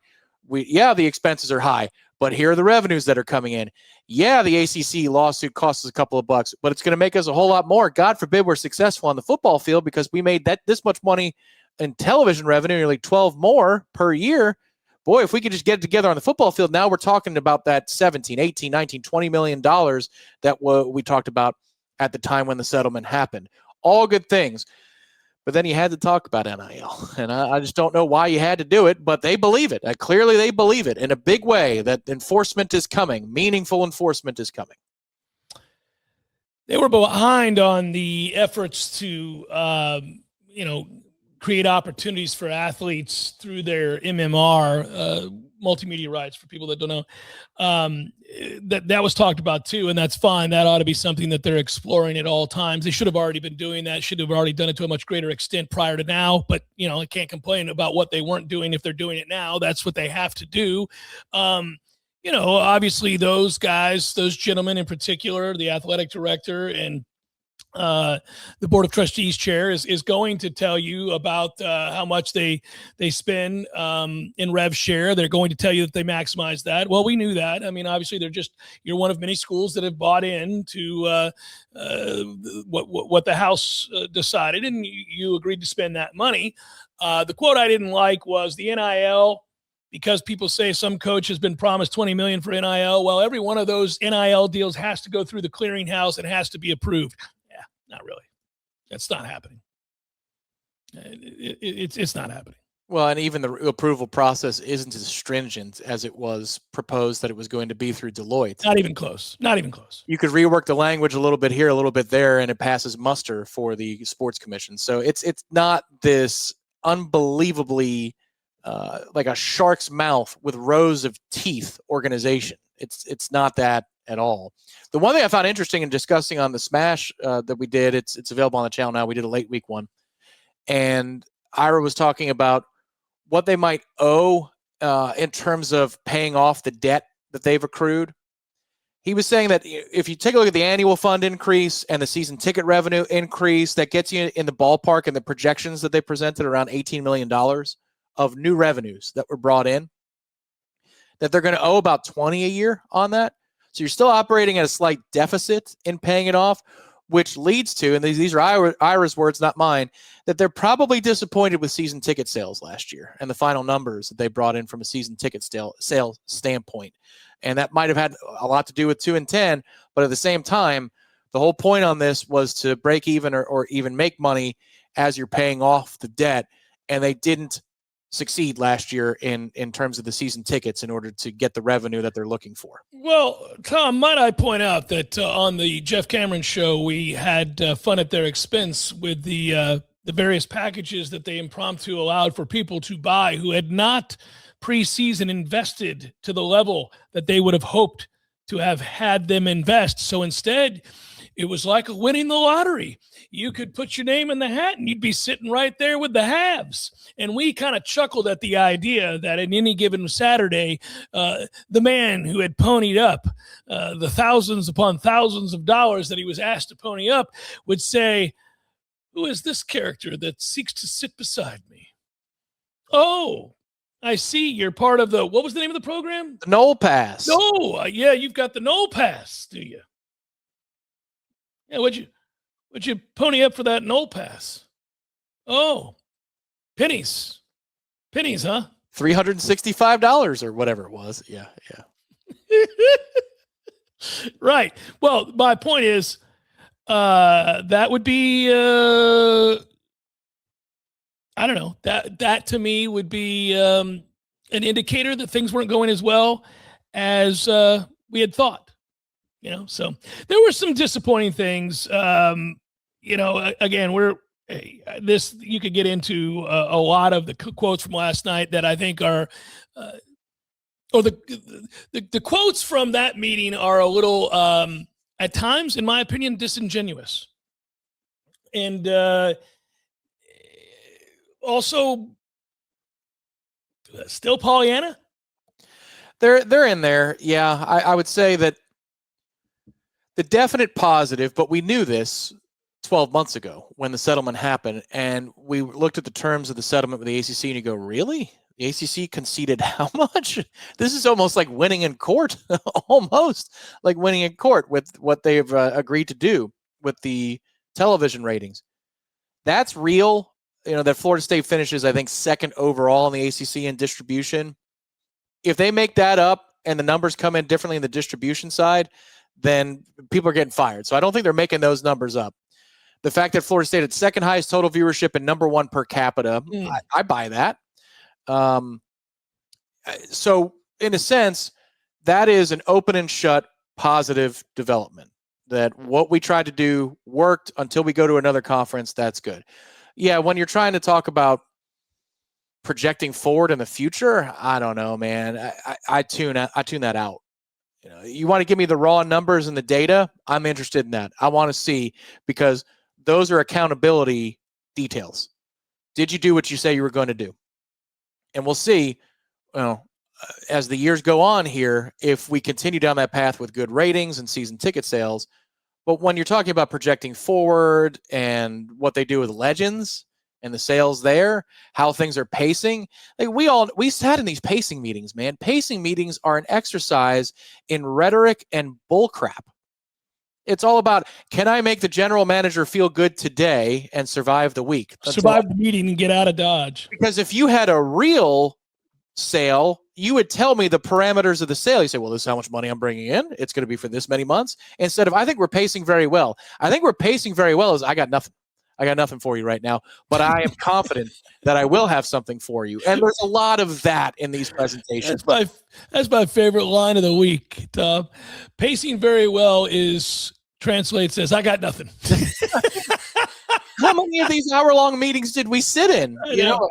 the expenses are high, but here are the revenues that are coming in. Yeah, the ACC lawsuit costs us a couple of bucks, but it's going to make us a whole lot more. God forbid we're successful on the football field because we made this much money in television revenue, nearly 12 more per year. Boy, if we could just get it together on the football field, now we're talking about that 17, 18, 19, $20 million that we talked about at the time when the settlement happened. All good things. But then you had to talk about NIL. And I just don't know why you had to do it, but they believe it. Clearly they believe it in a big way that enforcement is coming. Meaningful enforcement is coming. They were behind on the efforts to, create opportunities for athletes through their MMR, multimedia rights for people that don't know. That was talked about too, and that's fine. That ought to be something that they're exploring at all times. They should have already been doing that, should have already done it to a much greater extent prior to now, but I can't complain about what they weren't doing if they're doing it now. That's what they have to do. Obviously those guys, those gentlemen in particular, the athletic director and the Board of Trustees chair is going to tell you about how much they spend in rev share. They're going to tell you that they maximize that. Well, we knew that. I mean, obviously, you're one of many schools that have bought into what the House decided, and you agreed to spend that money. The quote I didn't like was the NIL. Because people say some coach has been promised $20 million for NIL. Well, every one of those NIL deals has to go through the clearinghouse and has to be approved. Yeah, not really. That's not happening. It's not happening. Well, and even the approval process isn't as stringent as it was proposed that it was going to be through Deloitte. Not even close. Not even close. You could rework the language a little bit here, a little bit there, and it passes muster for the sports commission. So it's not this unbelievably like a shark's mouth with rows of teeth organization. It's not that at all. The one thing I found interesting in discussing on the Smash that we did, it's available on the channel now. We did a late week one. And Ira was talking about what they might owe in terms of paying off the debt that they've accrued. He was saying that if you take a look at the annual fund increase and the season ticket revenue increase, that gets you in the ballpark and the projections that they presented around $18 million of new revenues that were brought in, that they're going to owe about 20 a year on that. So you're still operating at a slight deficit in paying it off, which leads to, and these are Ira's words, not mine, that they're probably disappointed with season ticket sales last year and the final numbers that they brought in from a season ticket sales standpoint. And that might have had a lot to do with 2 and 10, but at the same time, the whole point on this was to break even or even make money as you're paying off the debt. And they didn't succeed last year in terms of the season tickets in order to get the revenue that they're looking for. Well, Tom, might I point out that on the Jeff Cameron show, we had fun at their expense with the various packages that they impromptu allowed for people to buy who had not preseason invested to the level that they would have hoped to have had them invest. So instead, it was like winning the lottery. You could put your name in the hat and you'd be sitting right there with the haves. And we kind of chuckled at the idea that in any given Saturday, the man who had ponied up the thousands upon thousands of dollars that he was asked to pony up would say, "Who is this character that seeks to sit beside me? Oh, I see you're part of what was the name of the program? The Nole Pass. No, yeah, you've got the Nole Pass, do you? Yeah, would you pony up for that Nole Pass? Oh, pennies, huh? $365 or whatever it was. Yeah. Right. Well, my point is, that would be, I don't know, that to me would be an indicator that things weren't going as well as we had thought. So there were some disappointing things. Again, you could get into a lot of the quotes from last night that I think are, or the quotes from that meeting are a little at times, in my opinion, disingenuous. And also still Pollyanna? They're in there. Yeah, I would say that the definite positive, but we knew this 12 months ago when the settlement happened, and we looked at the terms of the settlement with the ACC, and you go, really? The ACC conceded how much? This is almost like winning in court, almost like winning in court with what they've agreed to do with the television ratings. That's real. That Florida State finishes, I think, second overall in the ACC in distribution. If they make that up and the numbers come in differently in the distribution side, then people are getting fired. So I don't think they're making those numbers up. The fact that Florida State had second highest total viewership and number one per capita, I buy that. So in a sense, that is an open and shut positive development. That what we tried to do worked until we go to another conference. That's good. Yeah, when you're trying to talk about projecting forward in the future, I don't know, man. I tune that out. You want to give me the raw numbers and the data? I'm interested in that. I want to see, because those are accountability details. Did you do what you say you were going to do? And we'll see, as the years go on here, if we continue down that path with good ratings and season ticket sales. But when you're talking about projecting forward and what they do with Legends and the sales there, how things are pacing, like we sat in these pacing meetings, man. Pacing meetings are an exercise in rhetoric and bullcrap. It's all about, can I make the general manager feel good today and survive the week? Survive the meeting and get out of Dodge. Because if you had a real sale, you would tell me the parameters of the sale. You say, well, this is how much money I'm bringing in. It's going to be for this many months. Instead of, I think we're pacing very well. I think we're pacing very well is I got nothing for you right now, but I am confident that I will have something for you. And there's a lot of that in these presentations. That's my favorite line of the week, Tom. Pacing very well translates as I got nothing. How many of these hour-long meetings did we sit in?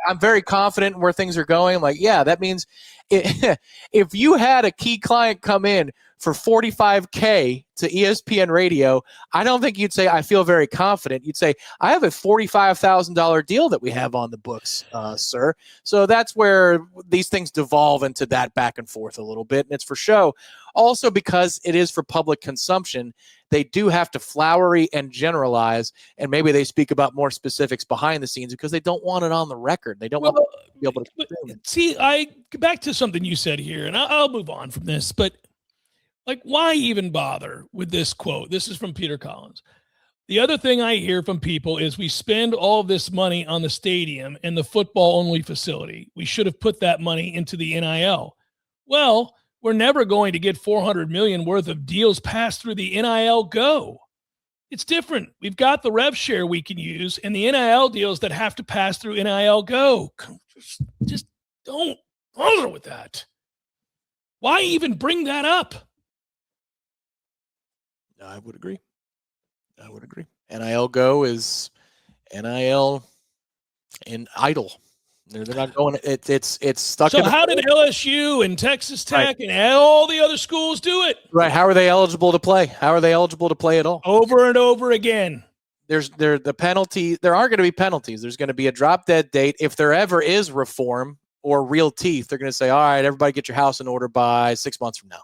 I'm very confident in where things are going. I'm like, yeah, that means if you had a key client come in for $45K to ESPN radio, I don't think you'd say, I feel very confident. You'd say, I have a $45,000 deal that we have on the books, sir. So that's where these things devolve into that back and forth a little bit. And it's for show. Also, because it is for public consumption, they do have to flowery and generalize, and maybe they speak about more specifics behind the scenes because they don't want it on the record. They don't want to be able to consume it. See, I go back to something you said here, and I'll move on from this, but like, why even bother with this quote? This is from Peter Collins. The other thing I hear from people is we spend all of this money on the stadium and the football-only facility. We should have put that money into the NIL. Well, we're never going to get $400 million worth of deals passed through the NIL Go. It's different. We've got the rev share we can use and the NIL deals that have to pass through NIL Go. Just don't bother with that. Why even bring that up? I would agree. NIL Go is NIL in idle. They're not going. It's stuck. So how did LSU and Texas Tech and all the other schools do it? Right. How are they eligible to play? How are they eligible to play at all? Over and over again. The penalty. There aren't going to be penalties. There's going to be a drop dead date. If there ever is reform or real teeth, they're going to say, all right, everybody get your house in order by 6 months from now.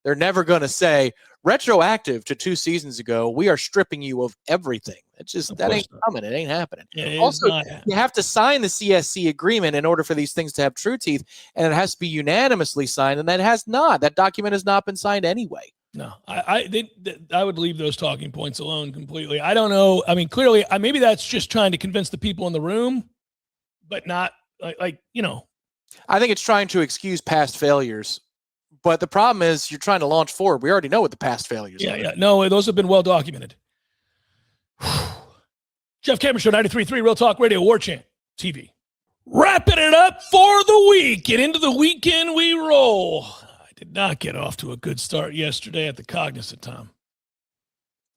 They're never going to say, retroactive to 2 seasons ago, we are stripping you of everything. It's just, that ain't coming. It ain't happening. Also, you have to sign the CSC agreement in order for these things to have true teeth, and it has to be unanimously signed, and that has not. That document has not been signed anyway. No, I would leave those talking points alone completely. I don't know. I mean, clearly, maybe that's just trying to convince the people in the room, but not I think it's trying to excuse past failures. But the problem is you're trying to launch forward. We already know what the past failures are. Yeah. No, those have been well documented. Jeff Cameron Show, 93.3 Real Talk Radio, Warchant TV. Wrapping it up for the week. And into the weekend we roll. I did not get off to a good start yesterday at the Cognizant, Tom.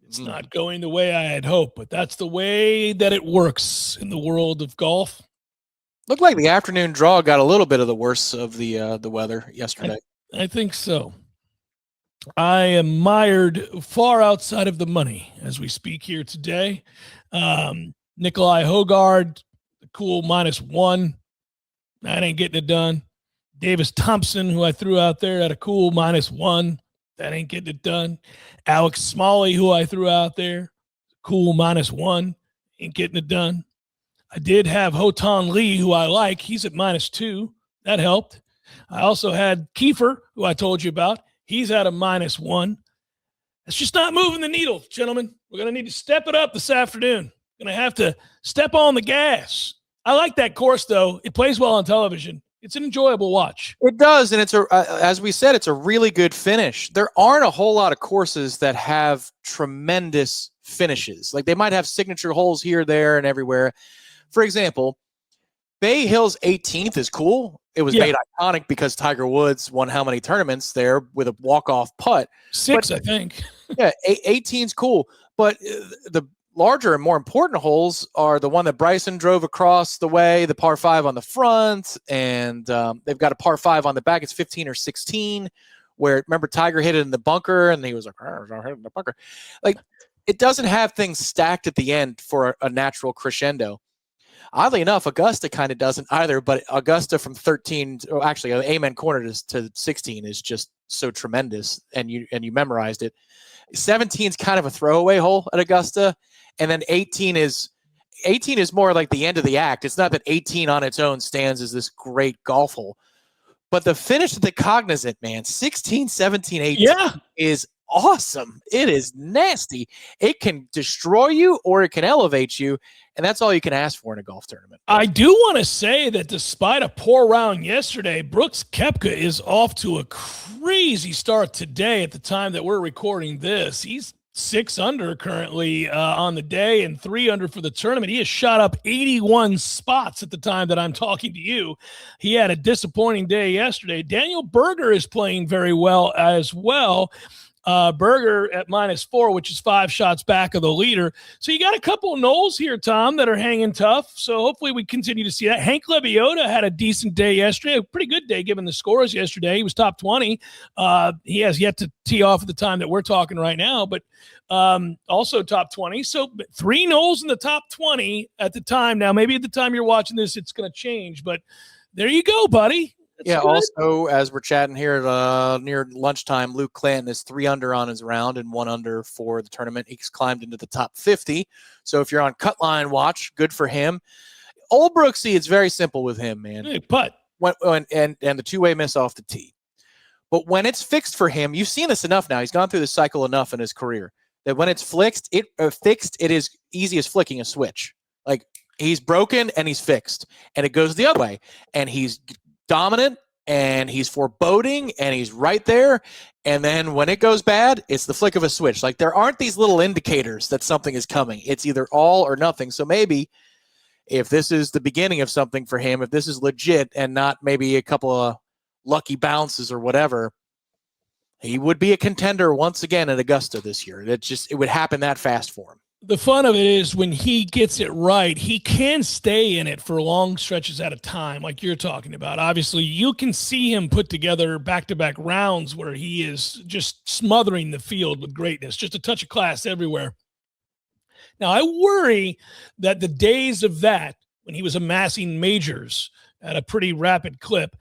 It's not going the way I had hoped, but that's the way that it works in the world of golf. Looked like the afternoon draw got a little bit of the worst of the weather yesterday. I think so. I am mired far outside of the money as we speak here today. Nikolai Hogard, cool -1. That ain't getting it done. Davis Thompson, who I threw out there at a cool -1. That ain't getting it done. Alex Smalley, who I threw out there, cool -1. Ain't getting it done. I did have Hotan Lee, who I like. He's at -2. That helped. I also had Kiefer, who I told you about. He's at a -1. It's just not moving the needle, gentlemen. We're going to need to step it up this afternoon. Going to have to step on the gas. I like that course, though. It plays well on television. It's an enjoyable watch. It does, and it's as we said, it's a really good finish. There aren't a whole lot of courses that have tremendous finishes. Like, they might have signature holes here, there, and everywhere. For example, Bay Hill's 18th is cool. It was made iconic because Tiger Woods won how many tournaments there with a walk-off putt? 6, I think. Yeah, 18's cool. But the larger and more important holes are the one that Bryson drove across the way, the par 5 on the front, and they've got a par 5 on the back. It's 15 or 16, where, remember, Tiger hit it in the bunker, and he was like, I'm hitting the bunker. Like, it doesn't have things stacked at the end for a natural crescendo. Oddly enough, Augusta kind of doesn't either, but Augusta from 13, actually, Amen Corner to 16 is just so tremendous, and you memorized it. 17 is kind of a throwaway hole at Augusta, and then 18 is more like the end of the act. It's not that 18 on its own stands as this great golf hole, but the finish at the Cognizant, man, 16, 17, 18 is awesome. It is nasty. It can destroy you or it can elevate you, and that's all you can ask for in a golf tournament. I do want to say that despite a poor round yesterday, Brooks Koepka is off to a crazy start today at the time that we're recording this. He's 6 under currently on the day and 3 under for the tournament. He has shot up 81 spots at the time that I'm talking to you. He had a disappointing day yesterday. Daniel Berger is playing very well as well. Berger at -4, which is 5 shots back of the leader. So you got a couple of Noles here, Tom, that are hanging tough. So hopefully we continue to see that. Hank Lebiota had a decent day yesterday, a pretty good day given the scores yesterday. He was top 20. He has yet to tee off at the time that we're talking right now, but also top 20. So 3 Noles in the top 20 at the time. Now, maybe at the time you're watching this, it's going to change, but there you go, buddy. That's good. Also, as we're chatting here near lunchtime, Luke Clanton is 3 under on his round and 1 under for the tournament. He's climbed into the top 50. So if you're on cut line watch, good for him. Old Brooksy, it's very simple with him, man. Hey, putt. And the two-way miss off the tee. But when it's fixed for him, you've seen this enough now. He's gone through this cycle enough in his career that when it's fixed, it is easy as flicking a switch. Like, he's broken and he's fixed. And it goes the other way. And he's dominant and he's foreboding and he's right there, and then when it goes bad, it's the flick of a switch. Like, there aren't these little indicators that something is coming. It's either all or nothing. So maybe if this is the beginning of something for him, if this is legit and not maybe a couple of lucky bounces or whatever, he would be a contender once again at Augusta this year. It would happen that fast for him. The fun of it is when he gets it right, he can stay in it for long stretches at a time, like you're talking about. Obviously, you can see him put together back-to-back rounds where he is just smothering the field with greatness, just a touch of class everywhere. Now, I worry that the days of that, when he was amassing majors at a pretty rapid clip,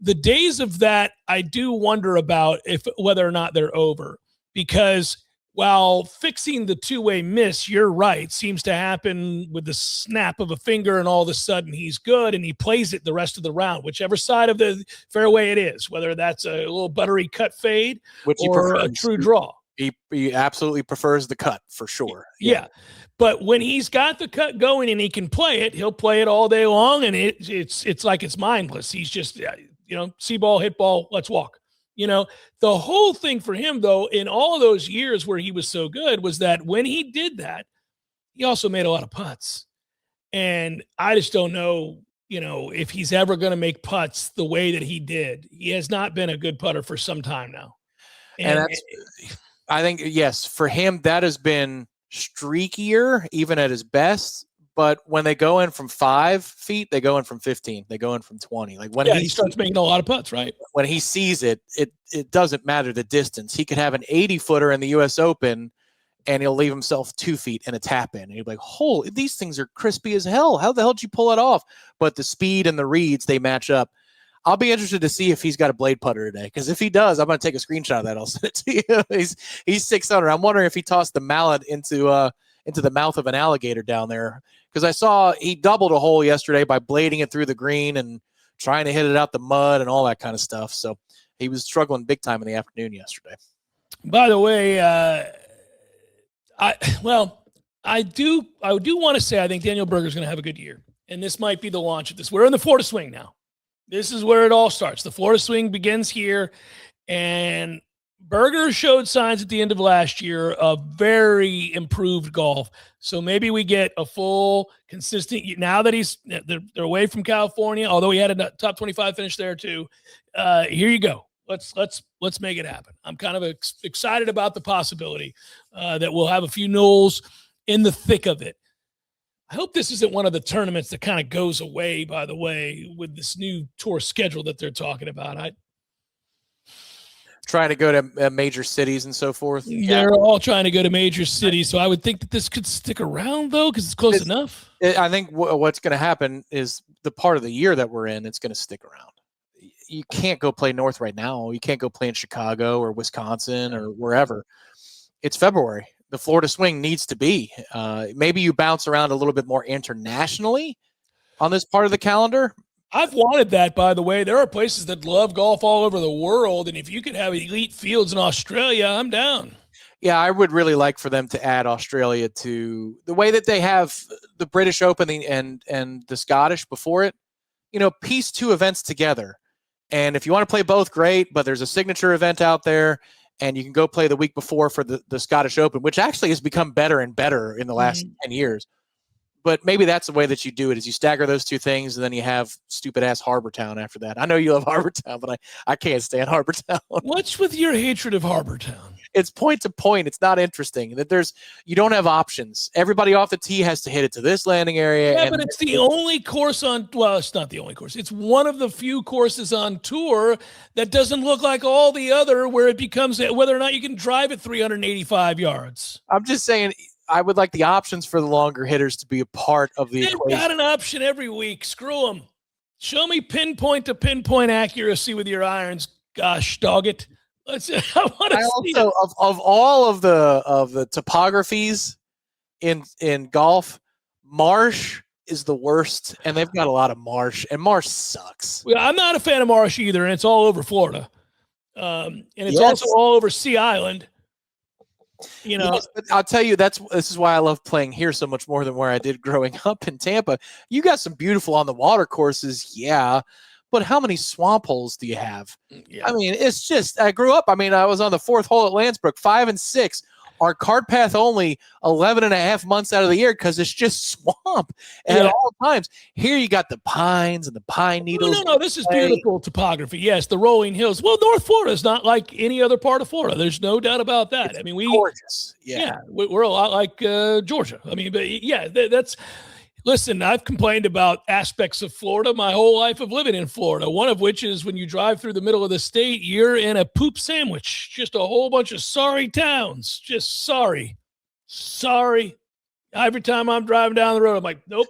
the days of that, I do wonder about whether or not they're over, because while fixing the two-way miss, you're right, seems to happen with the snap of a finger, and all of a sudden he's good, and he plays it the rest of the round, whichever side of the fairway it is, whether that's a little buttery cut fade or a true draw. He absolutely prefers the cut, for sure. Yeah. But when he's got the cut going and he can play it, he'll play it all day long, and it's like it's mindless. He's just, see ball, hit ball, let's walk. The whole thing for him, though, in all of those years where he was so good, was that when he did that, he also made a lot of putts. And I just don't know, if he's ever going to make putts the way that he did. He has not been a good putter for some time now. And I think, yes, for him, that has been streakier, even at his best. But when they go in from 5 feet, they go in from 15. They go in from 20. Like when he starts making a lot of putts, right? When he sees it, it doesn't matter the distance. He could have an 80-footer in the U.S. Open, and he'll leave himself 2 feet in a tap in. And he'll be like, holy, these things are crispy as hell. How the hell did you pull it off? But the speed and the reads, they match up. I'll be interested to see if he's got a blade putter today, because if he does, I'm going to take a screenshot of that. I'll send it to you. He's 600. I'm wondering if he tossed the mallet into the mouth of an alligator down there, because I saw he doubled a hole yesterday by blading it through the green and trying to hit it out the mud and all that kind of stuff. So he was struggling big time in the afternoon yesterday. By the way, I do want to say I think Daniel Berger's going to have a good year, and this might be the launch of this. We're in the Florida swing now. This is where it all starts. The Florida swing begins here, and Berger showed signs at the end of last year of very improved golf. So maybe we get a full, consistent, now that they're away from California, although he had a top 25 finish there too. Here you go. Let's make it happen. I'm kind of excited about the possibility that we'll have a few Noles in the thick of it. I hope this isn't one of the tournaments that kind of goes away, by the way, with this new tour schedule that they're talking about. Trying to go to major cities and so forth. They're all trying to go to major cities, so I would think that this could stick around, though, because it's close enough. I think what's going to happen is the part of the year that we're in, it's going to stick around. You can't go play North right now. You can't go play in Chicago or Wisconsin or wherever. It's February. The Florida swing needs to be. Maybe you bounce around a little bit more internationally on this part of the calendar. I've wanted that, by the way. There are places that love golf all over the world, and if you could have elite fields in Australia, I'm down. Yeah, I would really like for them to add Australia to the way that they have the British Open and the Scottish before it. Piece 2 events together. And if you want to play both, great, but there's a signature event out there, and you can go play the week before for the Scottish Open, which actually has become better and better in the last 10 years. But maybe that's the way that you do it, is you stagger those two things, and then you have stupid-ass Harbortown after that. I know you love Harbortown, but I can't stand Harbortown. What's with your hatred of Harbortown? It's point to point. It's not interesting. You don't have options. Everybody off the tee has to hit it to this landing area. Yeah, but it's the only course it's not the only course. It's one of the few courses on tour that doesn't look like all the other, where it becomes whether or not you can drive it 385 yards. I'm just saying, I would like the options for the longer hitters to be a part of the equation. They've got an option every week. Screw them. Show me pinpoint to pinpoint accuracy with your irons. Gosh, dog it. Of all of the topographies in golf, marsh is the worst, and they've got a lot of marsh, and marsh sucks. Well, I'm not a fan of marsh either, and it's all over Florida, and it's also all over Sea Island. Yes, but I'll tell you, this is why I love playing here so much more than where I did growing up in Tampa. You got some beautiful on the water courses, yeah. But how many swamp holes do you have? Yeah. I mean, it's just, I grew up, I was on the 4th hole at Landsbrook, 5 and 6. Our cart path only 11 and a half months out of the year because it's just swamp at all times. Here you got the pines and the pine needles. No, this is beautiful topography. Yes, the rolling hills. Well, North Florida is not like any other part of Florida. There's no doubt about that. It's gorgeous. Yeah, we're a lot like Georgia. That's... Listen, I've complained about aspects of Florida my whole life of living in Florida, one of which is when you drive through the middle of the state, you're in a poop sandwich. Just a whole bunch of sorry towns. Just sorry. Sorry. Every time I'm driving down the road, I'm like, nope.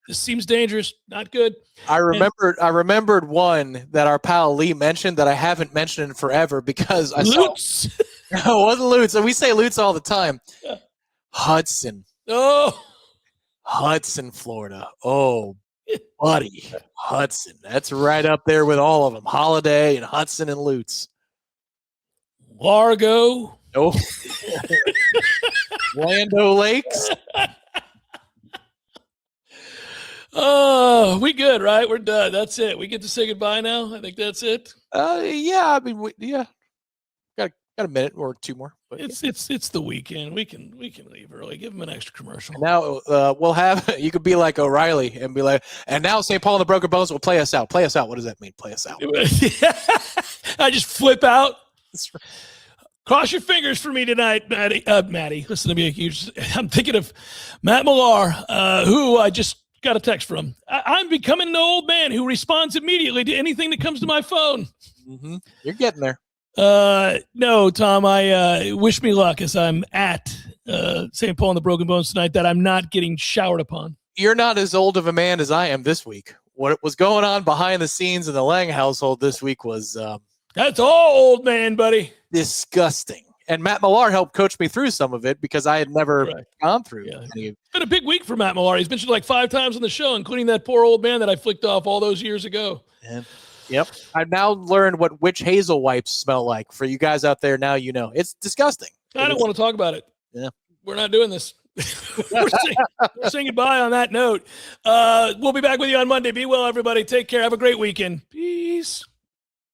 This seems dangerous. Not good. I remembered one that our pal Lee mentioned that I haven't mentioned in forever because I Loucks. No, it wasn't Lutz. And we say Lutz all the time. Yeah. Hudson. Oh. Hudson, Florida. Oh, buddy. Hudson. That's right up there with all of them. Holiday and Hudson and Lutz. Largo. Nope. Lando Lakes. Oh, we good, right? We're done. That's it. We get to say goodbye now. I think that's it. Yeah. Got a minute or two more. But it's the weekend. We can leave early. Give them an extra commercial. And now we'll have. You could be like O'Reilly and be like, and now St. Paul and the Broken Bones will play us out. Play us out. What does that mean? Play us out. I just flip out. Cross your fingers for me tonight, Maddie. Maddie, listen to me. I'm thinking of Matt Millar, who I just got a text from. I'm becoming the old man who responds immediately to anything that comes to my phone. Mm-hmm. You're getting there. No, Tom, I wish me luck as I'm at St. Paul and the Broken Bones tonight that I'm not getting showered upon. You're not as old of a man as I am this week. What was going on behind the scenes in the Lang household this week was that's all old man, buddy. Disgusting. And Matt Millar helped coach me through some of it because I had never gone through it. It's been a big week for Matt Millar. He's mentioned like 5 times on the show, including that poor old man that I flicked off all those years ago. Yeah. Yep. I've now learned what witch hazel wipes smell like. For you guys out there now, you know. It's disgusting. I don't want to talk about it. Yeah. We're not doing this. we're saying goodbye on that note. We'll be back with you on Monday. Be well, everybody. Take care. Have a great weekend. Peace.